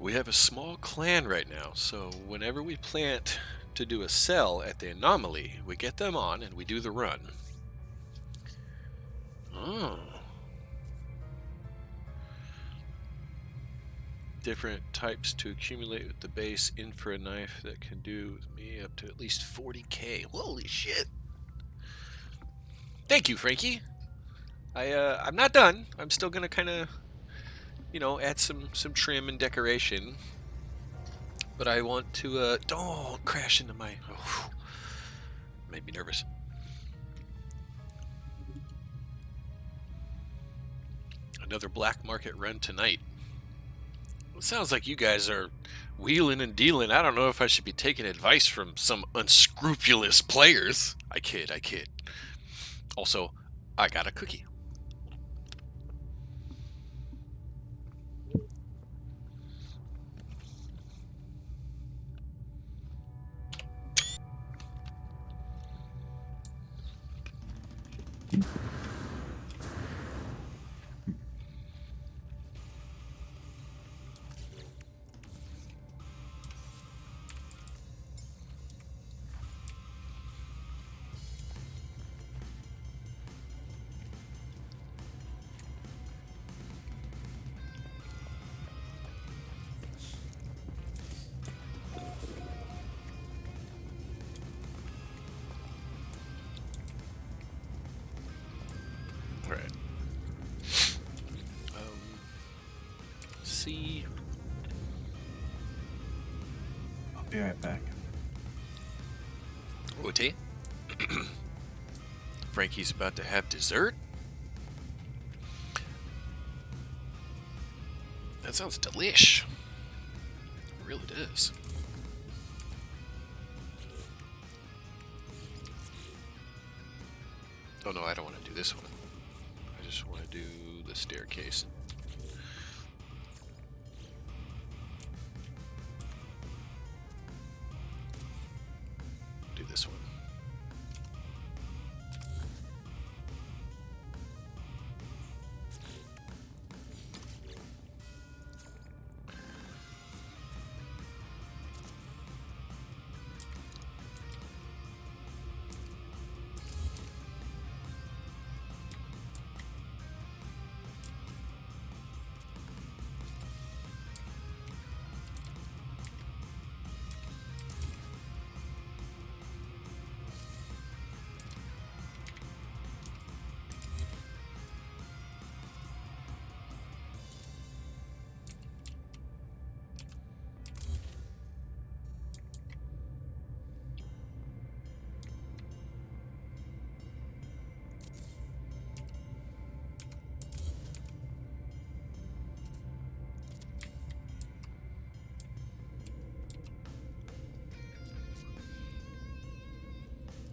We have a small clan right now, so whenever we plant to do a cell at the anomaly, we get them on and we do the run. Oh. Different types to accumulate with the base infra knife that can do with me up to at least 40k. Holy shit! Thank you, Frankie. I'm not done. I'm still gonna kind of, add some trim and decoration. But I want to don't crash into my. Oh, made me nervous. Another black market run tonight. It sounds like you guys are wheeling and dealing. I don't know if I should be taking advice from some unscrupulous players. I kid. Also, I got a cookie. Alright. See. I'll be right back. OT? Frankie's about to have dessert? That sounds delish. It really does. Oh no, I don't want to do this one. I just want to do the staircase. Do this one.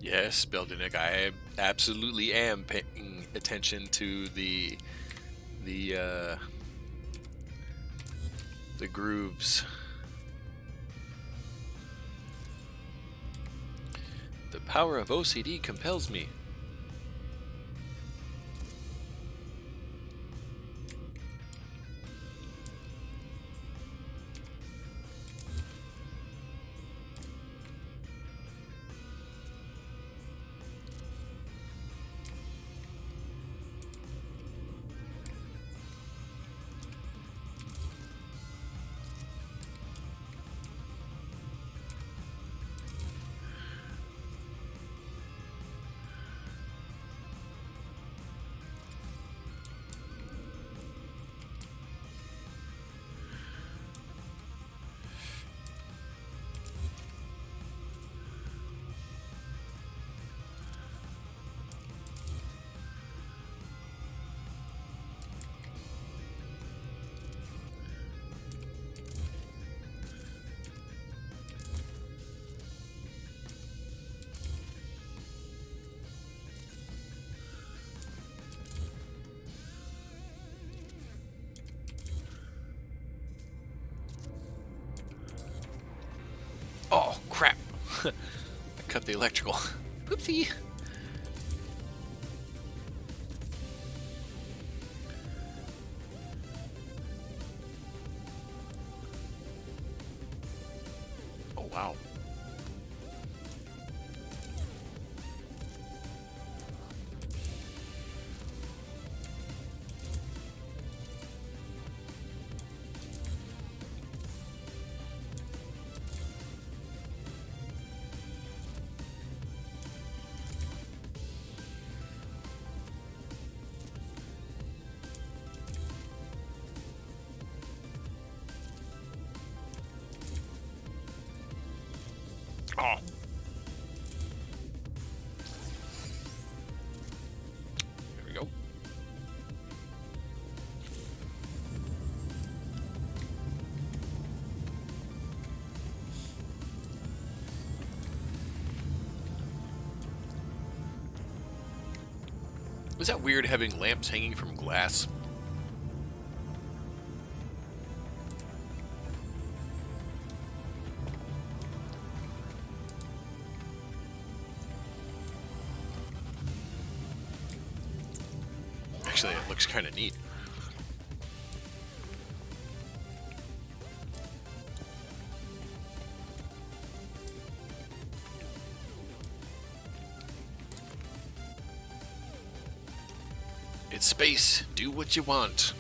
Yes, Beldenik, I absolutely am paying attention to the grooves. The power of OCD compels me. Oh, crap. I cut the electrical. Oopsie. Oh. There we go. Was that weird having lamps hanging from glass? Actually, it looks kind of neat. It's space. Do what you want.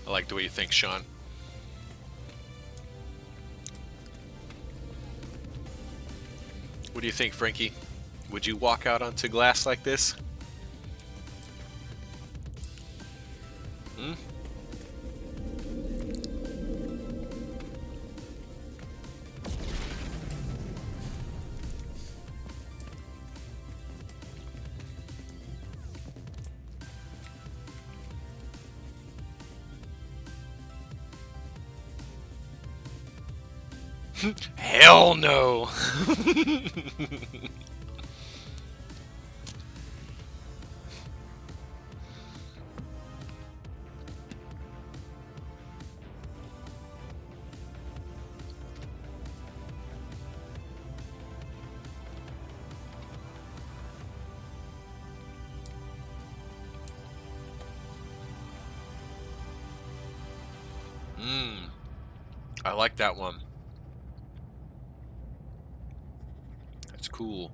I like the way you think, Sean. What do you think, Frankie? Would you walk out onto glass like this? Hmm? Hell no! I like that one. That's cool.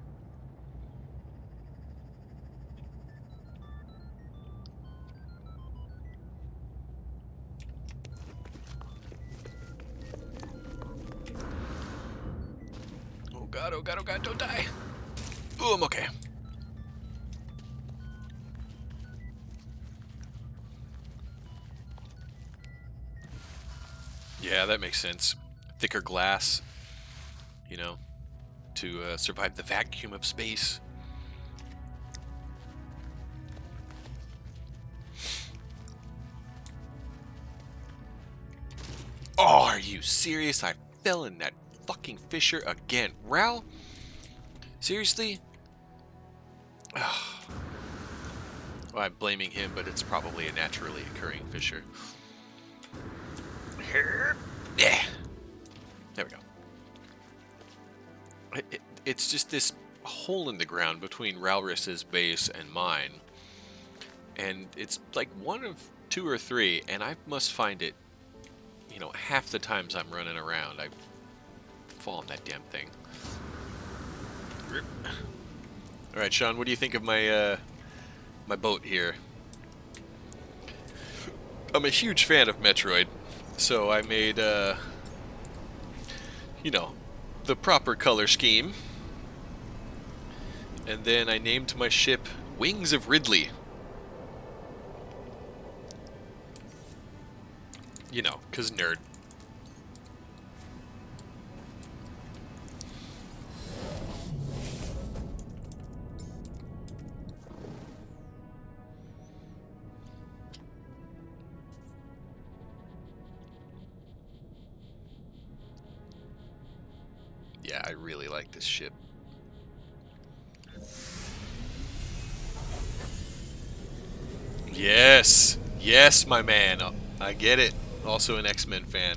Oh god, oh god, oh god, don't die! Ooh, I'm okay. Yeah, that makes sense. Thicker glass, you know, to survive the vacuum of space. Oh, are you serious? I fell in that fucking fissure again. Ral? Seriously? Well, I'm blaming him, but it's probably a naturally occurring fissure. Yeah. There we go. It's just this hole in the ground between Ralris's base and mine. And it's like one of two or three, and I must find it, you know, half the times I'm running around, I fall on that damn thing. Alright, Sean, what do you think of my, my boat here? I'm a huge fan of Metroid, so I made, you know, the proper color scheme. And then I named my ship Wings of Ridley. You know, 'cause nerd. Yeah, I really like this ship. Yes! Yes, my man! I get it. Also an X-Men fan.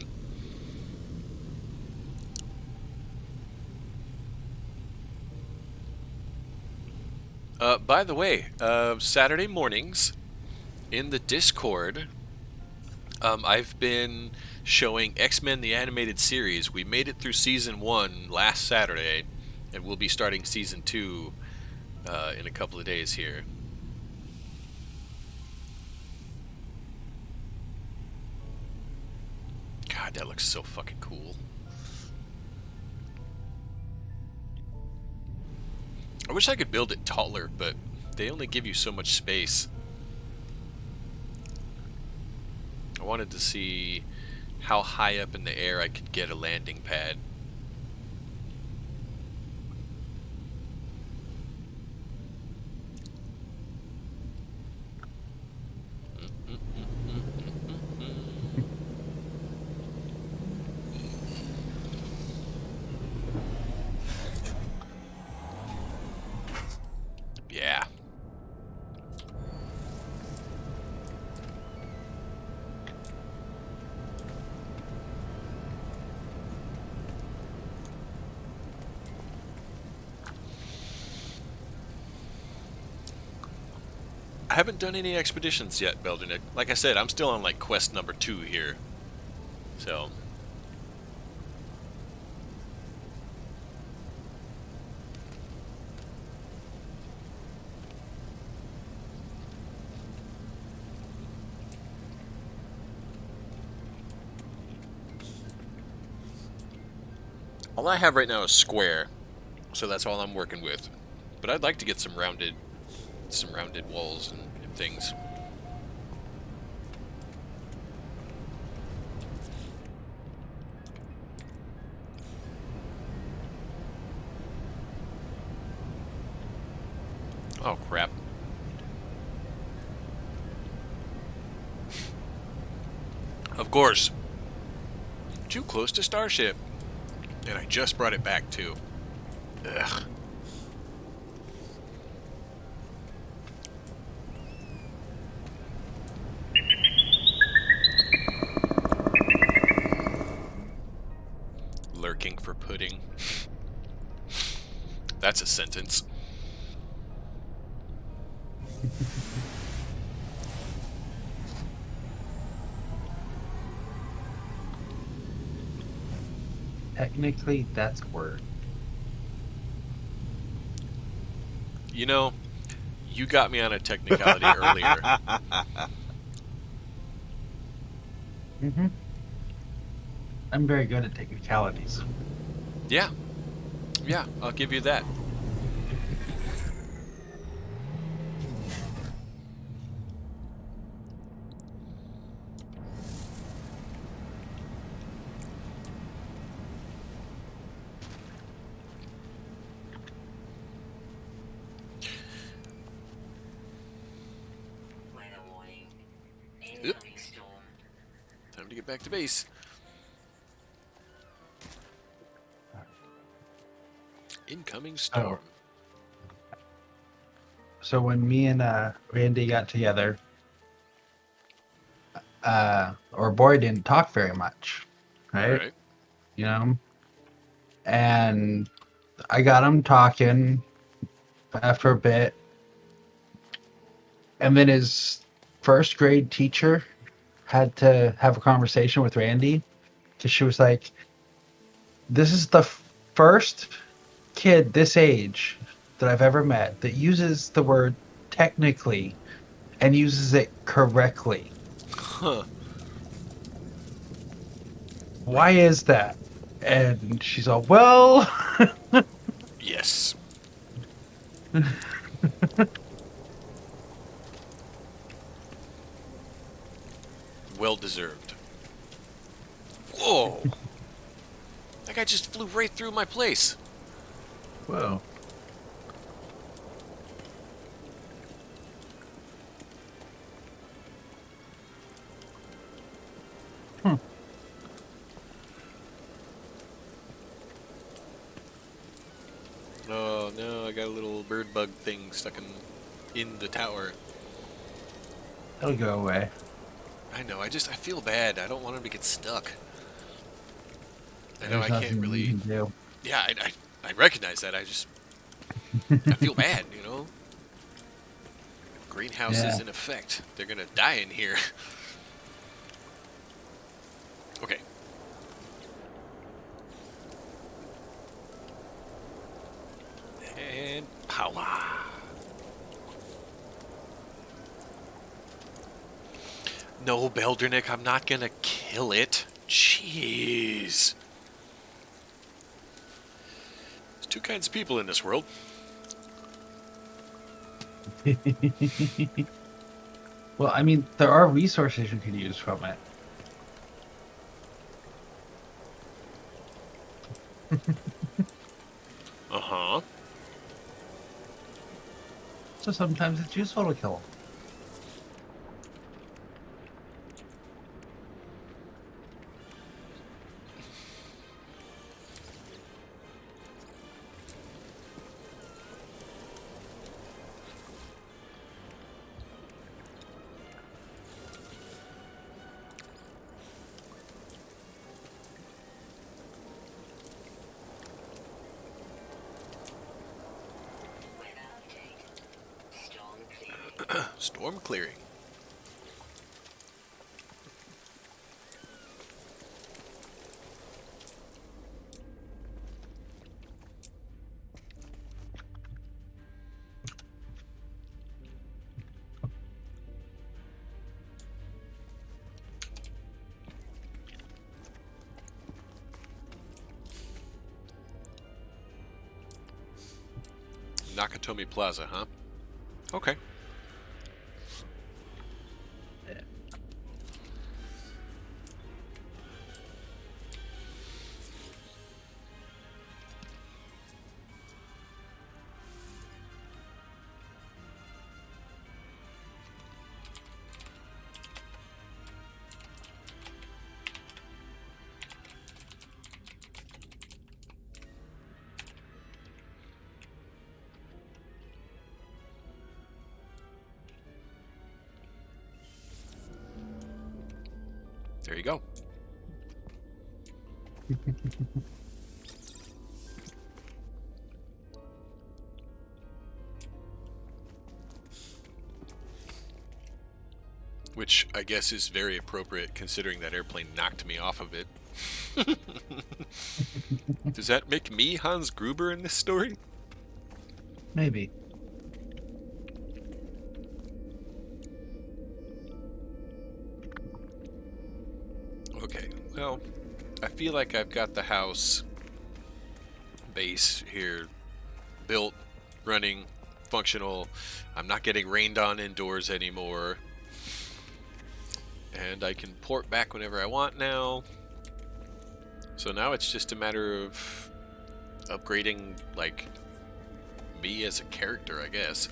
By the way, Saturday mornings in the Discord, I've been showing X-Men the Animated Series. We made it through Season 1 last Saturday, and we'll be starting Season 2 in a couple of days here. God, that looks so fucking cool. I wish I could build it taller, but they only give you so much space. I wanted to see how high up in the air I could get a landing pad. I haven't done any expeditions yet, Beldernick. Like I said, I'm still on like quest number 2 here. So. All I have right now is square, so that's all I'm working with. But I'd like to get some rounded walls and things. Oh crap. Of course. Too close to Starship. And I just brought it back too. Ugh. Lurking for pudding. That's a sentence. Technically, that's a word. You know, you got me on a technicality earlier. Mm-hmm. I'm very good at technicalities. Yeah. Yeah, I'll give you that. Weather warning. Yep. Incoming storm. Time to get back to base. Incoming storm. So when me and Randy got together, our boy didn't talk very much, right? Right. You know, and I got him talking after a bit, and then his first grade teacher had to have a conversation with Randy because she was like, "This is the first kid this age that I've ever met that uses the word technically and uses it correctly. Huh. Why is that?" And she's all, "Well," Yes. Well deserved. Whoa! That guy just flew right through my place. whoa. Hmm. Oh no, I got a little bird bug thing stuck in the tower. It'll go away. I know, I feel bad. I don't want him to get stuck. I know There's I nothing can't you really. can do. Yeah, I recognize that. I feel bad, you know? Greenhouse is Yeah. in effect. They're gonna die in here. Okay. And power. No, Beldernick, I'm not gonna kill it. Jeez. There's two kinds of people in this world. Well, I mean, there are resources you could use from it. Uh-huh. So sometimes it's useful to kill them. Weather update. Storm clearing. Storm clearing. Nakatomi Plaza, huh? Okay. There you go. Which I guess is very appropriate considering that airplane knocked me off of it. Does that make me Hans Gruber in this story? Maybe. Okay, well, I feel like I've got the house base here built, running, functional. I'm not getting rained on indoors anymore. And I can port back whenever I want now. So now it's just a matter of upgrading, like, me as a character, I guess.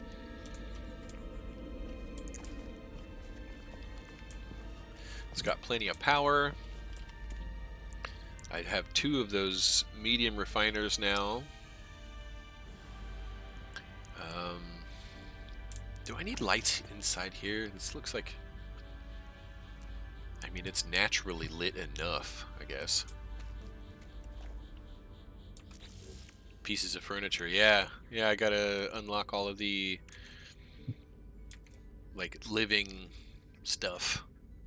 It's got plenty of power. I have 2 of those medium refiners now. Do I need lights inside here? This looks like... I mean, it's naturally lit enough, I guess. Pieces of furniture, yeah. Yeah, I gotta unlock all of the, like, living stuff,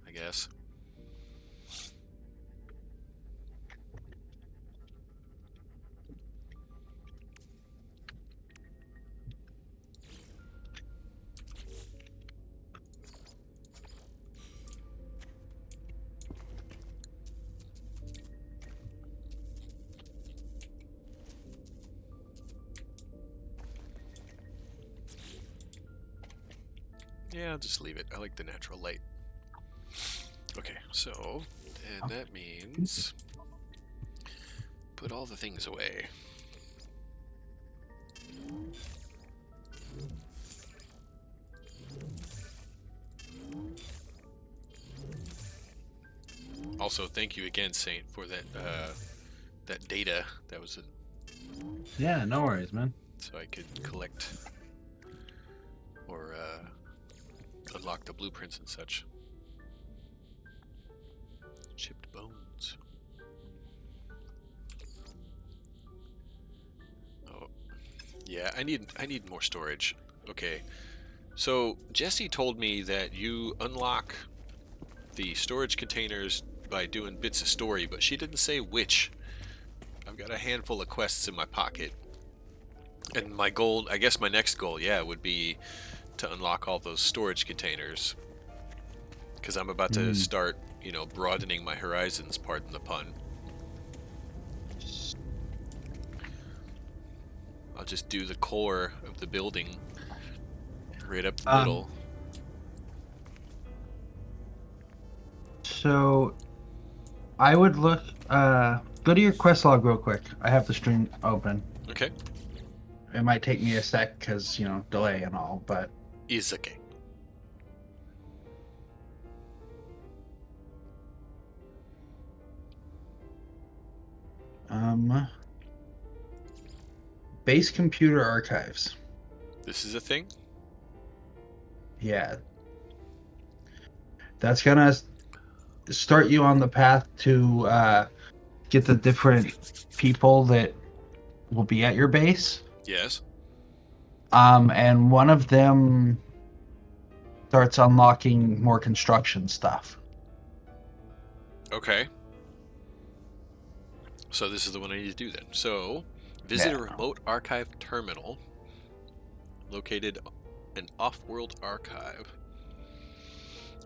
I guess. Yeah, I'll just leave it. I like the natural light. Okay, so then that means put all the things away. Also, thank you again, Saint, for that that data. That was Yeah, no worries, man. so I could collect or unlock the blueprints and such. Chipped bones. Oh, yeah. I need more storage. Okay. So Jesse told me that you unlock the storage containers by doing bits of story, but she didn't say which. I've got a handful of quests in my pocket, and my goal, I guess my next goal, yeah, would be to unlock all those storage containers, because I'm about to start, you know, broadening my horizons, pardon the pun. I'll just do the core of the building right up the middle. So I would look go to your quest log real quick. I have the stream open. Okay. It might take me a sec because, you know, delay and all, but Is okay. base computer archives. This is a thing? Yeah. That's gonna start you on the path to get the different people that will be at your base. Yes. And one of them starts unlocking more construction stuff. Okay. So this is the one I need to do then. So, visit a Yeah. remote archive terminal located an off-world archive.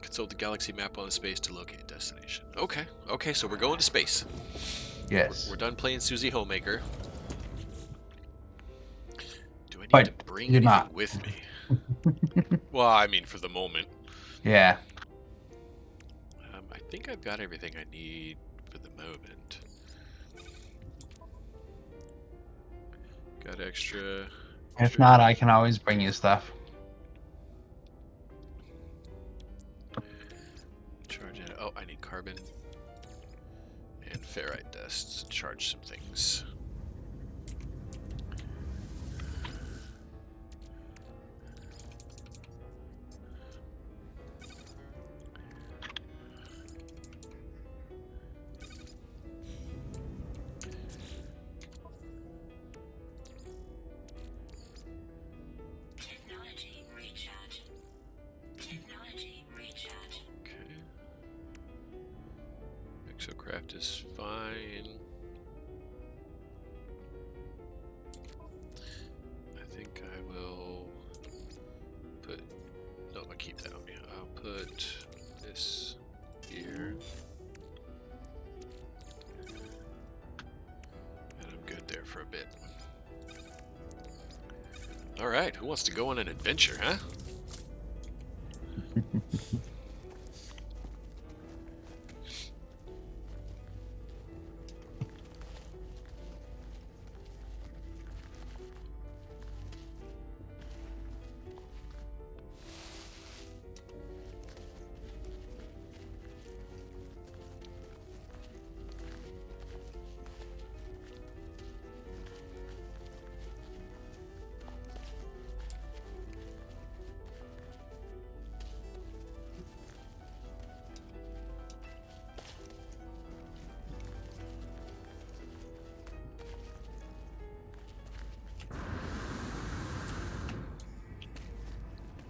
Consult the galaxy map on the space to locate a destination. Okay. Okay, so we're going to space. Yes. We're done playing Susie Homemaker. Do I need But to bring you're anything not. with me? Well, I mean, for the moment. Yeah. I think I've got everything I need for the moment. Got extra. If not, I can always bring you stuff. Charge it. Oh, I need carbon and ferrite dust to charge some things. Technology recharge. Technology recharge. Okay. Exocraft is fine. I think I will put. No, I'll keep that on me. I'll put this here. And I'm good there for a bit. Alright, who wants to go on an adventure, huh?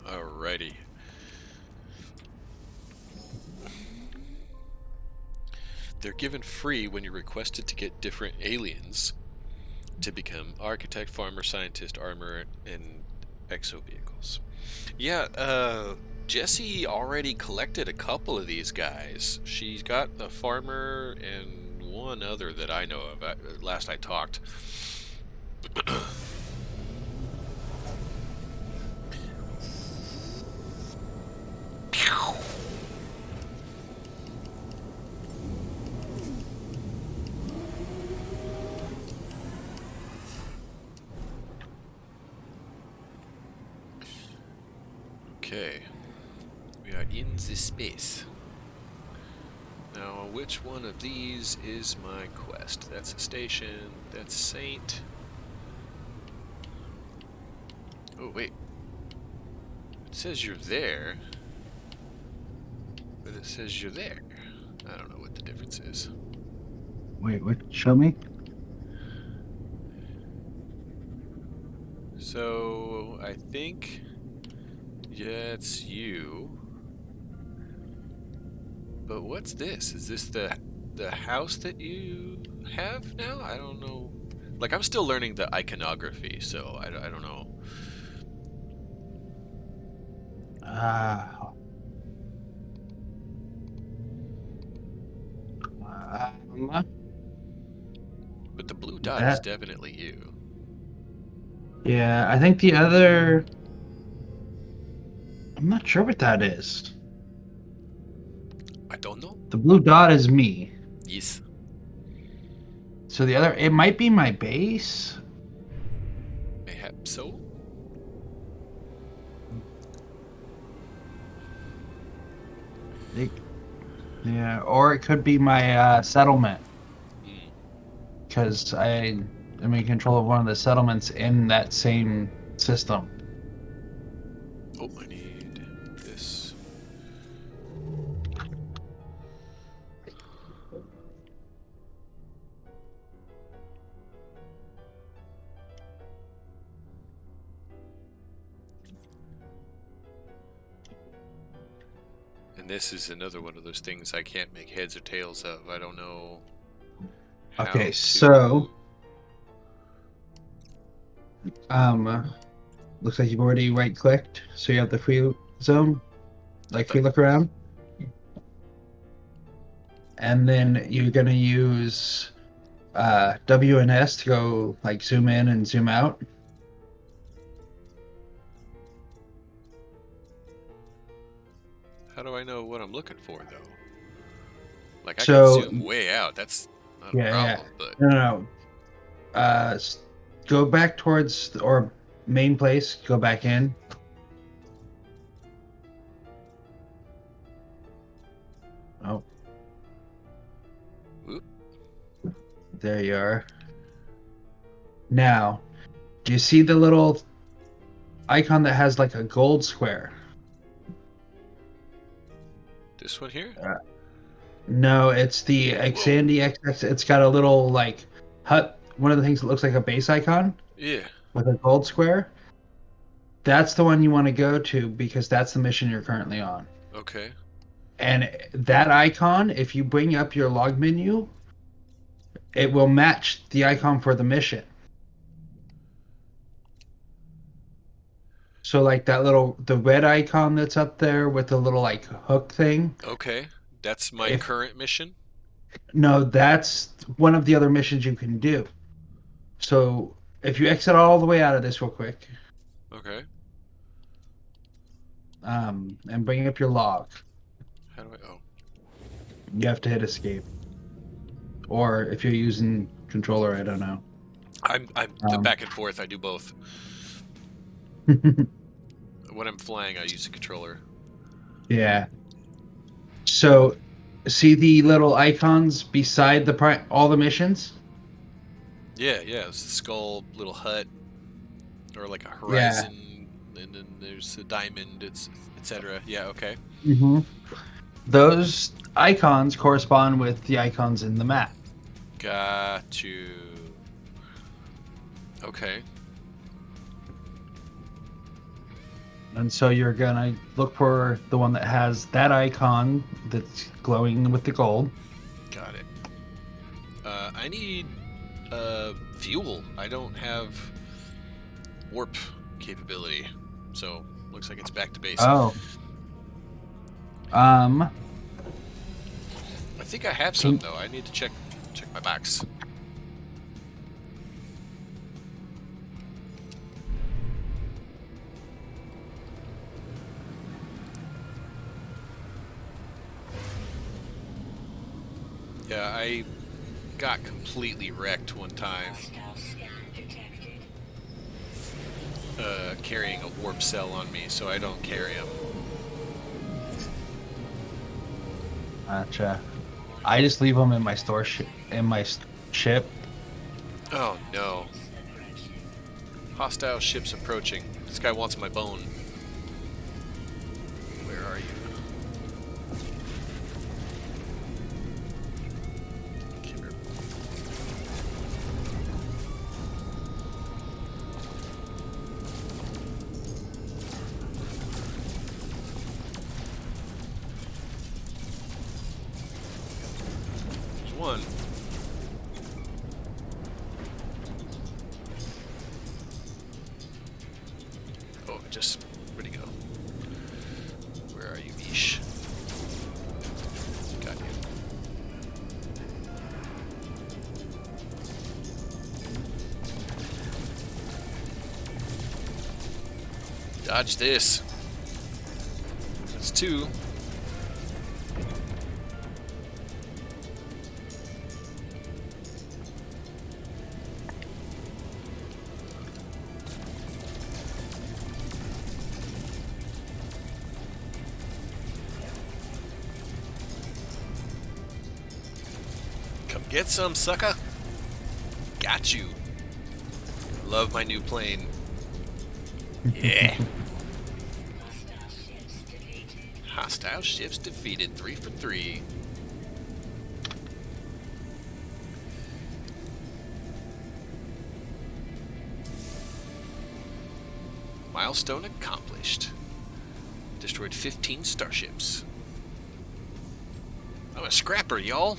Alrighty. They're given free when you're requested to get different aliens to become architect, farmer, scientist, armor, and exo vehicles. Yeah, Jessie already collected a couple of these guys. She's got a farmer and one other that I know of. Last I talked. Okay, we are in this space. Now, which one of these is my quest? That's a station, that's Saint. Oh, wait. It says you're there, but it says you're there. I don't know what the difference is. Wait, what? Show me. So, I think, yeah, it's you. But what's this? Is this the house that you have now? I don't know. Like, I'm still learning the iconography, so I don't know. But the blue dot is That- definitely you. Yeah, I think the other. I'm not sure what that is. I don't know. The blue dot is me. Yes. So the other, it might be my base. Mayhap so? Yeah, or it could be my settlement. Hmm. Because I am in control of one of the settlements in that same system. Oh, I need this. And this is another one of those things I can't make heads or tails of. I don't know. How Okay, to- so looks like you've already right-clicked, so you have the free zone, like free look around, and then you're gonna use W and S to go like zoom in and zoom out. How do I know what I'm looking for, though? Like, I So- can zoom way out. That's not a Yeah, problem, but... No. Go back towards or main place. Go back in. Oh. Whoop. There you are. Now, do you see the little icon that has like a gold square? This one here? No, it's the Xandy XX. It's got a little like hut. One of the things that looks like a base icon Yeah. with a gold square. That's the one you want to go to because that's the mission you're currently on. Okay. And that icon, if you bring up your log menu, it will match the icon for the mission. So like the red icon that's up there with the little like hook thing. Okay. That's my If- current mission? No, that's one of the other missions you can do. So if you exit all the way out of this real quick, Okay. and bring up your log, How do I... Oh. you have to hit escape. Or if you're using controller, I don't know. I'm back and forth. I do both. When I'm flying, I use a controller. Yeah. So, see the little icons beside all the missions? Yeah, it's the skull, little hut, or like a horizon, and then there's a diamond, etc. Yeah, okay. Mm-hmm. Those icons correspond with the icons in the map. Got you. Okay. And so you're gonna look for the one that has that icon that's glowing with the gold. Got it. I need fuel. I don't have warp capability, so looks like it's back to base. Oh. I think I have some though. I need to check my box. Yeah, I got completely wrecked one time Hostile scan detected. carrying a warp cell on me, so I don't carry them. Gotcha. I just leave them in my ship. Oh no. Hostile ships approaching. This guy wants my bone. Where are you? Come here. There's one. Oh, just where'd he go? Where are you, Ish? Got you. Dodge this. That's two. Come get some, sucker. Got you. Love my new plane. Yeah. Hostile ships defeated. Hostile ships defeated. 3 for 3. Milestone accomplished. Destroyed 15 starships. I'm a scrapper, y'all.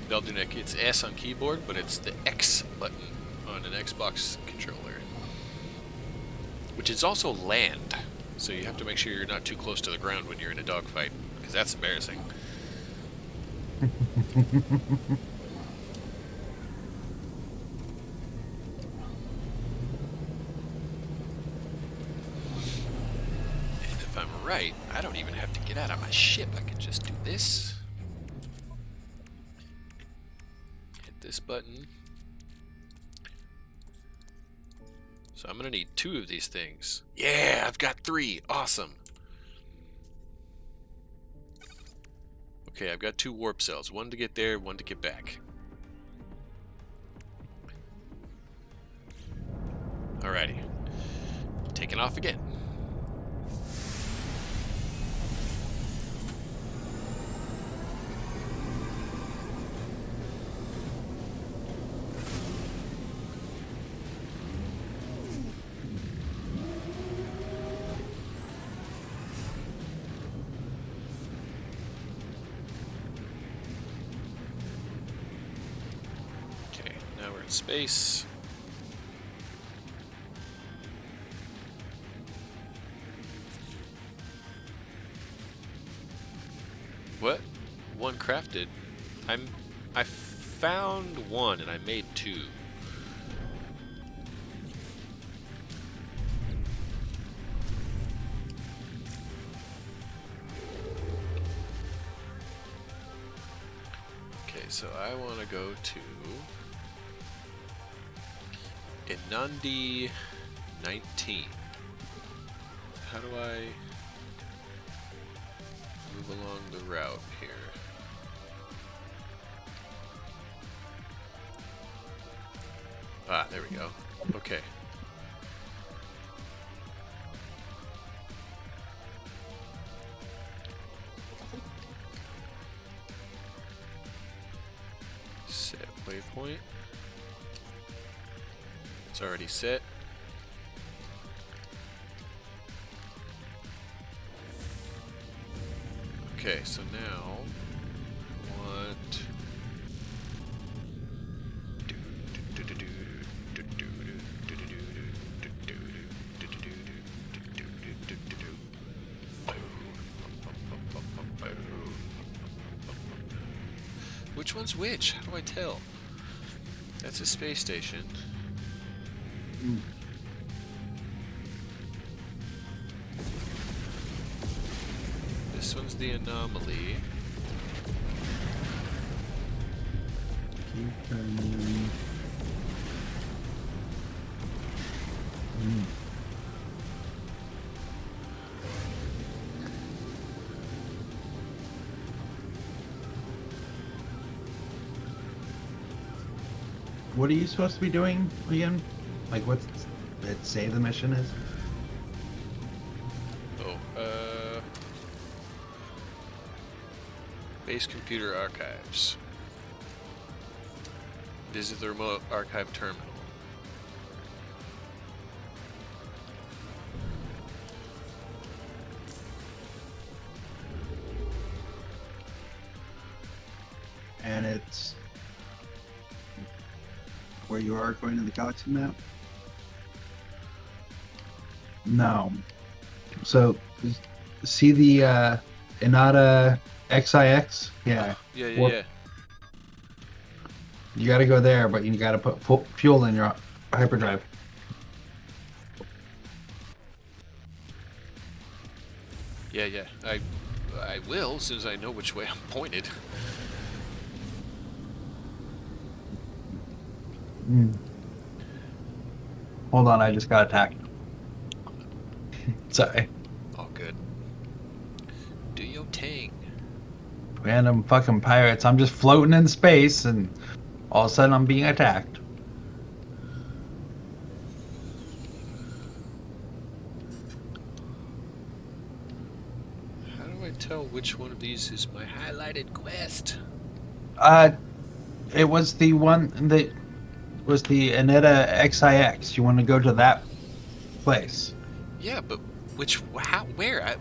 Beldunek, it's S on keyboard, but it's the X button on an Xbox controller. Which is also land, so you have to make sure you're not too close to the ground when you're in a dogfight, because that's embarrassing. And if I'm right, I don't even have to get out of my ship. I can just do this. Hit this button. So I'm gonna need 2 of these things. Yeah, I've got 3. Awesome. Okay, I've got 2 warp cells. 1 to get there, 1 to get back. Alrighty. Taking off again. Okay, now we're in space. What? 1 crafted? I found 1 and I made 2. Okay, so I want to go to Inandi 19. How do I move along the route here? Ah, there we go. Okay. Set waypoint. It's already set. Okay, so now I want which one's which? How do I tell? That's a space station. This one's the anomaly. Keep turning. What are you supposed to be doing again? Like, what's it say the mission is? Oh, Base Computer Archives. Visit the remote archive terminal. And it's where you are going to the galaxy map? No. So, see the Inada XIX? Yeah. Yeah. Warp- You gotta go there, but you gotta put fuel in your hyperdrive. Yeah. I will, as soon as I know which way I'm pointed. Mm. Hold on, I just got attacked. Sorry. All good. Do your thing. Random fucking pirates. I'm just floating in space and all of a sudden I'm being attacked. How do I tell which one of these is my highlighted quest? It was the one that was the Aneta XIX. You want to go to that place. Yeah, but which? How? Where? I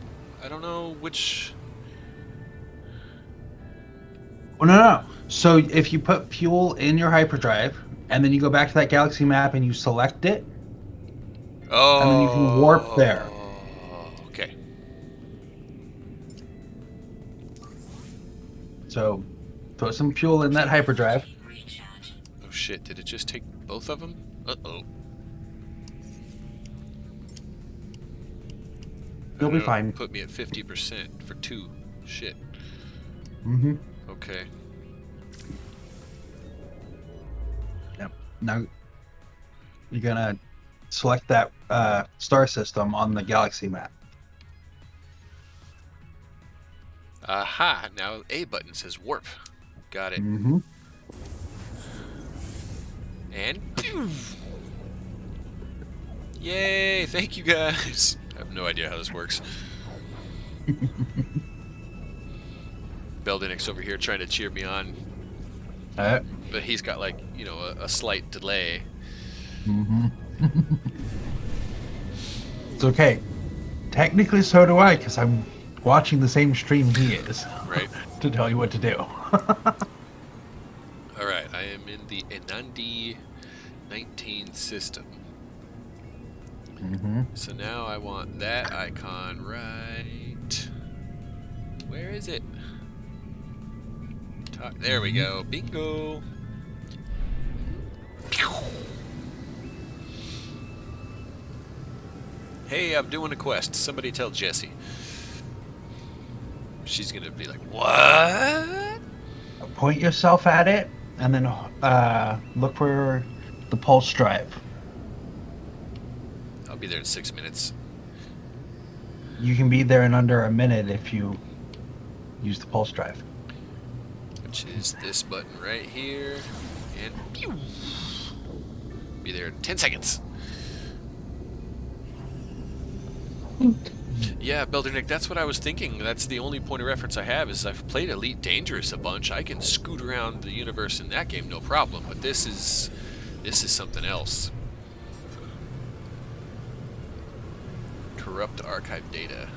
don't know which. Oh, no. So if you put fuel in your hyperdrive, and then you go back to that galaxy map and you select it, Oh. and then you can warp there. Okay. So put some fuel in that hyperdrive. Recharge. Oh shit! Did it just take both of them? Uh-oh. You'll be fine. Put me at 50% for 2. Shit. Mm-hmm. Okay. Yep. Now you're gonna select that star system on the galaxy map. Aha! Now A button says warp. Got it. Mm-hmm. And pew! Yay! Thank you guys. I have no idea how this works. Beldenix over here trying to cheer me on, but he's got like, you know, a slight delay. Mm-hmm. It's okay. Technically, so do I, because I'm watching the same stream he is. Right. To tell you what to do. Alright, I am in the Enandi 19 system. Mm-hmm. So now I want that icon right. Where is it? There we go. Bingo. Hey, I'm doing a quest. Somebody tell Jessie. She's gonna be like, what? Point yourself at it, and then look for the pulse drive. I'll be there in 6 minutes. You can be there in under a minute if you use the pulse drive. Which is this button right here. And pew! Be there in 10 seconds. Yeah, Beldernick, that's what I was thinking. That's the only point of reference I have is I've played Elite Dangerous a bunch. I can scoot around the universe in that game, no problem. But this is something else. Corrupt archive data.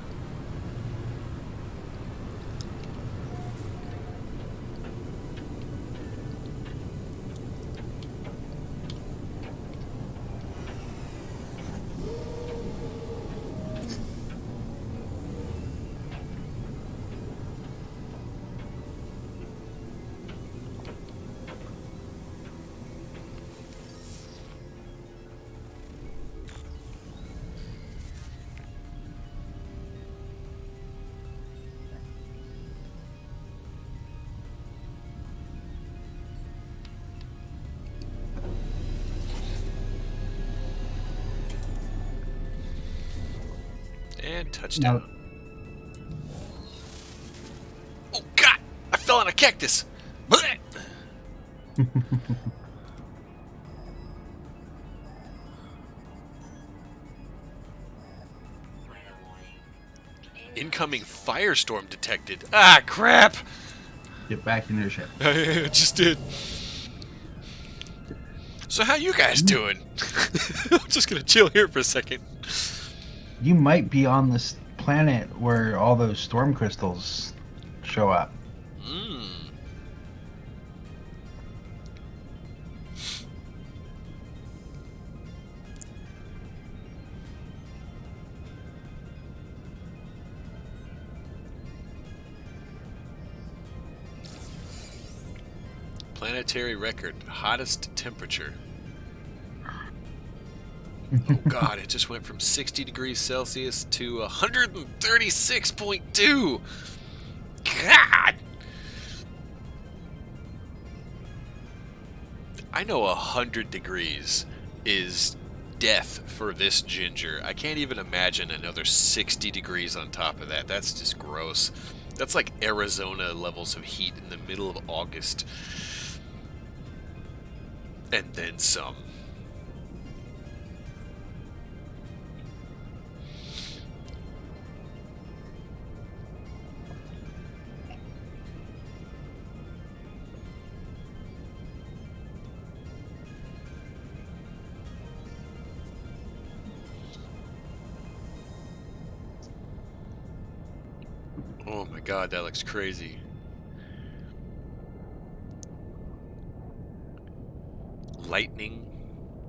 And touchdown. Oh God! I fell on a cactus. Blech! Incoming firestorm detected. Ah, crap! Get back in your ship. I just did. So how you guys doing? I'm just gonna chill here for a second. You might be on this planet where all those storm crystals show up. Mmm. Planetary record, hottest temperature. Oh God, it just went from 60 degrees Celsius to 136.2. God! I know 100 degrees is death for this ginger. I can't even imagine another 60 degrees on top of that. That's just gross. That's like Arizona levels of heat in the middle of August. And then some. Oh my god, that looks crazy. Lightning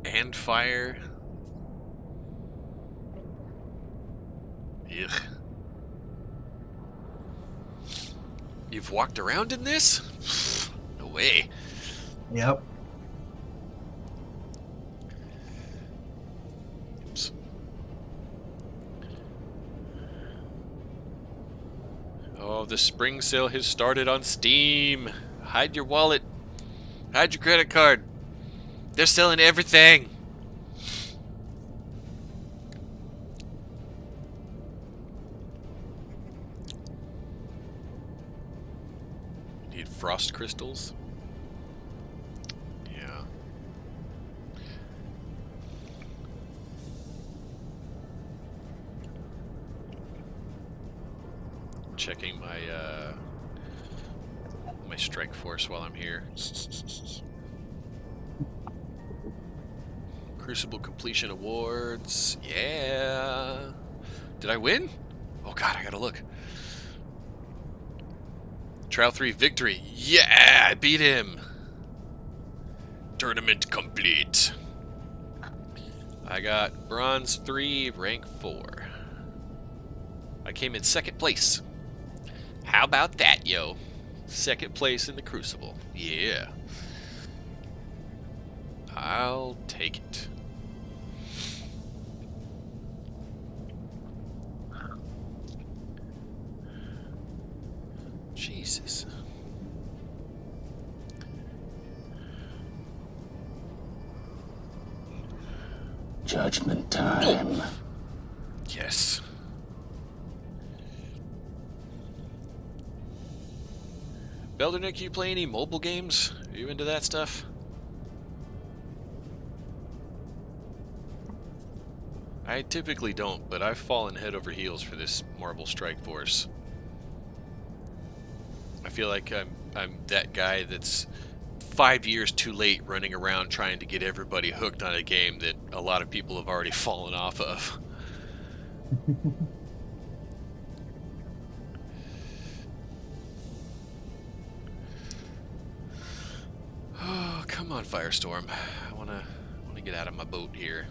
and fire. Ugh. You've walked around in this? No way. Yep. Oops. Oh, the spring sale has started on Steam. Hide your wallet. Hide your credit card. They're selling everything. Need frost crystals? Yeah. Checking my my strike force while I'm here. Crucible completion awards. Yeah. Did I win? Oh god, I gotta look. Trial 3 victory. Yeah, I beat him. Tournament complete. I got bronze 3, rank 4. I came in second place. How about that, yo? Second place in the Crucible. Yeah. I'll take it. Jesus. Judgment time. Yes. Beldernick, you play any mobile games? Are you into that stuff? I typically don't, but I've fallen head over heels for this Marble Strike Force. I feel like I'm that guy that's 5 years too late running around trying to get everybody hooked on a game that a lot of people have already fallen off of. Oh, come on, Firestorm. I wanna get out of my boat here.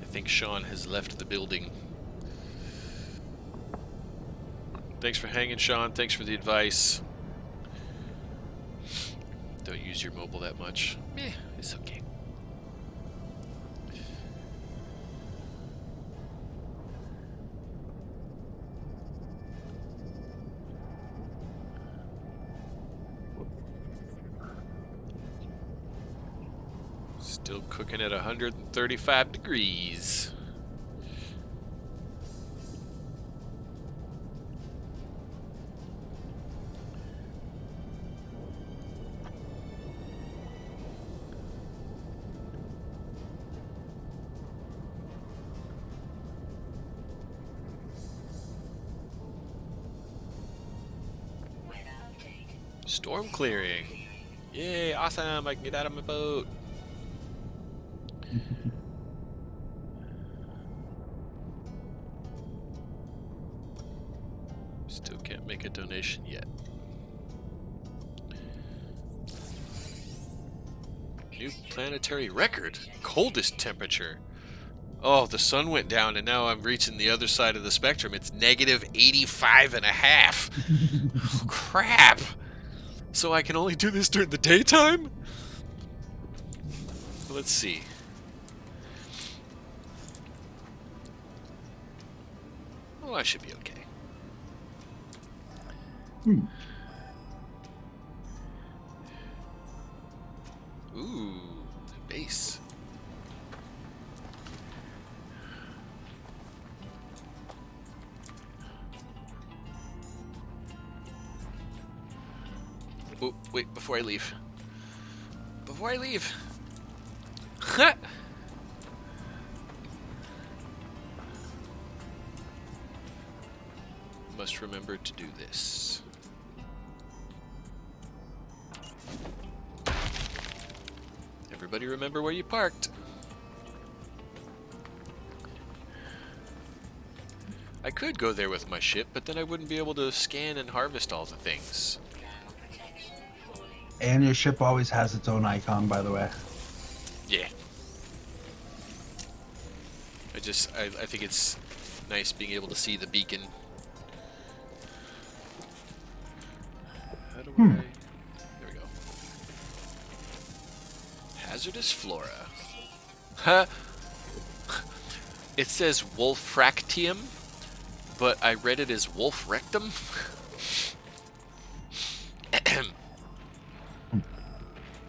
I think Sean has left the building. Thanks for hanging, Sean. Thanks for the advice. Don't use your mobile that much. Eh, it's okay. Still cooking at 135 degrees. Storm clearing. Yay, awesome. I can get out of my boat. Still can't make a donation yet. New planetary record. Coldest temperature. Oh, the sun went down and now I'm reaching the other side of the spectrum. It's negative 85.5. Oh, crap. So I can only do this during the daytime? Let's see. Oh, I should be okay. Ooh, base. Oh, wait, before I leave. Before I leave. Must remember to do this. Everybody remember where you parked. I could go there with my ship, but then I wouldn't be able to scan and harvest all the things. And your ship always has its own icon, by the way. Yeah. I think it's nice being able to see the beacon. How do I... There we go. Hazardous flora. Huh? It says Wolfractium, but I read it as Wolf Rectum.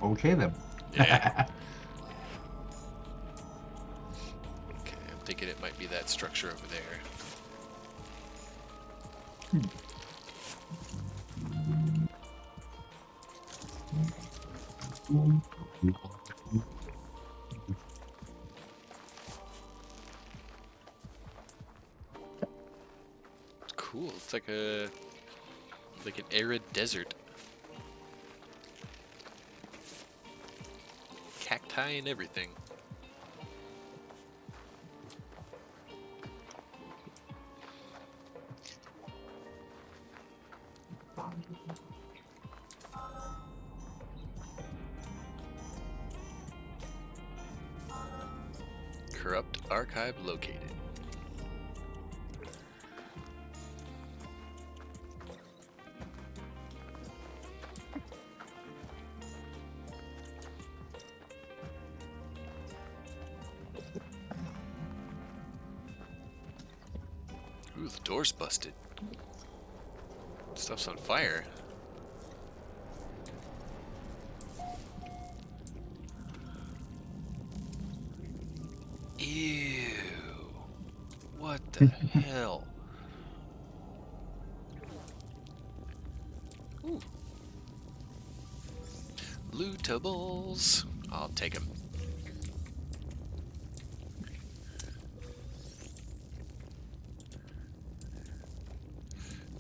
Okay then. Yeah. Okay, I'm thinking it might be that structure over there. It's cool. It's like an arid desert. Cacti and everything. Corrupt archive located. Ooh, the door's busted. Stuff's on fire. Ew. What the hell? Ooh. Lootables. I'll take them.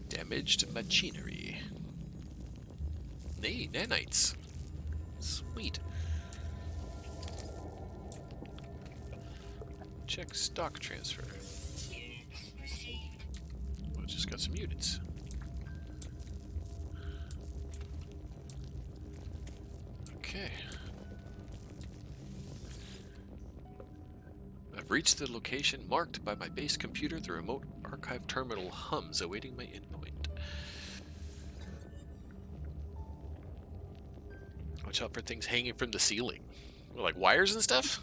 Damaged machinery. Hey, nanites. Sweet. Check stock transfer. Units received. Well, just got some units. Okay. I've reached the location marked by my base computer. The remote archive terminal hums, awaiting my endpoint. Watch out for things hanging from the ceiling. Like wires and stuff?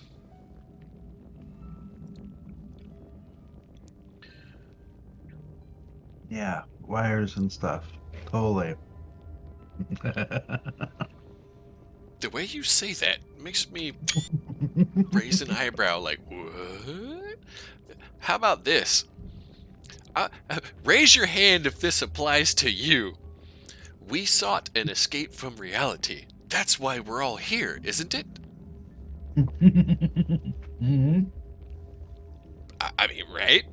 Yeah, wires and stuff. Totally. The way you say that makes me raise an eyebrow like, what? How about this? Raise your hand if this applies to you. We sought an escape from reality. That's why we're all here, isn't it? Mhm. I mean, right?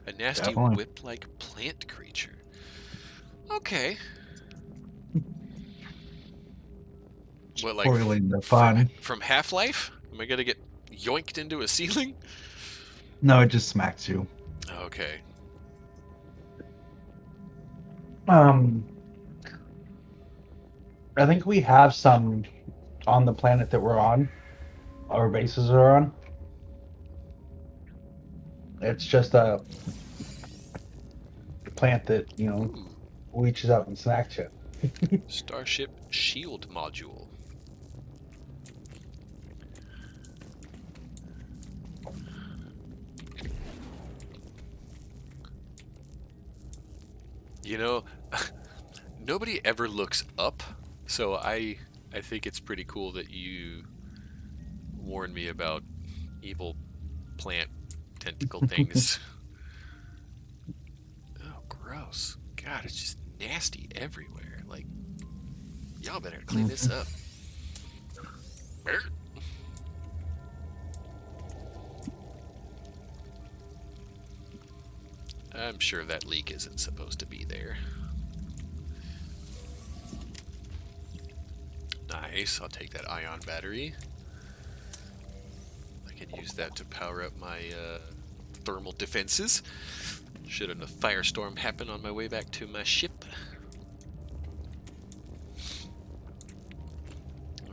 A nasty Definitely. whip-like plant creature. Okay. What, like Spoiling the fun. from Half-Life? Am I gonna get yoinked into a ceiling? No, it just smacks you. Okay. I think we have some on the planet that we're on. Our bases are on. It's just a plant that, Ooh. reaches out and snacks you. Starship Shield Module. You know, nobody ever looks up, so I think it's pretty cool that you warned me about evil plant tentacle things. Oh, gross. God, it's just nasty everywhere. Like, y'all better clean this up. I'm sure that leak isn't supposed to be there. Nice, I'll take that ion battery. I can use that to power up my thermal defenses. Should a firestorm happen on my way back to my ship.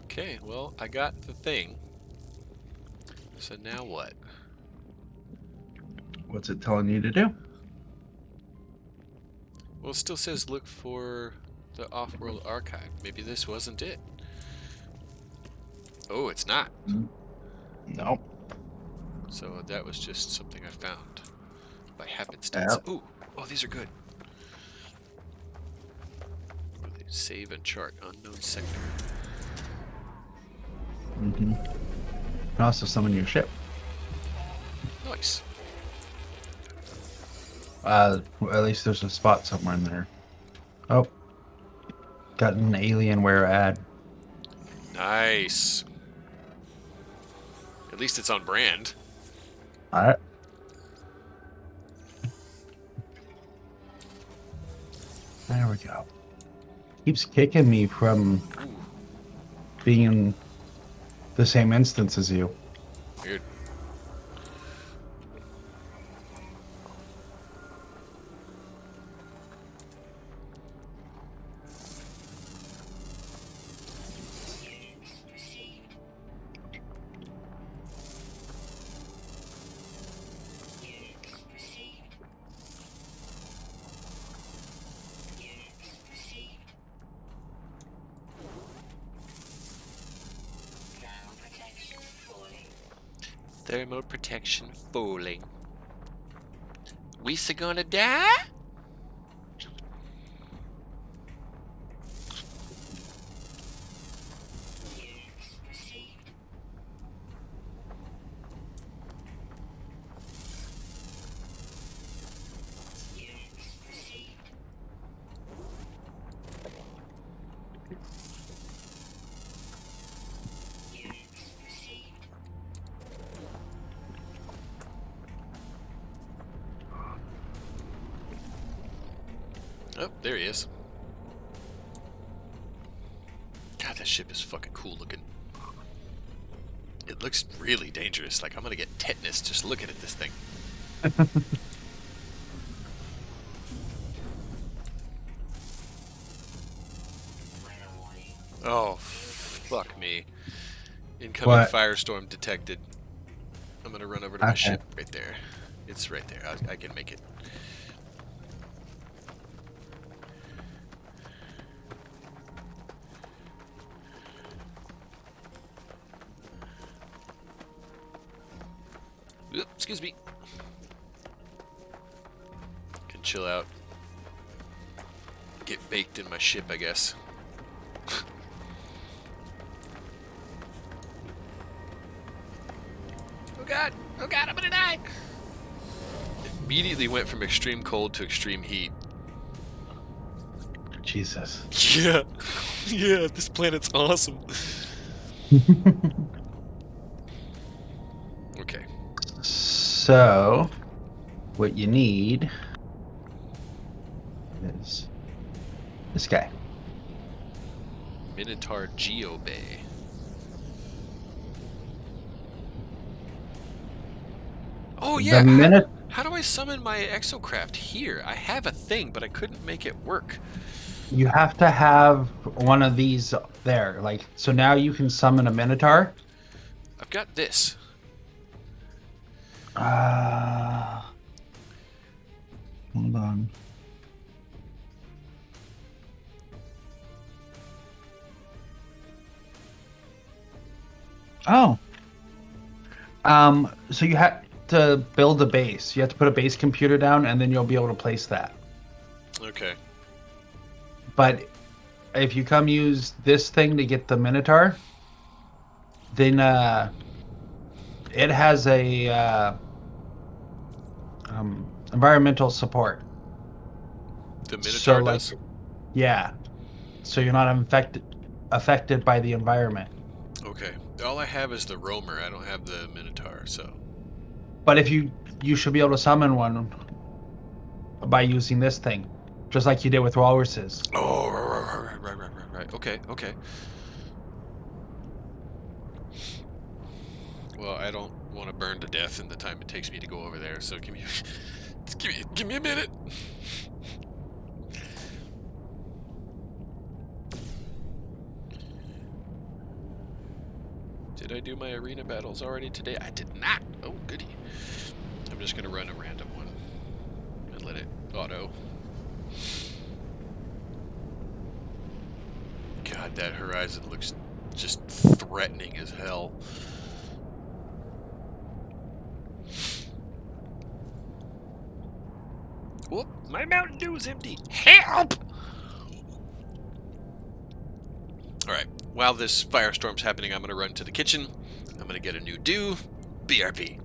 Okay, well, I got the thing. So now what? What's it telling you to do? Well, it still says look for the Offworld Archive. Maybe this wasn't it. Oh, it's not. Nope. So that was just something I found by happenstance. Yep. Ooh, oh, these are good. What are they? Save and chart unknown sector. Mm-hmm. You can also summon your ship. Nice. At least there's a spot somewhere in there. Oh. Got an Alienware ad. Nice. At least it's on brand. Alright. There we go. Keeps kicking me from Ooh, being in the same instance as you. weird. Thermal protection falling. We's gonna die? Oh, there he is. God, that ship is fucking cool looking. It looks really dangerous. Like, I'm gonna get tetanus just looking at this thing. Oh, fuck me. Incoming What? firestorm detected. I'm gonna run over to my Okay. ship right there. It's right there. I can make it. Oop, excuse me. Can chill out. Get baked in my ship, I guess. Oh god! Oh god, I'm gonna die! Immediately went from extreme cold to extreme heat. Jesus. Yeah. Yeah, this planet's awesome. Okay. So, what you need is this guy. Minotaur Geobay. Oh yeah. The minute How do I summon my exocraft here? I have a thing, but I couldn't make it work. you have to have one of these there, like, so now you can summon a Minotaur. I've got this. Hold on. Oh. So you have to build a base. You have to put a base computer down, and then you'll be able to place that. Okay. But if you come use this thing to get the Minotaur, then it has a environmental support. The Minotaur So, like, does? yeah. So you're not affected by the environment. Okay. All I have is the Roamer. I don't have the Minotaur, so. But if you should be able to summon one by using this thing, just like you did with walruses. Oh, right. Okay. Well, I don't want to burn to death in the time it takes me to go over there, so give me a minute. Did I do my arena battles already today? I did not. Oh, goody. I'm just gonna run a random one and let it auto. God, that horizon looks just threatening as hell. Whoop, my Mountain Dew is empty. Help! Alright, while this firestorm's happening, I'm gonna run to the kitchen. I'm gonna get a new dew. BRB.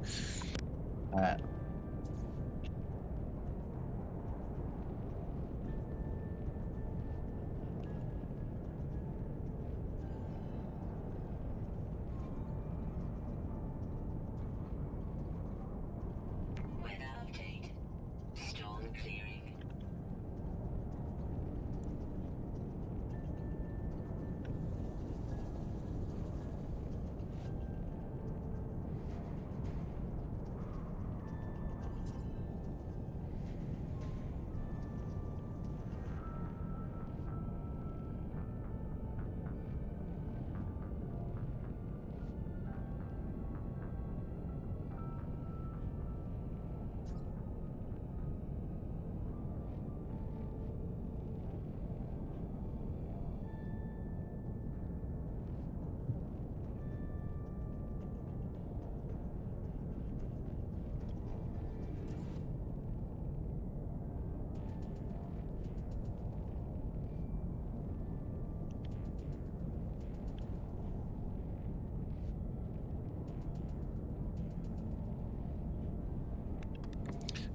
Weather update. Storm clearing.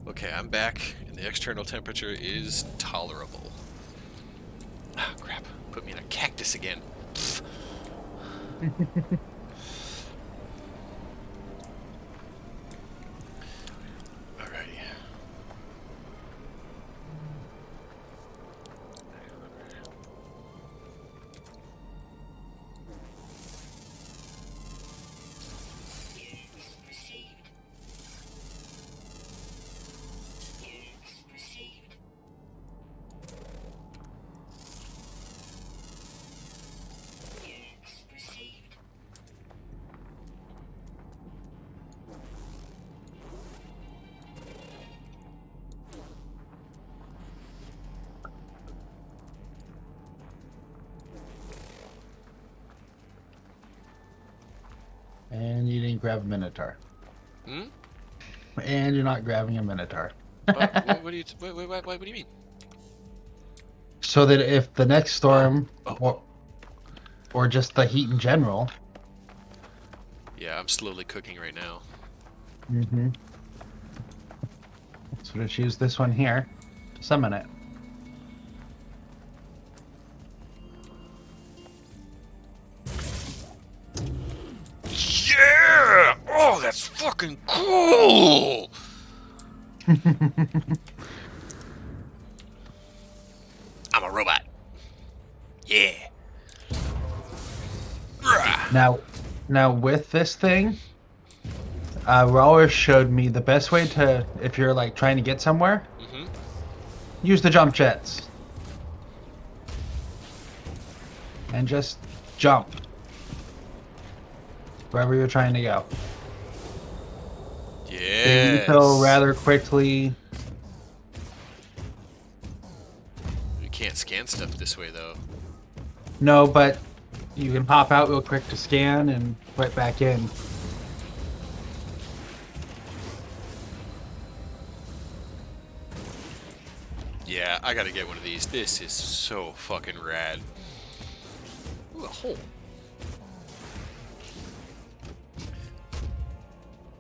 Okay, I'm back, and the external temperature is tolerable. Ah, crap. Put me in a cactus again. Alrighty. Units received. Units received. Units received. And you didn't grab a Minotaur. Hmm? And you're not grabbing a Minotaur. What do you? What do you mean? So that if the next storm, Oh. or just the heat in general. Yeah, I'm slowly cooking right now. Mm-hmm. So just use this one here to summon it. Yeah! Oh, that's fucking cool! I'm a robot. Yeah. Rah. Now with this thing, Rawer showed me the best way to, if you're like trying to get somewhere, Mm-hmm. use the jump jets. And just jump. Wherever you're trying to go. They Yes. refill rather quickly. You can't scan stuff this way, though. No, but you can pop out real quick to scan and right back in. Yeah. Yeah, I gotta get one of these. This is so fucking rad. Ooh, a hole.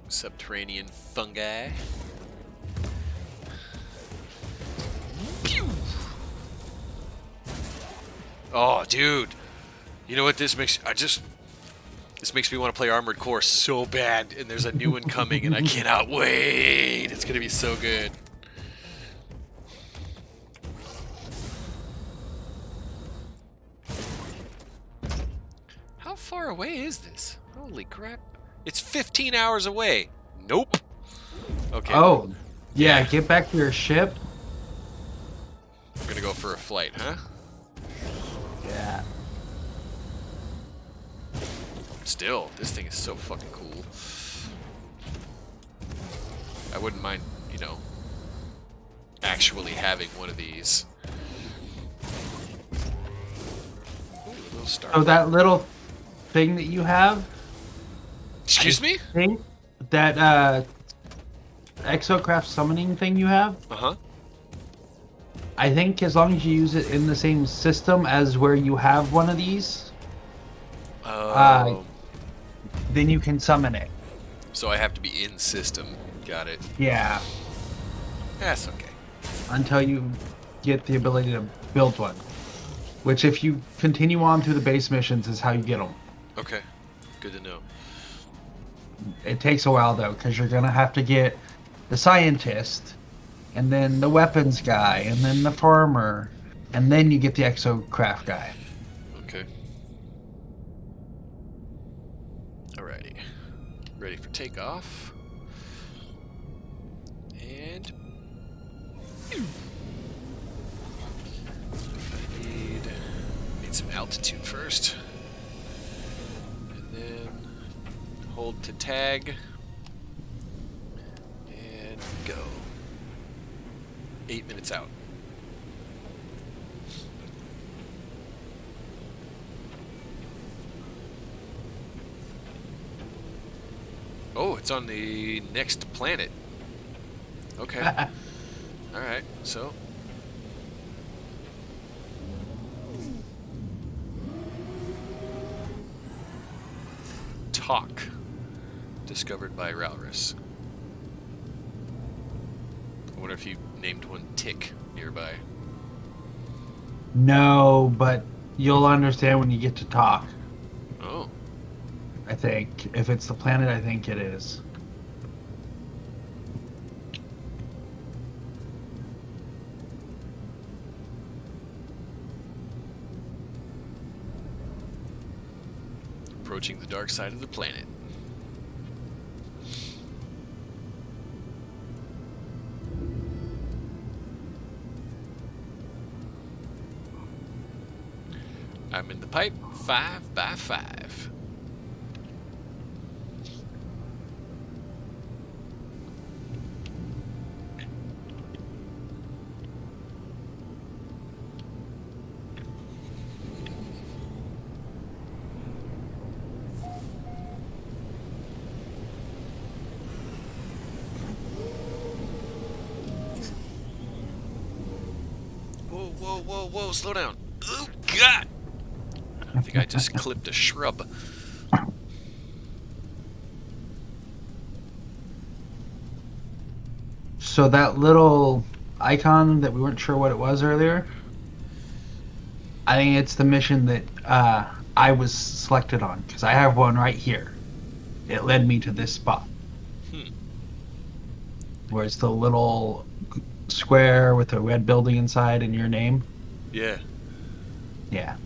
Subterranean fungi. Pew! Oh, dude. You know what this makes... This makes me want to play Armored Core so bad, and there's a new one coming, and I cannot wait. It's gonna be so good. How far away is this? Holy crap. It's 15 hours away. Nope. Okay. Oh, yeah. Yeah. Get back to your ship. I'm gonna go for a flight, huh? Yeah. Still, this thing is so fucking cool. I wouldn't mind, you know, actually having one of these. Ooh, a little star. So that little thing that you have, Excuse me? thing, that exocraft summoning thing you have, Uh-huh. I think as long as you use it in the same system as where you have one of these, Oh. then you can summon it. So I have to be in system. Got it. Yeah. That's okay. Until you get the ability to build one. Which, if you continue on through the base missions, is how you get them. Okay. Good to know. It takes a while, though, because you're going to have to get the scientist, and then the weapons guy, and then the farmer, and then you get the exocraft guy. Okay. Alrighty. Ready for takeoff. And... I need some altitude first. And then hold to tag. And go. 8 minutes out. Oh, it's on the next planet. Okay. Alright, so. Talk. Discovered by Ralrus. I wonder if you named one Tick nearby. No, but you'll understand when you get to talk. Oh. I think. If it's the planet, I think it is. Approaching the dark side of the planet. I'm in the pipe 5 by 5. Whoa, whoa, whoa, whoa, slow down. Oh, God! I think I just clipped a shrub. So that little icon that we weren't sure what it was earlier, I think it's the mission that I was selected on, because I have one right here. It led me to this spot. Where it's the little square with a red building inside and your name. Yeah. Yeah.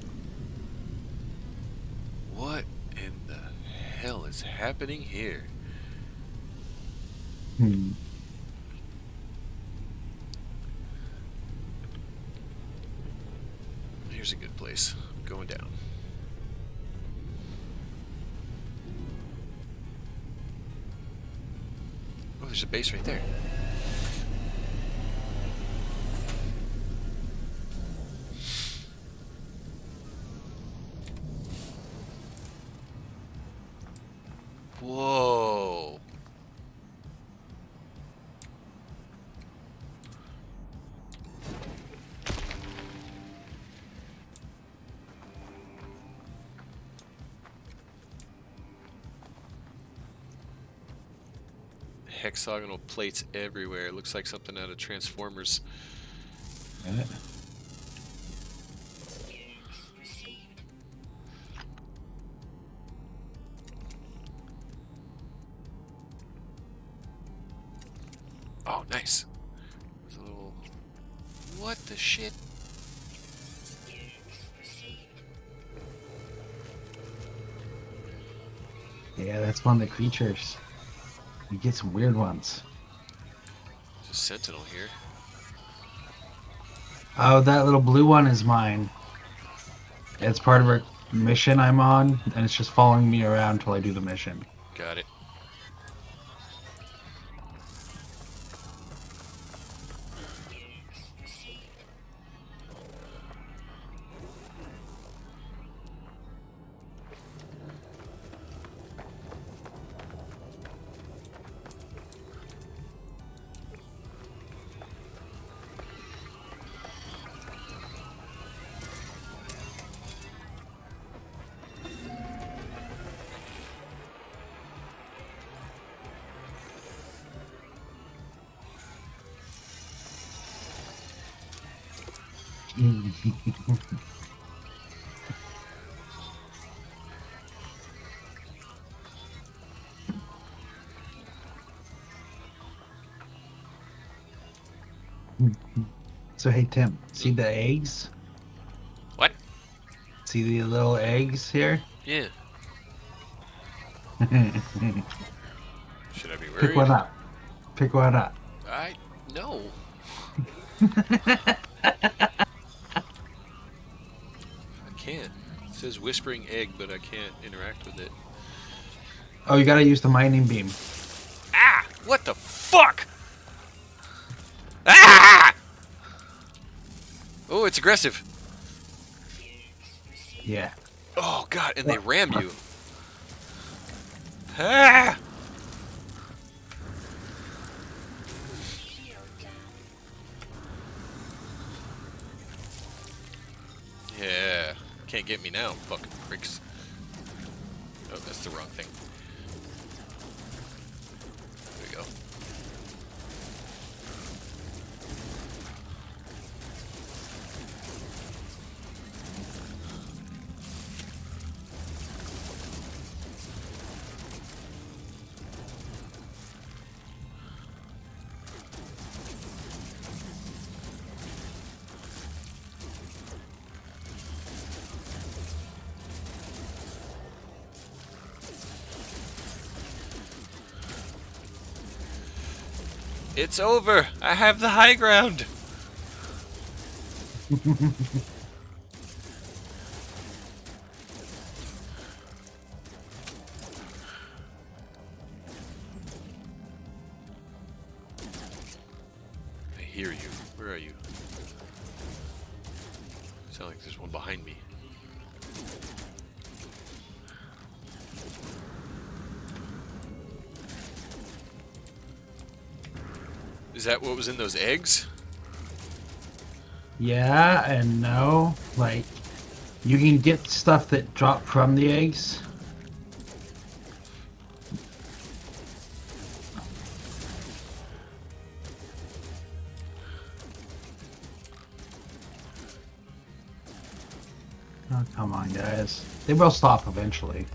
What in the hell is happening here? Hmm. Here's a good place. I'm going down. Oh, there's a base right there. Whoa. hexagonal plates everywhere. It looks like something out of Transformers. Yeah. Oh, nice. There's a little... What the shit? Yeah, that's one of the creatures. You get some weird ones. There's a sentinel here. Oh, that little blue one is mine. It's part of a mission I'm on, and it's just following me around till I do the mission. Got it. So hey Tim, see the eggs? What? See the little eggs here? Yeah. Should I be worried? Pick one up. Pick one up. No. I can't. It says whispering egg, but I can't interact with it. Oh, you gotta use the mining beam. Ah! What the fuck? Ah! Oh, it's aggressive. Yeah. Oh god, and they ram you. Ah! Yeah. Can't get me now, fucking pricks. Oh, that's the wrong thing. There we go. It's over. I have the high ground. I hear you. Where are you? Sound like there's one behind me. Is that what was in those eggs? Yeah and no. Like, you can get stuff that drop from the eggs. Oh, come on, guys. They will stop eventually.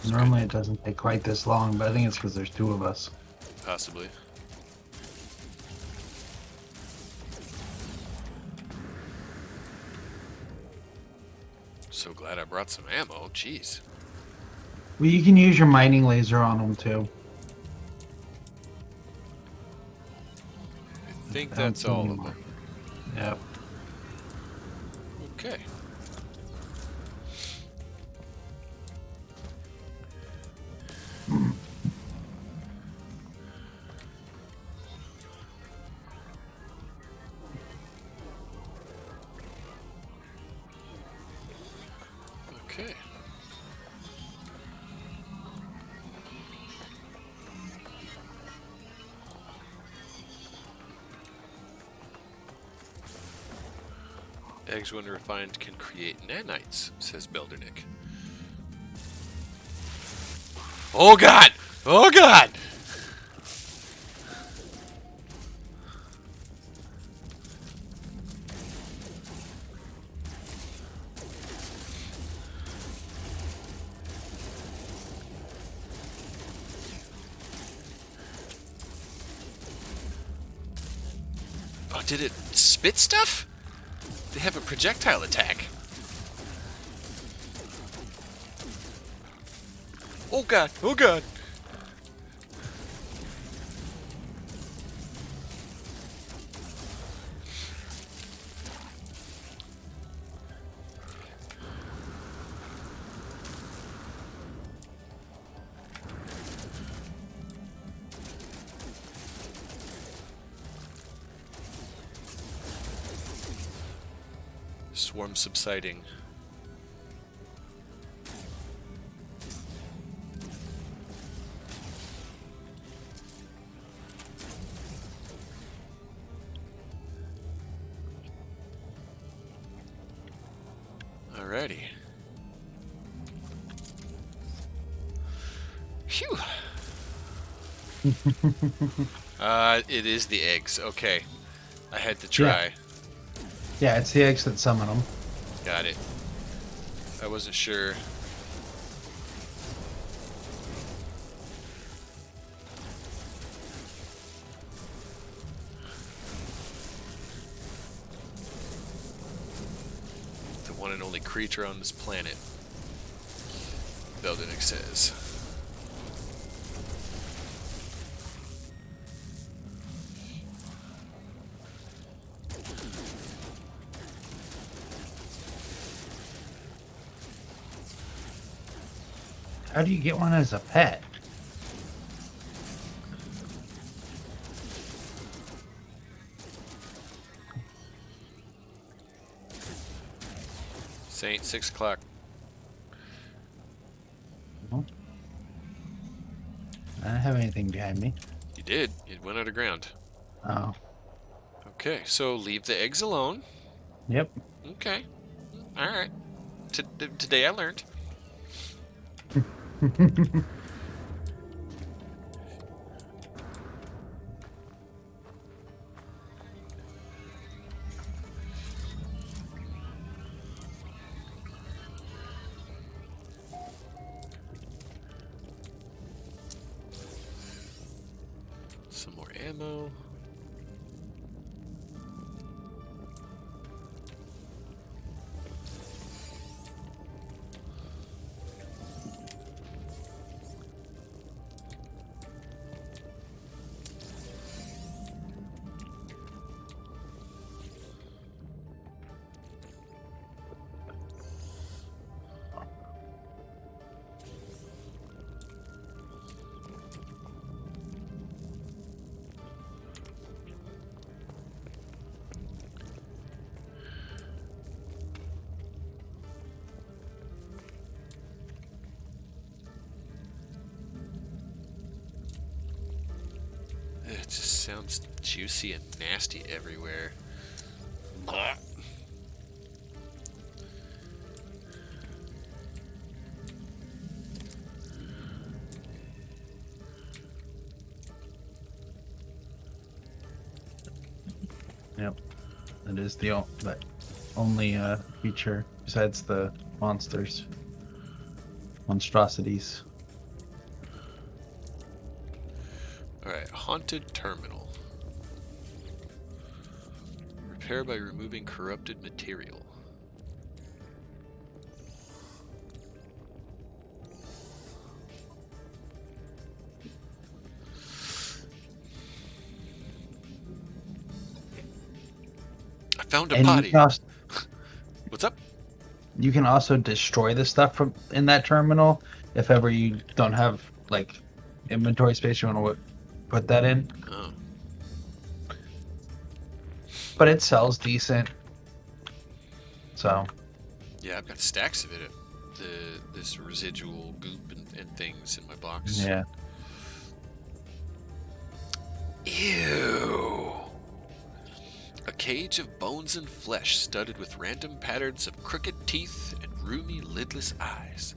Normally it doesn't take quite this long, but I think it's because there's two of us. Possibly. So glad I brought some ammo. Jeez. Well, you can use your mining laser on them too. I think I don't that's see all any of more. them. Yep. Okay. Okay. Eggs, when refined, can create nanites, says Beldernick. Oh god! Oh god! Oh, did it spit stuff? They have a projectile attack. Oh god, oh god. Swarm subsiding. Alrighty. Phew. It is the eggs. Okay. I had to try. Yeah, it's the eggs that summon them. Got it. I wasn't sure. The one and only creature on this planet, Beldenik says. How do you get one as a pet? Saint, 6 o'clock. I don't have anything behind me. You did. It went out of ground. Oh. Okay, so leave the eggs alone. Yep. Okay. Alright. Today I learned. Some more ammo. It just sounds juicy and nasty everywhere. Blah. Yep. It is the only feature besides the monstrosities. Alright, haunted terminal. Repair by removing corrupted material. I found a And body. What's up? you can also destroy the stuff from in that terminal if ever you don't have like inventory space you want to put that in. Oh. But it sells decent. So Yeah, I've got stacks of it. This residual goop and things in my box. yeah. Ew. A cage of bones and flesh studded with random patterns of crooked teeth and roomy lidless eyes.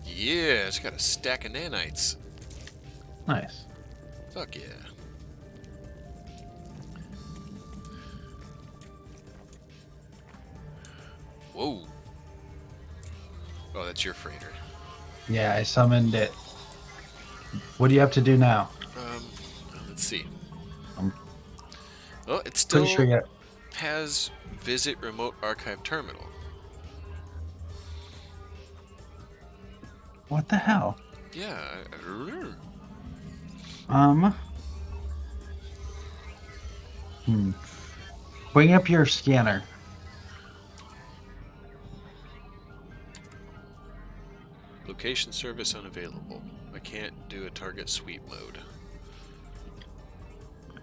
Yeah, it's got a stack of nanites. Nice. Fuck yeah. Whoa. Oh, that's your freighter. Yeah, I summoned it. What do you have to do now? Let's see. I'm Well, it still pretty sure you. has visit remote archive terminal. What the hell? Yeah. Hmm. Bring up your scanner. Location service unavailable. I can't do a target sweep mode.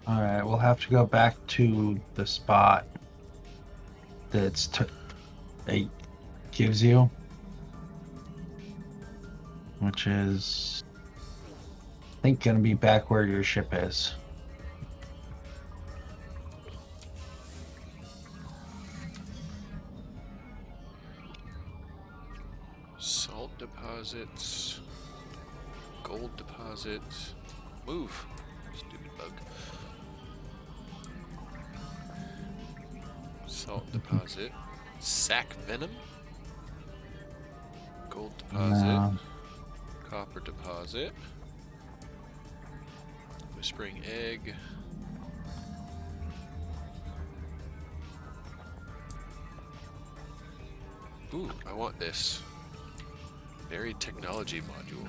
All right, we'll have to go back to the spot that it gives you, which is, I think, gonna be back where your ship is. Salt deposits. Gold deposits. Move. Stupid bug. Salt deposit. Sack venom. Gold deposit. No. Copper deposit. Whispering egg. Ooh, I want this. Buried technology module.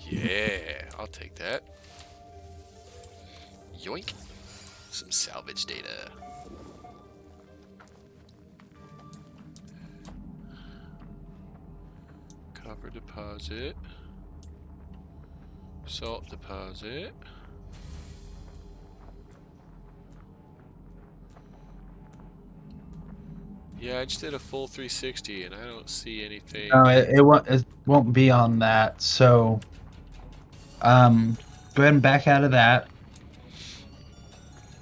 Yeah, I'll take that. Yoink. Some salvage data. Copper deposit. Salt deposit. Yeah, I just did a full 360 and I don't see anything. No, it won't be on that. So, go ahead and back out of that,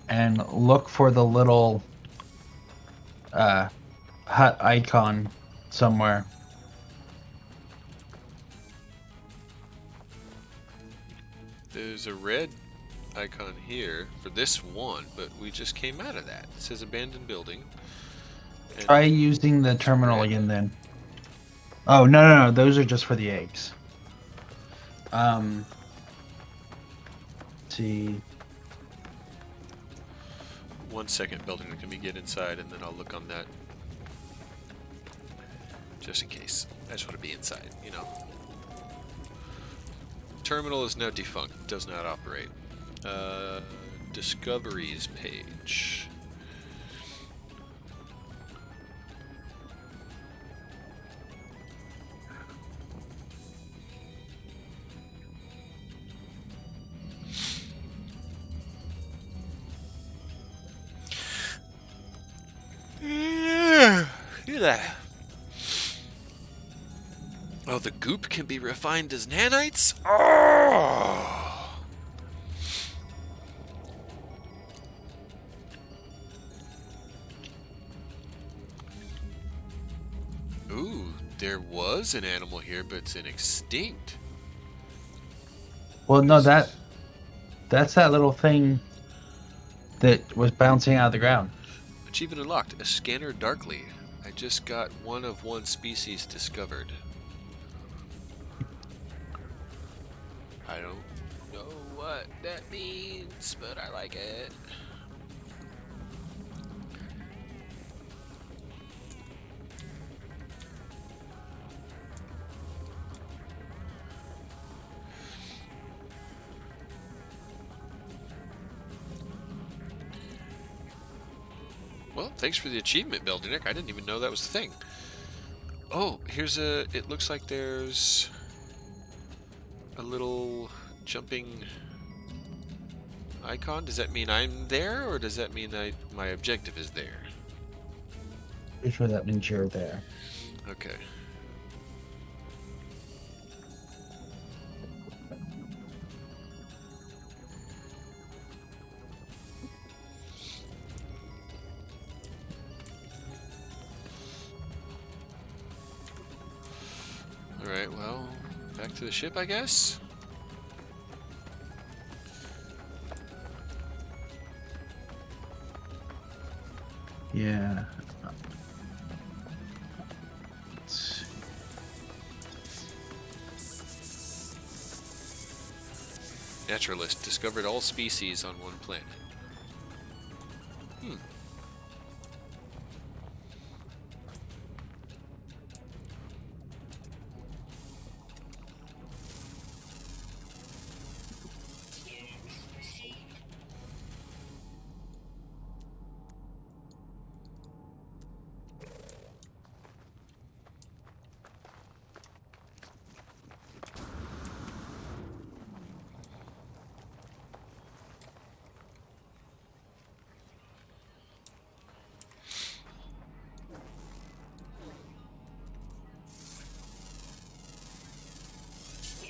and look for the little hut icon somewhere. There's a red icon here for this one, but we just came out of that. It says abandoned building. And Try using the terminal again then. Oh, no, those are just for the eggs. Let's see. 1 second, building. Let me get inside and then I'll look on that. Just in case. I just want to be inside, you know. Terminal is now defunct. Does not operate. Discoveries page. Look at that. Oh, the goop can be refined as nanites? Oh! Ooh, there was an animal here, but it's extinct. Well, no, that's that little thing that was bouncing out of the ground. Achievement unlocked. A scanner darkly. I just got one of one species discovered. I don't know what that means, but I like it. Well, thanks for the achievement, Beldinick. I didn't even know that was the thing. Oh, here's a... It looks like there's... a little jumping icon? Does that mean I'm there, or does that mean my objective is there? Pretty sure that means you're there. Okay. Alright, well, back to the ship, I guess? Yeah. Let's see. Naturalist discovered all species on one planet. Hmm. Units received.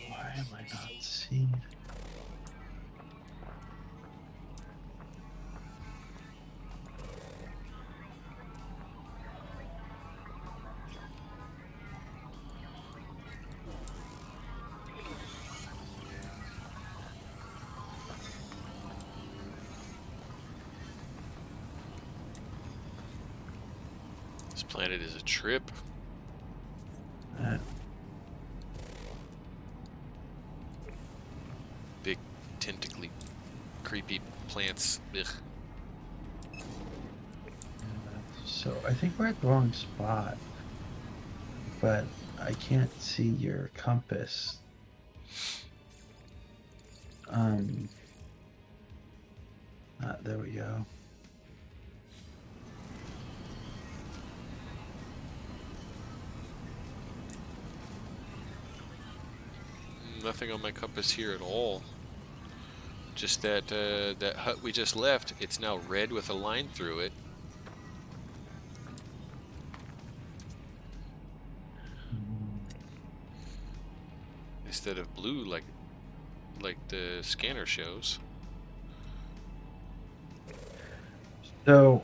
Why am I not seeing? This planet is a trip. Big, tentacly, creepy plants. Ugh. So I think we're at the wrong spot, but I can't see your compass. There we go. Nothing on my compass here at all. Just that that hut we just left. It's now red with a line through it. Instead of blue like the scanner shows. So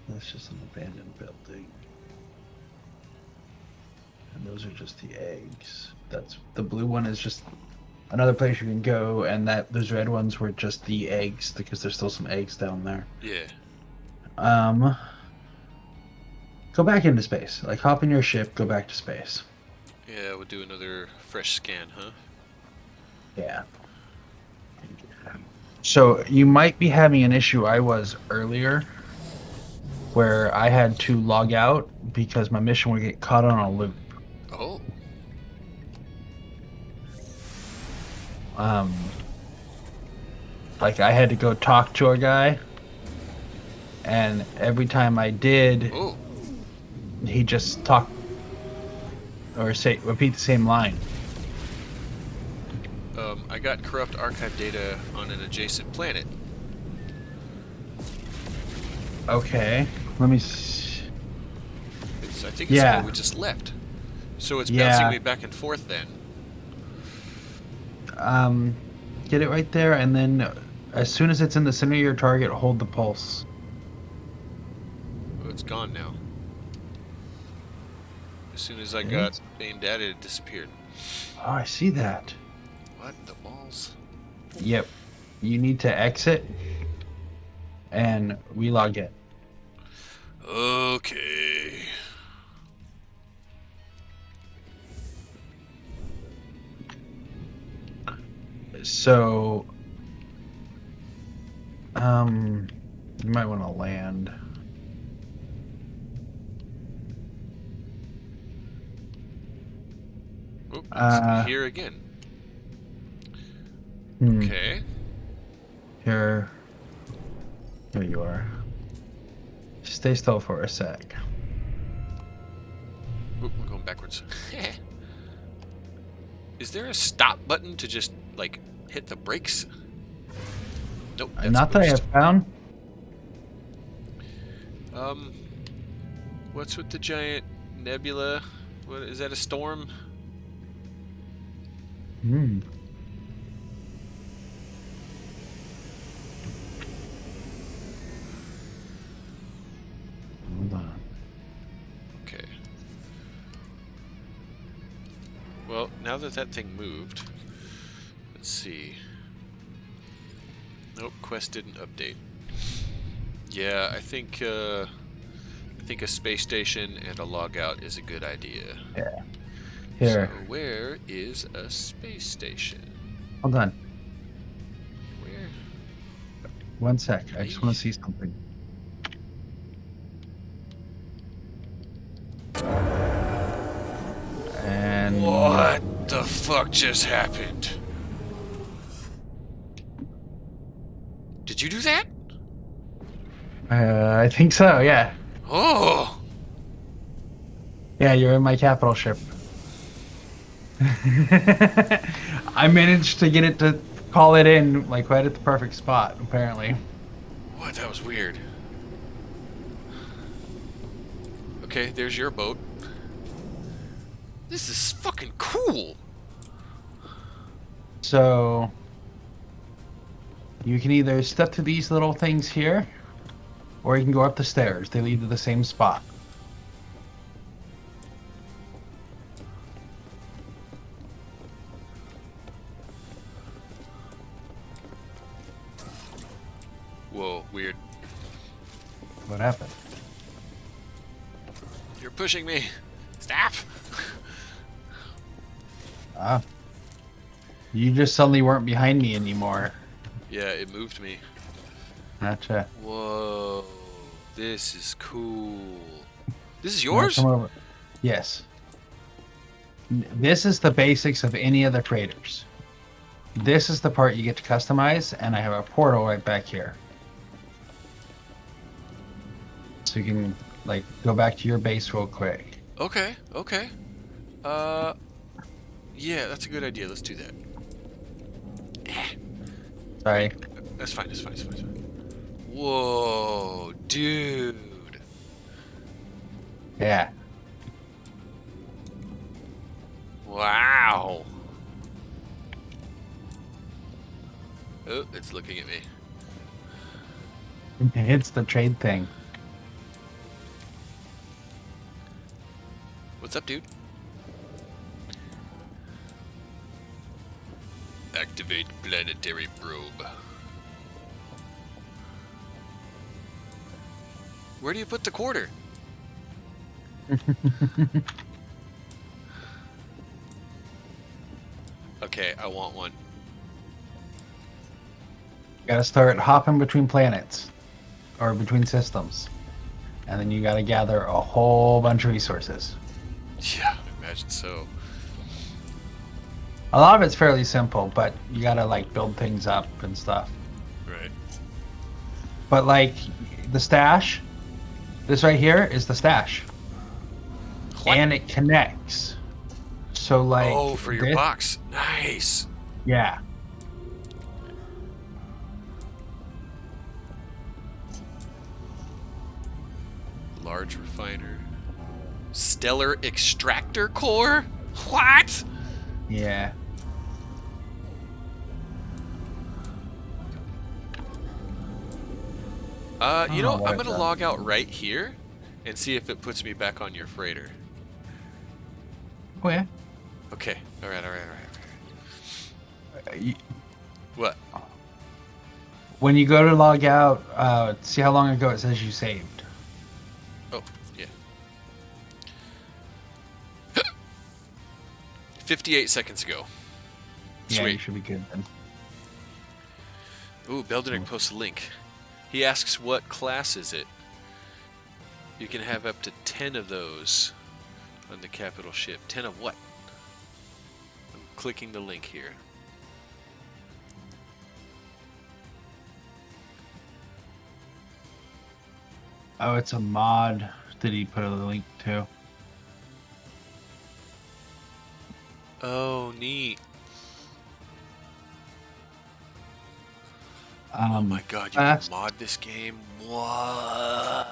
that's just an abandoned building. And those are just the eggs. That's the blue one is just another place you can go, and those red ones were just the eggs because there's still some eggs down there. Yeah. Go back into space. Like hop in your ship, go back to space. Yeah, we'll do another fresh scan, huh? Yeah. So you might be having an issue I was earlier where I had to log out because my mission would get caught on a loop. Oh. Like I had to go talk to a guy, and every time I did, Oh. he just talked or repeat the same line. I got corrupt archive data on an adjacent planet. Okay, let me see. I think it's Yeah. where we just left. So it's Yeah. bouncing me back and forth then. Get it right there, and then as soon as it's in the center of your target, hold the pulse. Oh, it's gone now. As soon as I Okay. got aimed at it, it disappeared. Oh, I see that. What the balls? Yep. You need to exit and relog in. Okay. So, you might want to land. Oh, it's Uh, here again. Hmm, Okay. Here you are. Stay still for a sec. Oop, we're going backwards. Is there a stop button to just like hit the brakes? Nope. That's Not that I have boost. found. What's with the giant nebula? What is that? A storm? Hmm. Hold on. Okay. Well, now that that thing moved, let's see. Nope, quest didn't update. Yeah, I think a space station and a logout is a good idea. Yeah. Here. So where is a space station? Hold on. Where? 1 sec. I just want to see something. And What the fuck just happened? Did you do that? I think so. Yeah. Oh! Yeah, you're in my capital ship. I managed to get it to call it in like right at the perfect spot. Apparently. What? That was weird. Okay, there's your boat. This is fucking cool. So you can either step to these little things here, or you can go up the stairs. They lead to the same spot. Whoa, weird. What happened? You're pushing me. Stop. Ah. You just suddenly weren't behind me anymore. Yeah, it moved me. Gotcha. Whoa. This is cool. This is Now yours? come over. Yes. This is the basics of any of the traders. This is the part you get to customize, and I have a portal right back here. So you can, like, go back to your base real quick. Okay, okay. Yeah, that's a good idea. Let's do that. Sorry. That's fine, that's fine, that's fine, that's fine. Whoa, dude. Yeah. Wow. Oh, it's looking at me. It's the trade thing. What's up, dude? Activate planetary probe. Where do you put the quarter? Okay, I want one. Gotta start hopping between planets. Or between systems. And then you gotta gather a whole bunch of resources. Yeah, I imagine so. A lot of it's fairly simple, but you gotta like build things up and stuff. Right. But like the stash, this right here is the stash. What? And it connects. So like Oh, for your this- box. Nice. Yeah. Large refiner. Stellar extractor core? What? Yeah. You know, what I'm it's gonna done. log out right here and see if it puts me back on your freighter. Oh yeah. Okay. Alright. You- What? When you go to log out, see how long ago it says you saved. Oh, yeah. 58 seconds ago. Yeah, you Sweet. should be good then. Ooh, Belderick posts a link. He asks what class is it? You can have up to 10 of those on the capital ship. 10 of what? I'm clicking the link here. Oh, it's a mod that he put a link to. Oh, neat. Um, My God, you fast- can mod this game? What?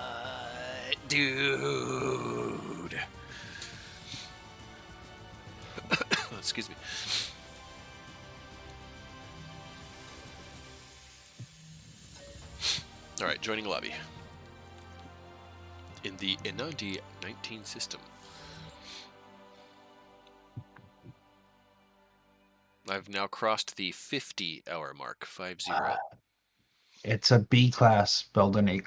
Dude. Excuse me. Alright, joining lobby. In the Enandi 19 system. I've now crossed the 50-hour mark. 50. It's a B class building a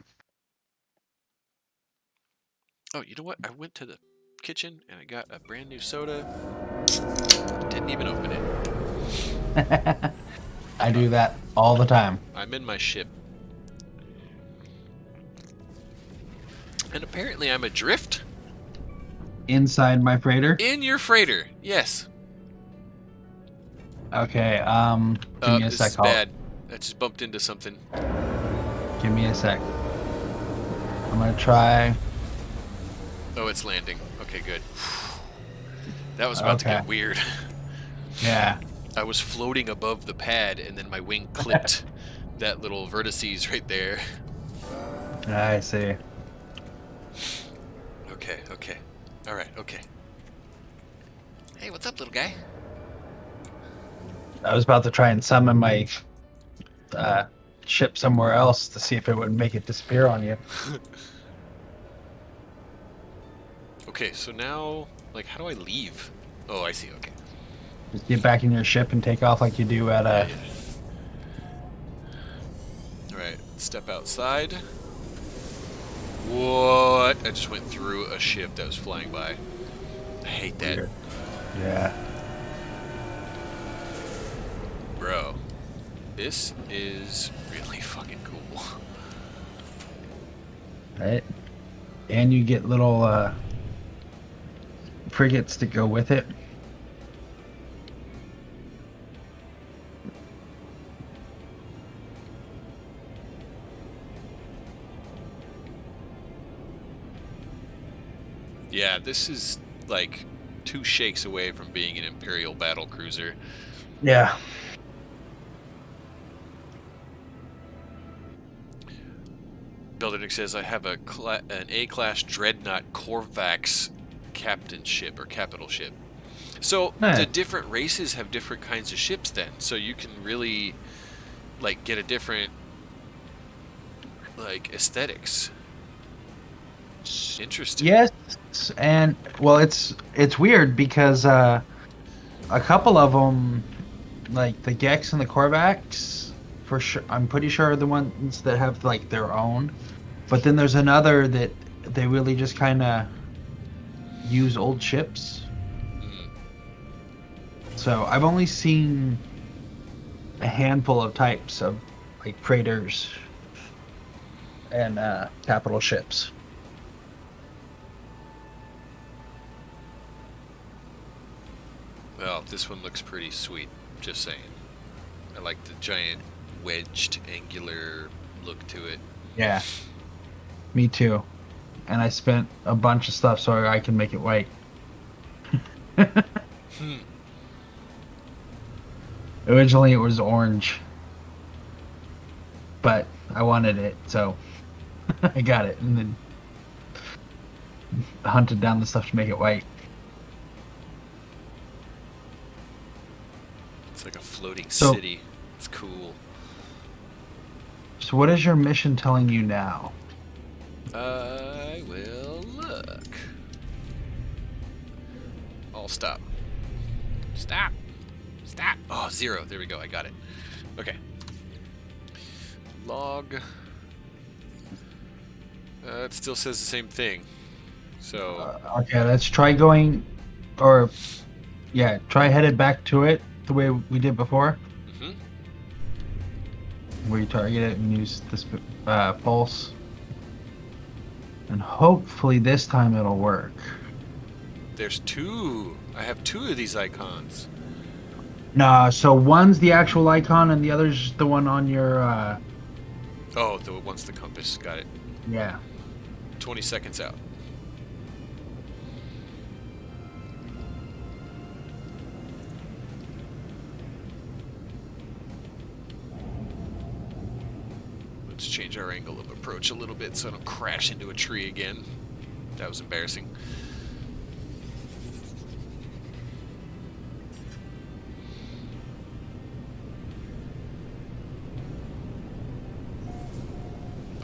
Oh, you know what? I went to the kitchen and I got a brand new soda. Didn't even open it. I do that all the time. I'm in my ship. And apparently I'm adrift Inside my freighter. in your freighter. Yes. Okay, give me a This sec. is bad. I just bumped into something. Give me a sec. I'm gonna try. Oh, it's landing. Okay, good. That was about to Okay. get weird. Yeah. I was floating above the pad and then my wing clipped that little vertices right there. I see. Okay, okay. Alright, okay. Hey, what's up, little guy? I was about to try and summon my ship somewhere else to see if it would make it disappear on you. Okay, so now, like, how do I leave? Oh, I see, okay. Just get back in your ship and take off like you do at Yeah. Alright, step outside. What? I just went through a ship that was flying by. I hate that. Weird. Yeah. Bro, this is really fucking cool. Right. And you get little frigates to go with it. Yeah, this is like 2 shakes away from being an Imperial battle cruiser. Yeah. Beldernick says, I have an A-class Dreadnought Corvax captain ship or capital ship. So Nice. the different races have different kinds of ships then. So you can really like get a different like aesthetics. Interesting. Yes, and well, it's weird because a couple of them, like the Gex and the Korvax, for sure, I'm pretty sure are the ones that have like their own. But then there's another that they really just kind of use old ships. Mm. So I've only seen a handful of types of like freighters and capital ships. Well, this one looks pretty sweet, just saying. I like the giant wedged angular look to it. Yeah, me too. And I spent a bunch of stuff so I can make it white. Hmm. Originally it was orange, but I wanted it, so I got it, and then hunted down the stuff to make it white. It's like a floating So- city. It's cool. So what is your mission telling you now? I will look. I'll stop. Stop. Stop. Oh, 0. There we go. I got it. Okay. Log. It still says the same thing. So, Okay, let's try going, or yeah, try headed back to it the way we did before, mhm. where you target it and use this pulse. And hopefully this time it'll work. There's 2. I have 2 of these icons. No, so one's the actual icon and the other's the one on your, Oh, one's the compass. Got it. yeah. 20 seconds out. Let's change our angle of approach a little bit so I don't crash into a tree again. That was embarrassing.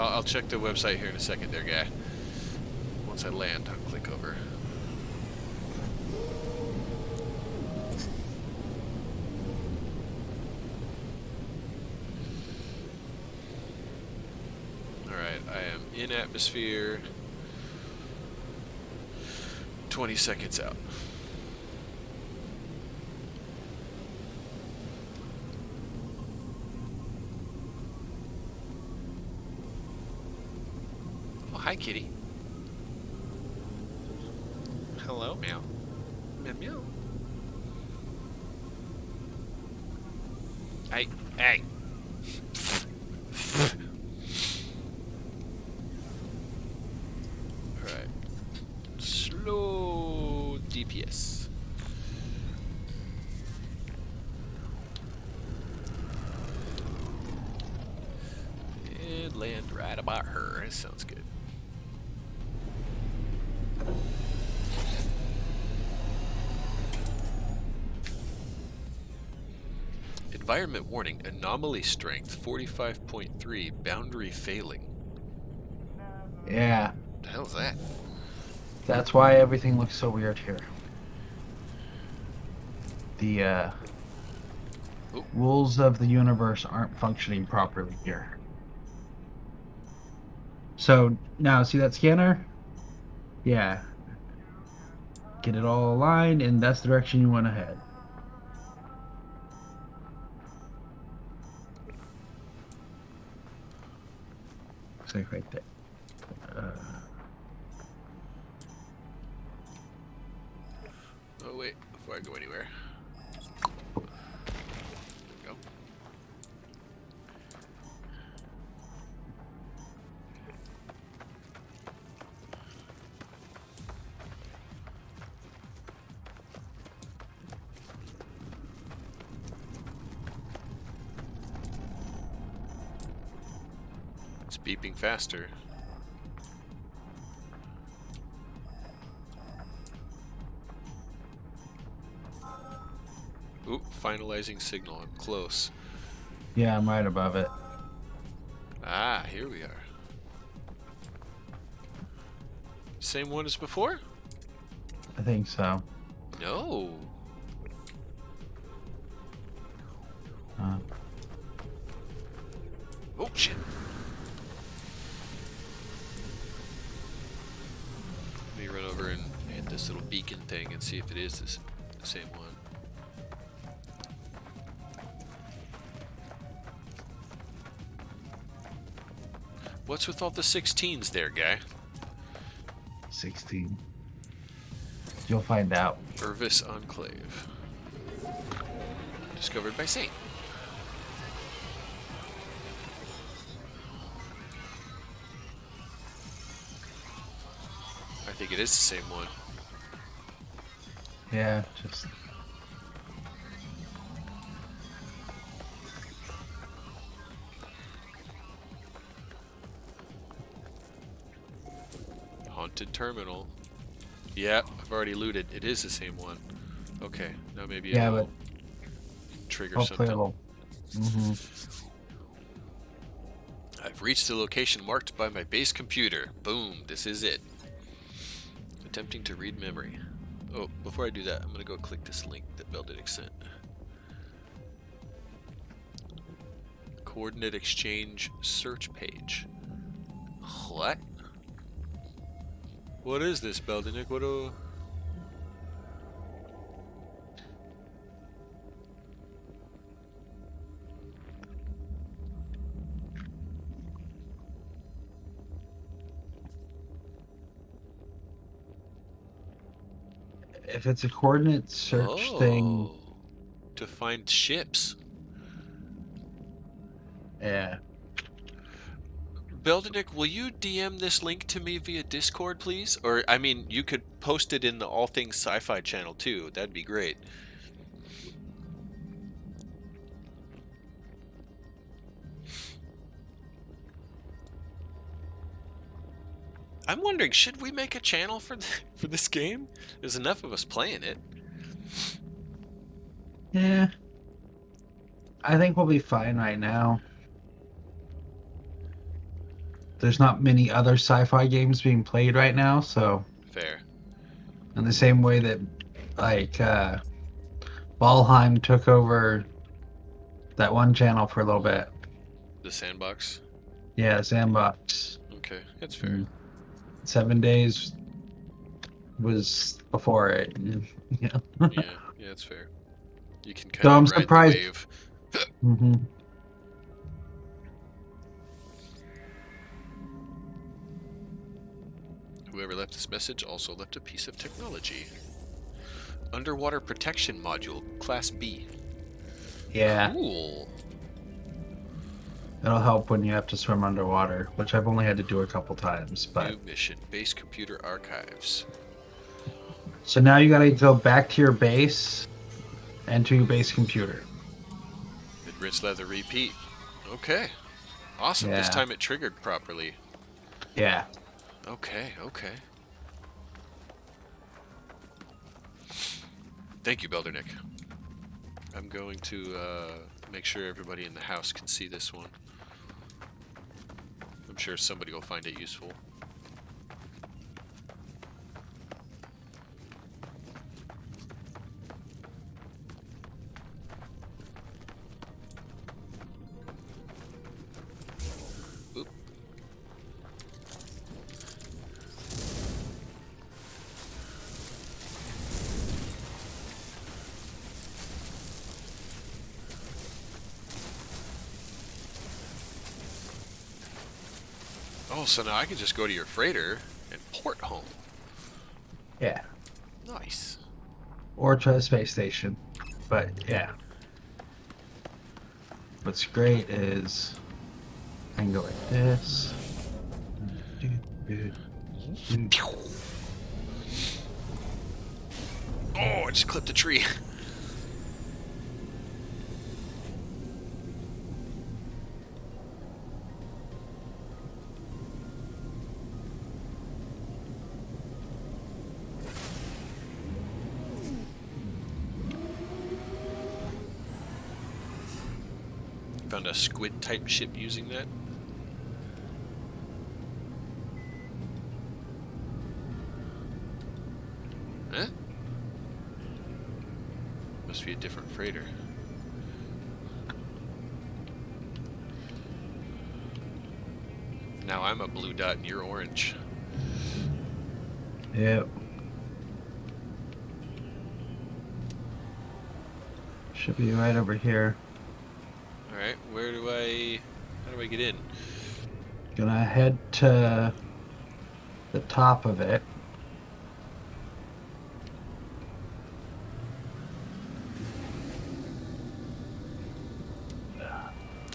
I'll check the website here in a second there, guy. Once I land, I'll click over. Alright, I am in atmosphere. 20 seconds out. Oh, hi, kitty. Hello, meow. Meow, meow. Hey, hey. Alright. Slow DPS. And land right about her. That sounds good. Environment warning, anomaly strength 45.3, boundary failing. Yeah, What the hell is that? that's why everything looks so weird here. The Oop. rules of the universe aren't functioning properly here. So now, see that scanner? Yeah. Get it all aligned, and that's the direction you want to head. Looks like right there. Oh wait, before I go anywhere. There we go. It's beeping faster. Oop, finalizing signal. I'm close. Yeah, I'm right above it. Ah, here we are. Same one as before? I think so. No. Oh shit. Let me run over and hit this little beacon thing and see if it is the same one. What's with all the 16s there, guy? 16. You'll find out. Irvis Enclave. Discovered by Saint. I think it is the same one. Yeah, just Haunted Terminal. Yeah, I've already looted. It is the same one. Okay, now maybe yeah, it'll but trigger hopefully something. it'll. I've reached the location marked by my base computer. Boom, this is it. Attempting to read memory. Oh, before I do that, I'm gonna go click this link that Beldinic sent. Coordinate exchange search page. What? What is this, Beldinic? What do... If it's a coordinate search thing, to find ships. yeah. Beldinic, will you DM this link to me via Discord, please? Or, I mean, you could post it in the All Things Sci-Fi channel, too. That'd be great. I'm wondering, should we make a channel for for this game? There's enough of us playing it. Yeah. I think we'll be fine right now. There's not many other sci-fi games being played right now, so Fair. in the same way that like Valheim took over that one channel for a little bit. The sandbox. Yeah, Sandbox. Okay, that's fair. Mm. 7 days was before it. Yeah. Yeah, that's fair. You can So I'm kind of ride surprised. the wave. hmm Whoever left this message also left a piece of technology. Underwater protection module, Class B. Yeah, Cool. it'll help when you have to swim underwater, which I've only had to do a couple times. But New mission, base computer archives. so now you gotta go back to your base and to your base computer. Rinse, leather, repeat. Okay. Awesome. This Yeah. time it triggered properly. Yeah. Okay, okay. Thank you, Beldernick. I'm going to make sure everybody in the house can see this one. I'm sure somebody will find it useful. Oop. Oh, so now I can just go to your freighter and port home. Yeah. Nice. Or to a space station. But yeah. What's great is I can go like this. Oh, I just clipped a tree. Found a squid type ship using that. Huh? Must be a different freighter. Now I'm a blue dot and you're orange. Yep. Should be right over here. Alright, where do I... how do I get in? Gonna head to the top of it.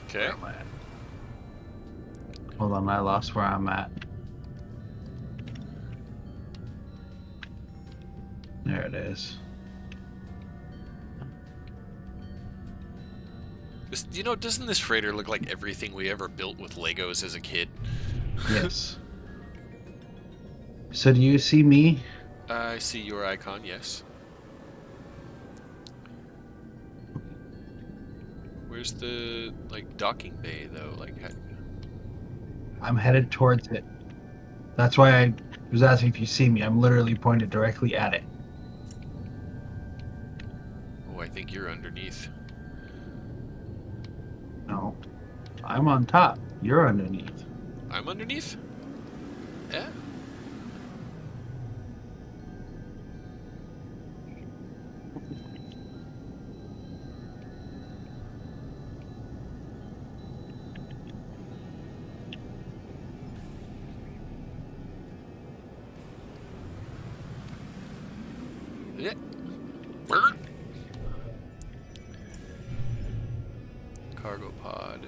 Okay. Where am I at? Hold on, I lost where I'm at. There it is. You know, doesn't this freighter look like everything we ever built with Legos as a kid? Yes. So do you see me? I see your icon, yes. Where's the, like, docking bay, though? Like, I'm headed towards it. That's why I was asking if you see me. I'm literally pointed directly at it. oh, I think you're underneath. No. I'm on top. You're underneath. I'm underneath? Yeah? Yeah. Brr. Cargo pod.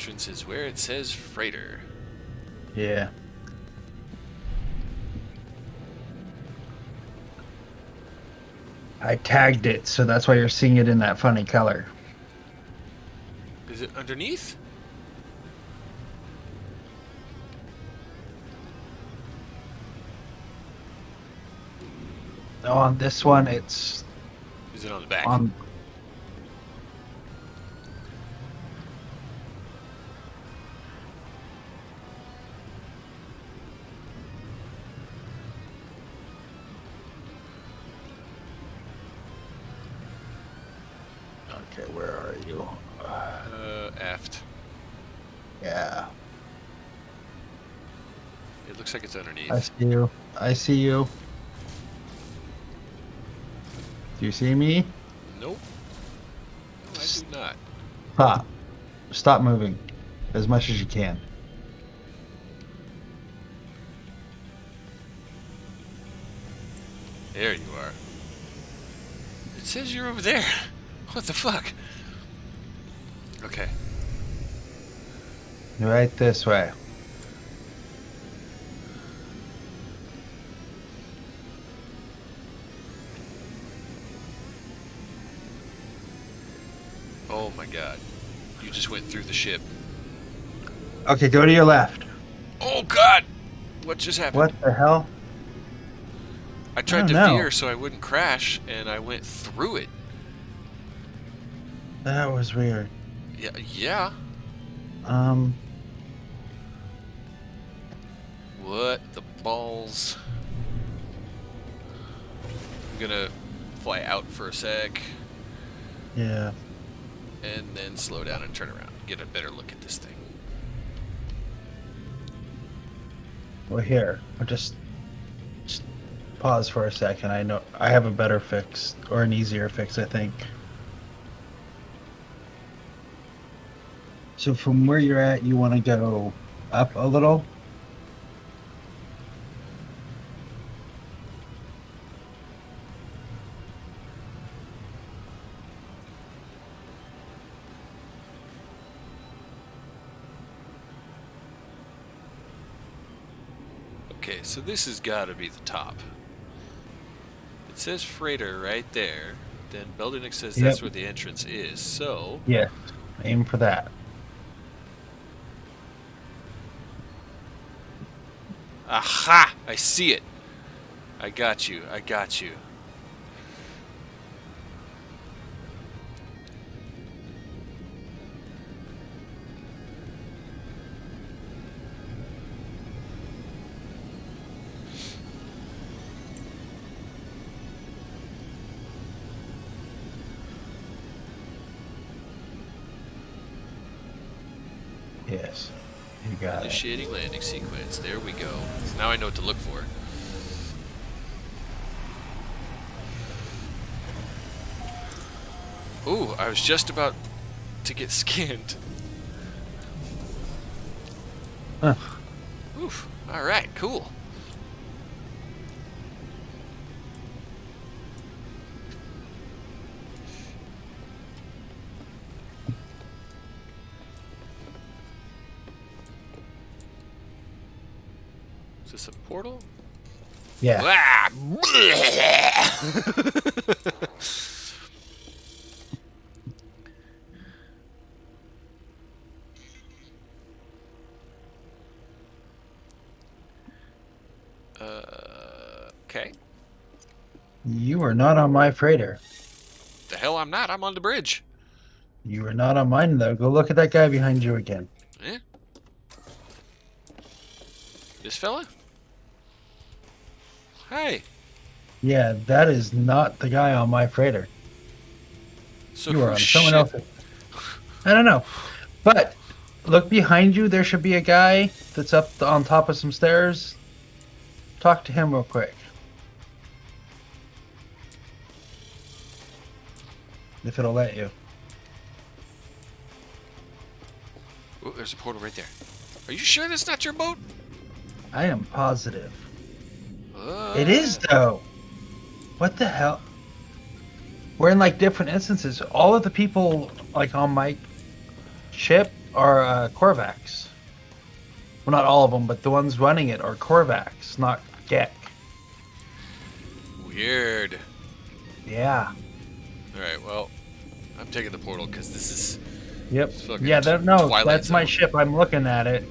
entrance is where it says freighter. Yeah. I tagged it, so that's why you're seeing it in that funny color. Is it underneath? No, on this one, it's Is it on the back? on. Okay, where are you? Aft. Yeah, It looks like it's underneath. I see you. I see you. Do you see me? Nope. No, I do not. Stop. Stop moving as much as you can. There you are. It says you're over there. What the fuck? Okay. Right this way. Oh my god. You just went through the ship. Okay, go to your left. Oh god! What just happened? What the hell? I tried to don't know. veer so I wouldn't crash, and I went through it. That was weird. Yeah. What the balls? I'm gonna fly out for a sec, Yeah. and then slow down and turn around. Get a better look at this thing. Well, here, I'll just pause for a second. I know I have a better fix, or an easier fix, I think. So from where you're at, you want to go up a little? Okay, so this has got to be the top. It says freighter right there. Then Beldenix says that's Yep. where the entrance is. So, Yes. Aim for that. aha! I see it. I got you. I got you. Yes. You got it. Initiating landing sequence. There we go. Now I know what to look for. Ooh, I was just about to get skinned. Huh. Oof. Alright, cool. Is this a portal? Yeah. Ah! Okay. You are not on my freighter. The hell I'm not. I'm on the bridge. You are not on mine, though. Go look at that guy behind you again. Eh? This fella? Hey. Yeah, that is not the guy on my freighter. So You are on whose someone ship- else's. I don't know. But look behind you. There should be a guy that's up on top of some stairs. Talk to him real quick. If it'll let you. Oh, there's a portal right there. Are you sure that's not your boat? I am positive. It is, though. What the hell? We're in like different instances. All of the people like on my ship are Korvax. Well, not all of them, but the ones running it are Korvax, not Gek. Weird. Yeah. All right, well, I'm taking the portal because this is Yep. fucking Yeah, no, Twilight that's my Zone. ship. I'm looking at it.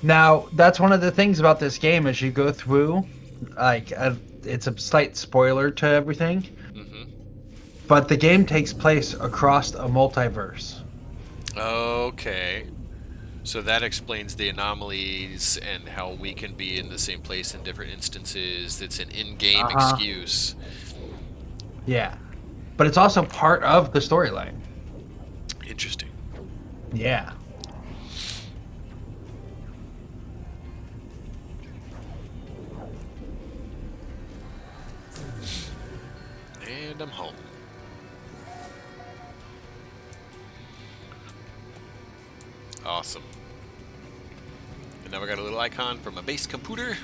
Now, that's one of the things about this game as you go through, like, it's a slight spoiler to everything, Mm-hmm. but the game takes place across a multiverse. Okay. So that explains the anomalies and how we can be in the same place in different instances. It's an in-game Uh-huh. excuse. Yeah. But it's also part of the storyline. Interesting. Yeah. And I'm home. Awesome. And now I got a little icon for my base computer.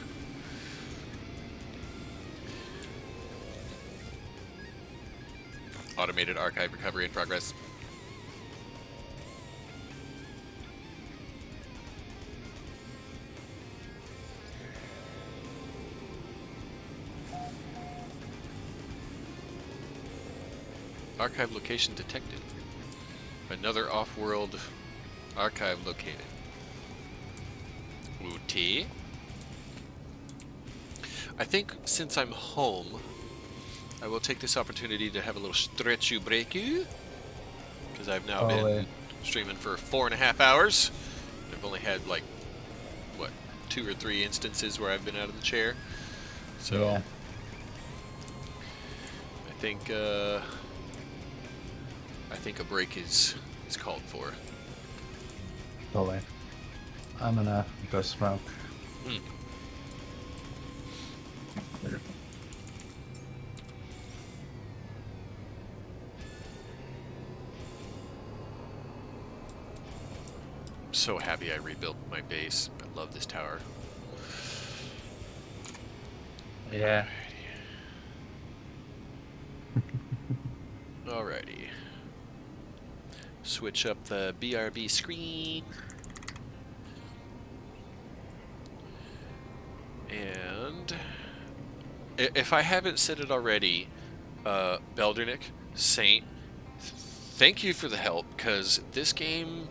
Automated archive recovery in progress. Archive location detected. Another off-world archive located. Wooty. I think since I'm home, I will take this opportunity to have a little stretchy breaky. Because I've now been streaming for 4.5 hours. I've only had like, what, 2 or 3 instances where I've been out of the chair. So Yeah. I think a break is called for. Totally. I'm gonna go smoke. Hmm. So happy I rebuilt my base. I love this tower. Yeah. Alrighty. Switch up the BRB screen. And if I haven't said it already, Beldernick, Saint, thank you for the help, because this game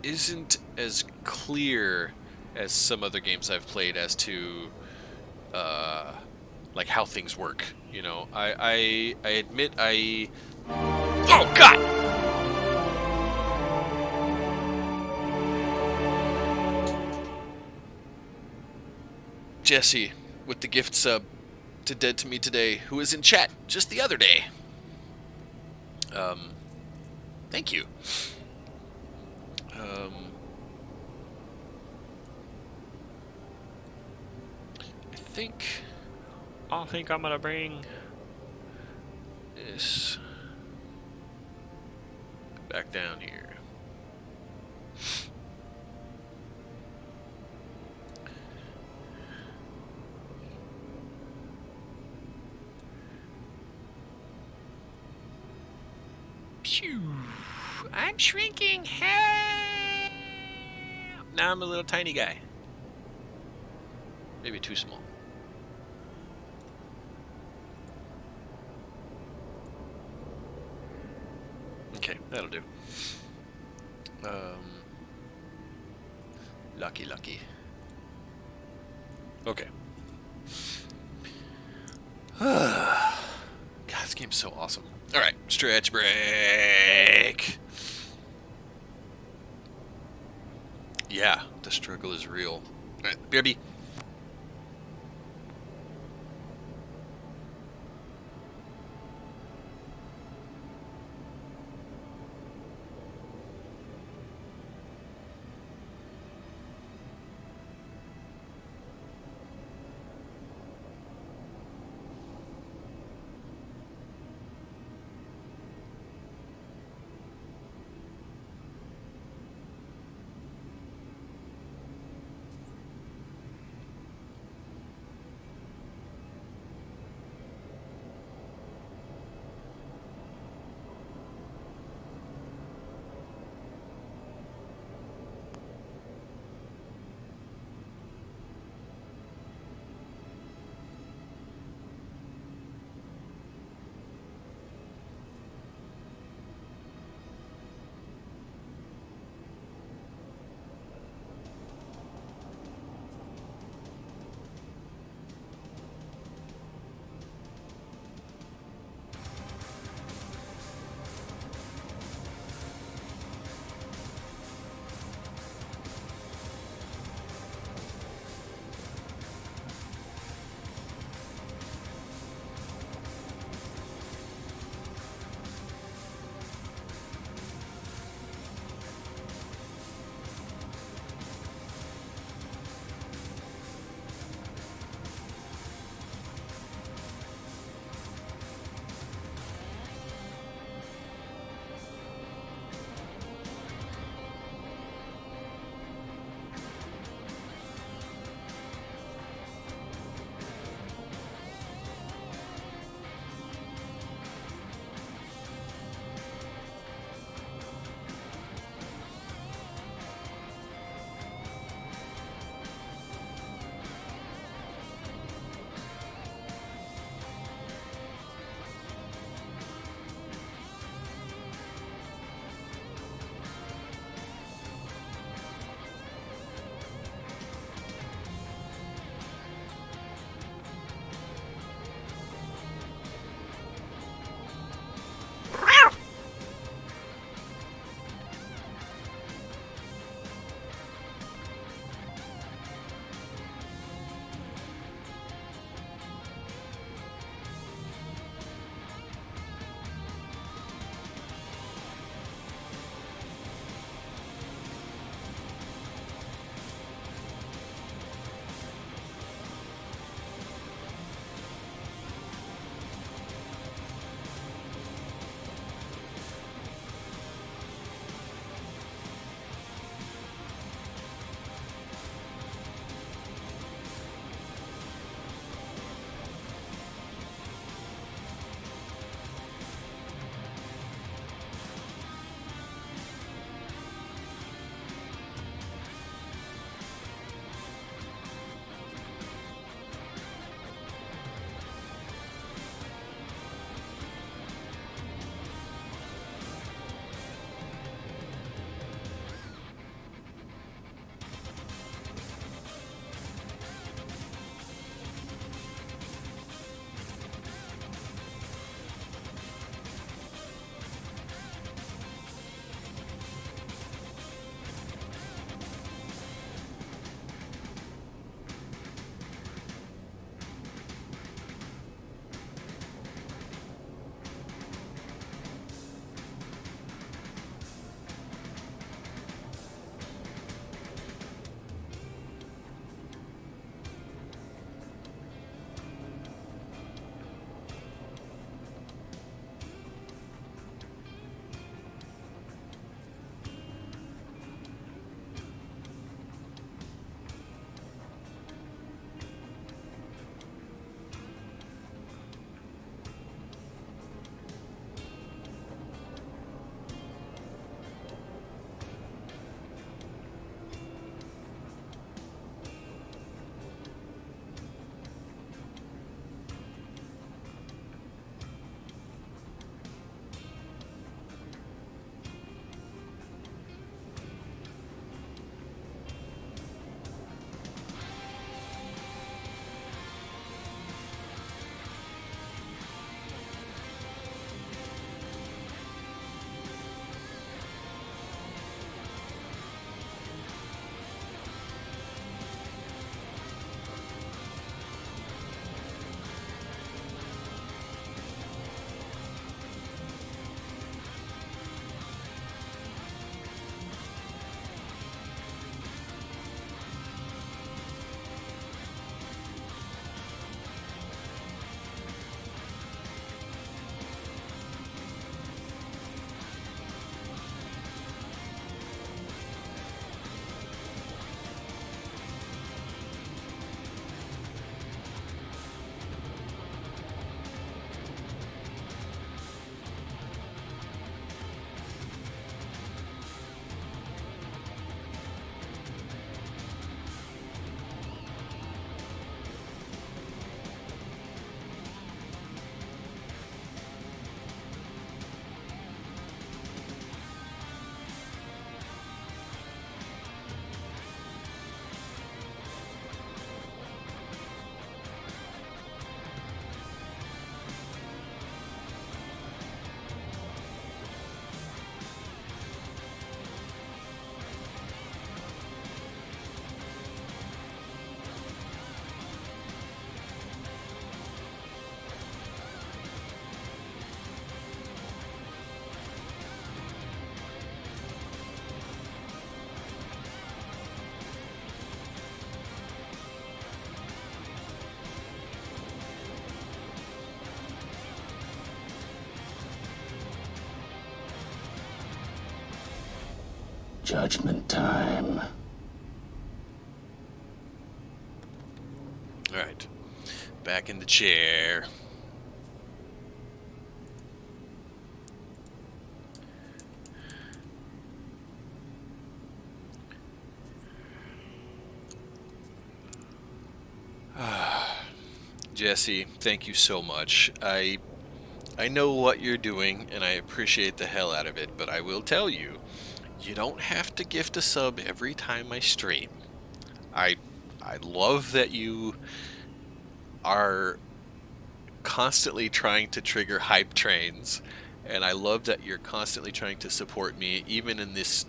isn't as clear as some other games I've played as to like how things work. You know, I admit oh God! Jesse with the gift sub to Dead to Me Today, who was in chat just the other day. Thank you. I think I'm gonna bring this back down here. Phew. I'm shrinking. Help! Now I'm a little tiny guy. Maybe too small. Okay, that'll do. Lucky. Okay. God, this game's so awesome. Alright, stretch break. Yeah, the struggle is real. Alright, BRB. Judgment time. Alright. Back in the chair. Jesse, thank you so much. I know what you're doing, and I appreciate the hell out of it, but I will tell you, you don't have to gift a sub every time I stream. I love that you are constantly trying to trigger hype trains, and I love that you're constantly trying to support me, even in this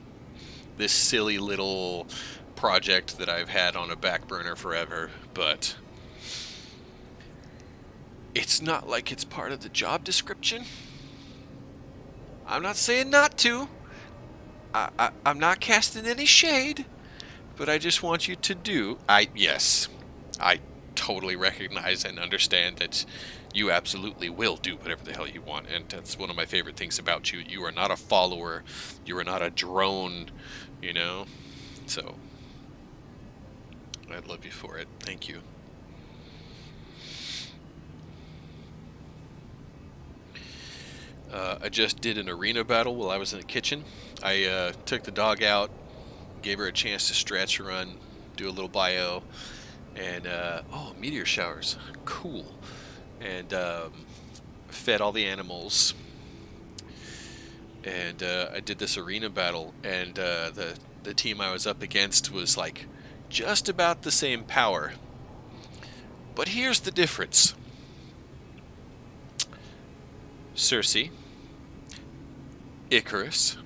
silly little project that I've had on a back burner forever, but it's not like it's part of the job description. I'm not saying not to. I'm not casting any shade, but I just want you to do. Yes, I totally recognize and understand that you absolutely will do whatever the hell you want, and that's one of my favorite things about you. You are not a follower. You are not a drone, you know? So, I love you for it. Thank you. I just did an arena battle while I was in the kitchen. I took the dog out, gave her a chance to stretch, run, do a little bio, and oh, meteor showers, cool. And fed all the animals. And I did this arena battle, and the team I was up against was like just about the same power. But here's the difference. Cersei, Icarus,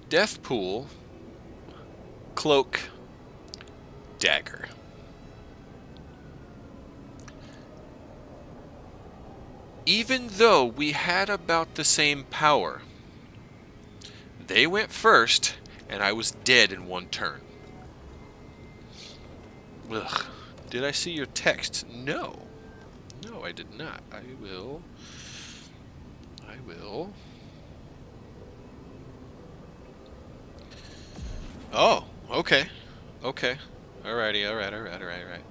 Deathpool, Cloak, Dagger. Even though we had about the same power, they went first, and I was dead in one turn. Ugh. Did I see your text? No. No, I did not. I will. Oh, okay. Okay. Alrighty, alright.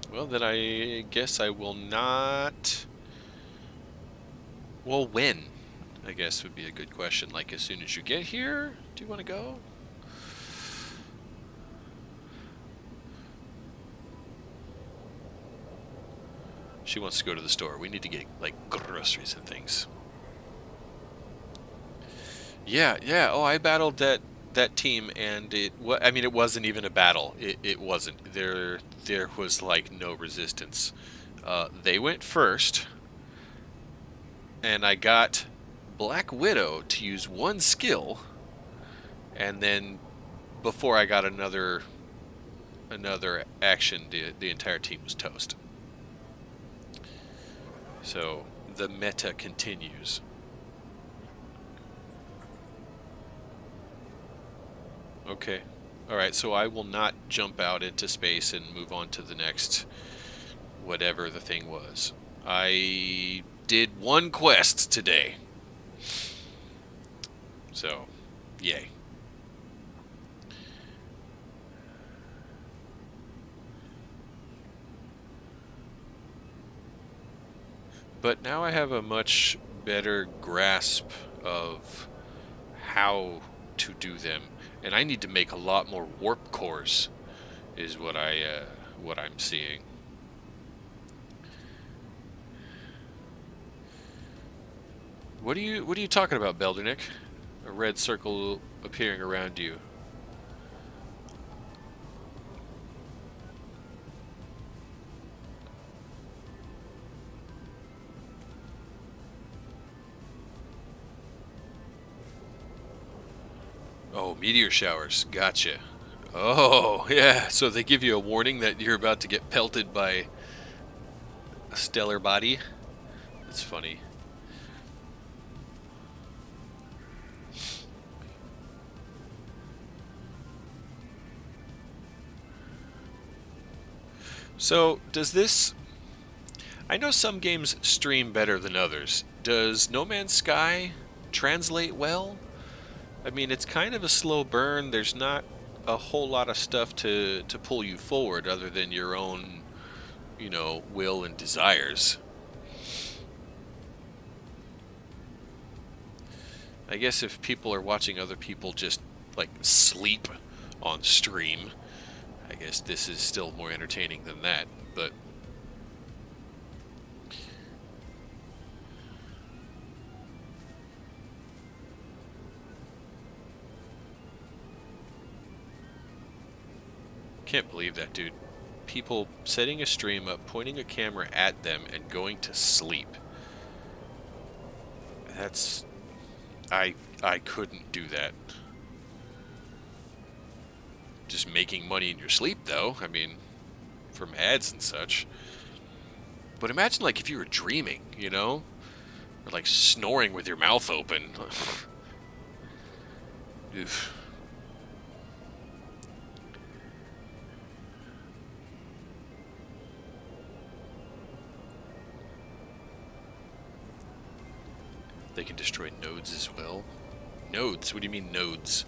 Well, then I guess I will not... Well, when? I guess would be a good question. Like, as soon as you get here? Do you want to go? She wants to go to the store. We need to get, like, groceries and things. Yeah. Oh, I battled that team, and it wasn't even a battle. It wasn't. There was like no resistance. They went first, and I got Black Widow to use one skill, and then before I got another action, the entire team was toast. So the meta continues. Okay. Alright, so I will not jump out into space and move on to the next whatever the thing was. I did one quest today. So, yay. But now I have a much better grasp of how to do them. And I need to make a lot more warp cores, is what I'm seeing. What are you talking about, Beldernick? A red circle appearing around you. Oh, meteor showers. Gotcha. Oh, yeah. So they give you a warning that you're about to get pelted by a stellar body. That's funny. So, does this... I know some games stream better than others. Does No Man's Sky translate well? I mean, it's kind of a slow burn. There's not a whole lot of stuff to pull you forward other than your own, will and desires. I guess if people are watching other people just, like, sleep on stream, I guess this is still more entertaining than that, but... Can't believe that, dude. People setting a stream up, pointing a camera at them, and going to sleep. That's... I couldn't do that. Just making money in your sleep, though. I mean, from ads and such. But imagine, like, if you were dreaming, Or, like, snoring with your mouth open. Oof. They can destroy nodes as well. Nodes? What do you mean nodes?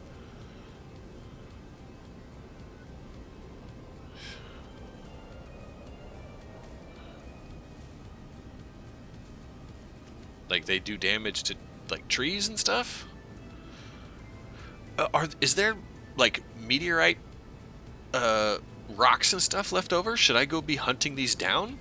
Like they do damage to like trees and stuff? Is there like meteorite rocks and stuff left over? Should I go be hunting these down?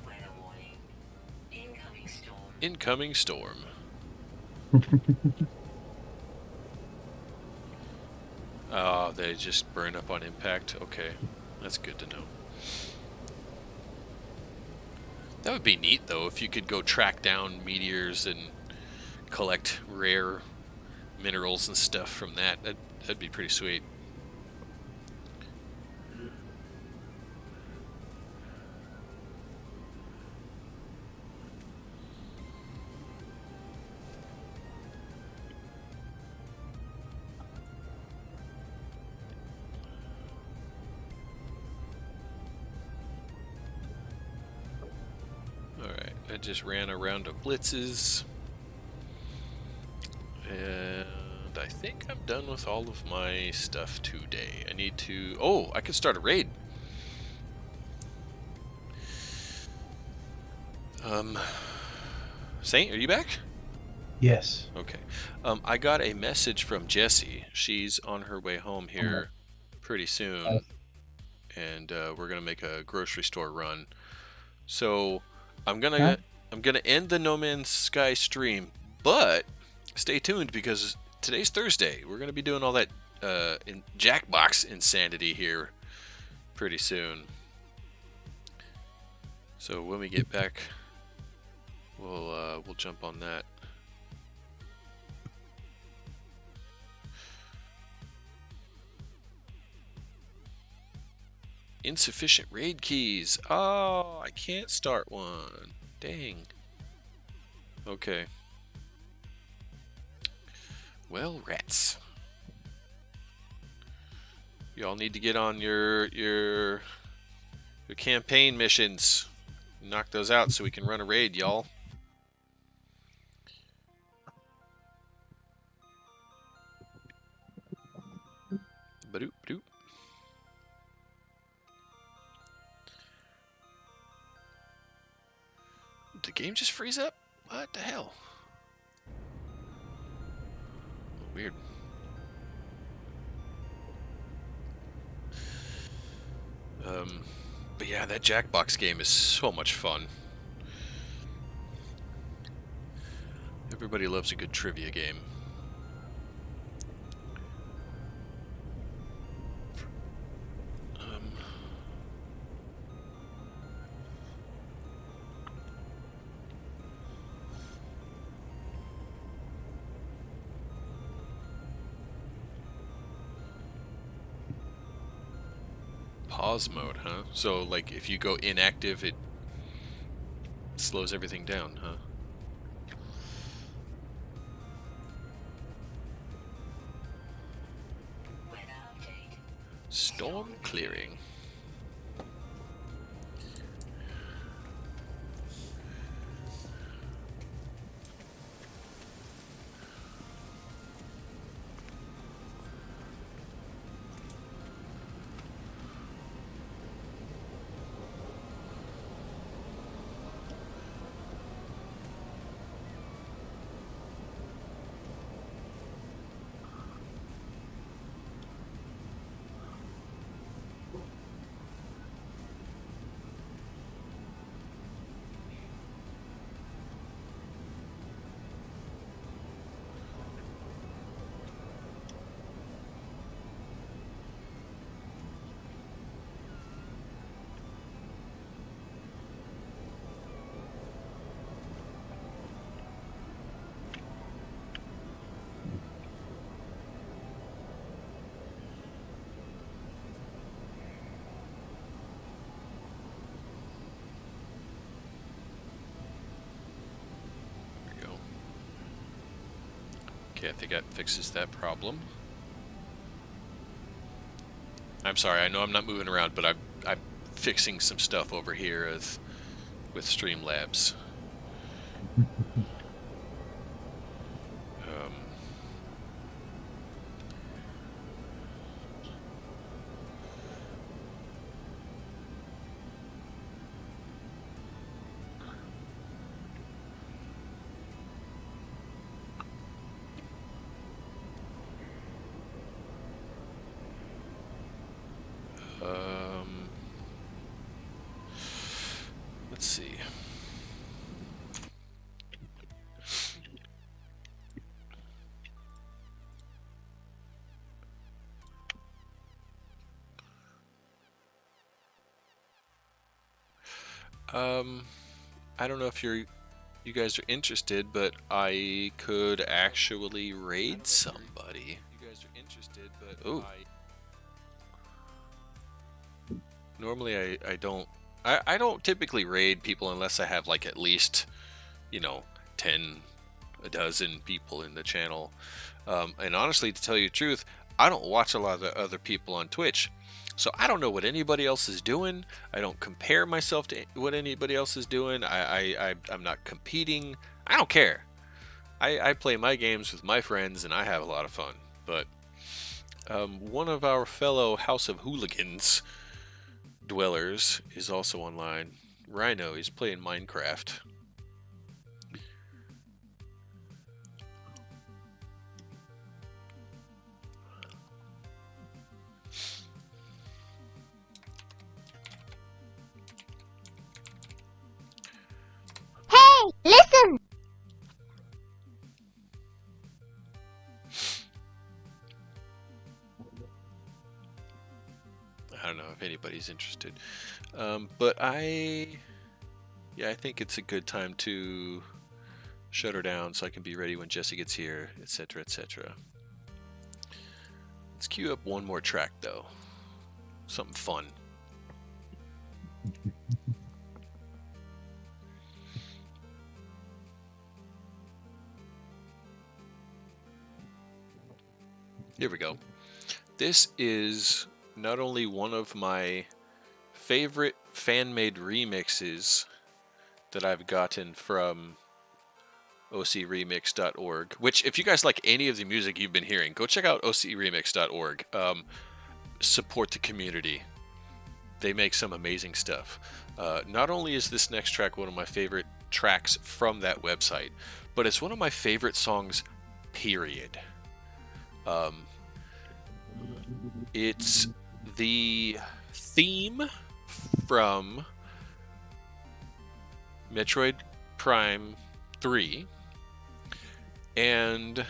Weather warning. Incoming storm. Incoming storm. Oh, they just burn up on impact. Okay, that's good to know. That would be neat, though, if you could go track down meteors and collect rare minerals and stuff from that. That'd be pretty sweet. Alright, I just ran a round of blitzes. And I think I'm done with all of my stuff today. I need to... Oh, I could start a raid. Saint, are you back? Yes. Okay. I got a message from Jessie. She's on her way home here pretty soon. And we're gonna make a grocery store run. So I'm gonna end the No Man's Sky stream, but stay tuned because today's Thursday. We're gonna be doing all that in Jackbox insanity here pretty soon. So when we get back, we'll jump on that. Insufficient raid keys. Oh, I can't start one. Dang. Okay. Well, rats. Y'all need to get on your campaign missions. Knock those out so we can run a raid, y'all. Badoop, badoop. Did the game just freeze up? What the hell? Weird. But yeah, that Jackbox game is so much fun. Everybody loves a good trivia game. Pause mode, huh? So, like, if you go inactive, it slows everything down, huh? Weather update. Storm clearing. There we go. Okay, I think that fixes that problem. I'm sorry, I know I'm not moving around, but I'm fixing some stuff over here with Streamlabs. Um, um, let's see. I don't know if you guys are interested, but I could actually raid somebody. You guys are interested, but ooh. Normally I don't I don't typically raid people unless I have like at least, you know, a dozen people in the channel. And honestly, to tell you the truth, I don't watch a lot of the other people on Twitch. So I don't know what anybody else is doing. I don't compare myself to what anybody else is doing. I'm not competing. I don't care. I play my games with my friends and I have a lot of fun. But one of our fellow House of Hooligans dwellers is also online. Rhino, he's playing Minecraft. Hey, listen! I don't know if anybody's interested. But I think it's a good time to shut her down so I can be ready when Jesse gets here, etc., etc. Let's queue up one more track, though. Something fun. Here we go. This is not only one of my favorite fan-made remixes that I've gotten from ocremix.org, which if you guys like any of the music you've been hearing, go check out ocremix.org. Support the community. They make some amazing stuff. Not only is this next track one of my favorite tracks from that website, but it's one of my favorite songs, period. It's the theme from Metroid Prime 3 and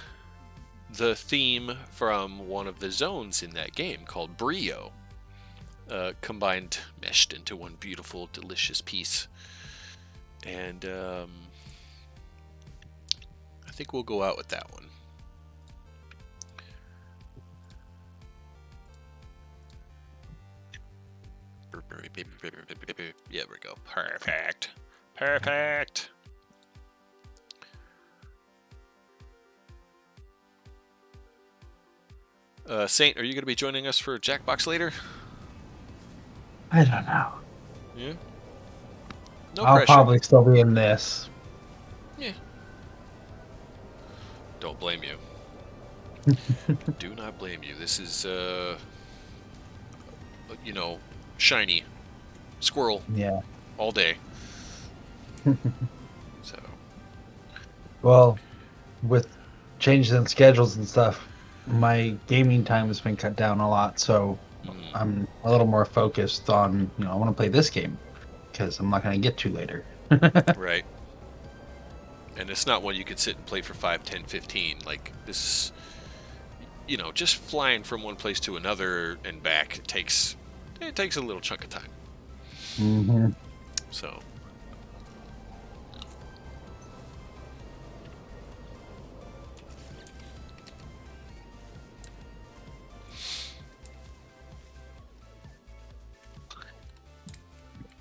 the theme from one of the zones in that game called Brio, combined, meshed into one beautiful, delicious piece. And I think we'll go out with that one. Yeah, we go. Perfect. Perfect. Saint, are you going to be joining us for Jackbox later? I don't know. Yeah. No I'll pressure. probably still be in this. Yeah. Don't blame you. Do not blame you. This is, you know, shiny squirrel Yeah. all day. So. Well, with changes in schedules and stuff, my gaming time has been cut down a lot, so I'm a little more focused on, I want to play this game because I'm not going to get to later. Right. And it's not one you could sit and play for 5, 10, 15. Like, this, just flying from one place to another and back, it takes a little chunk of time. Mm-hmm. So.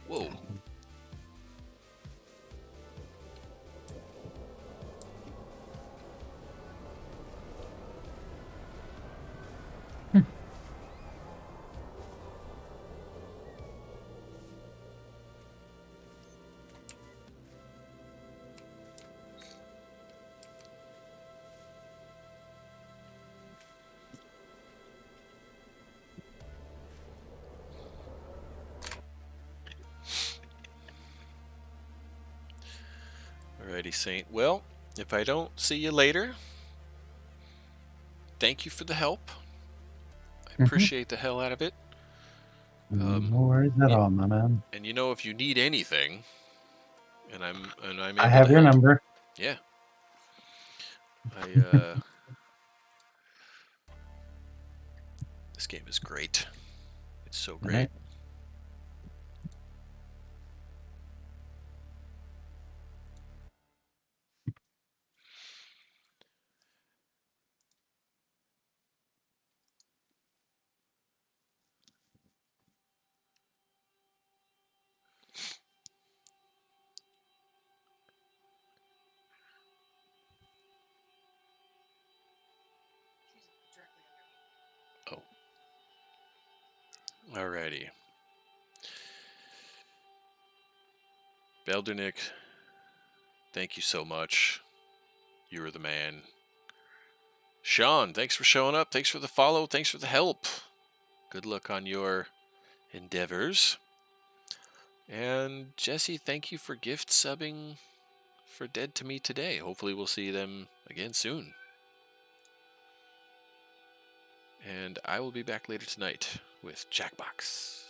Whoa. Alrighty, Saint. Well, if I don't see you later, thank you for the help. I appreciate the hell out of it. No worries at all, my man. And if you need anything, and I'm able I have to your help, number. yeah. This game is great. It's so great. Right. Oh. Alrighty. Beldernick, thank you so much. You were the man. Sean, thanks for showing up. Thanks for the follow. Thanks for the help. Good luck on your endeavors. And Jesse, thank you for gift subbing for Dead to Me today. Hopefully we'll see them again soon. And I will be back later tonight with Jackbox.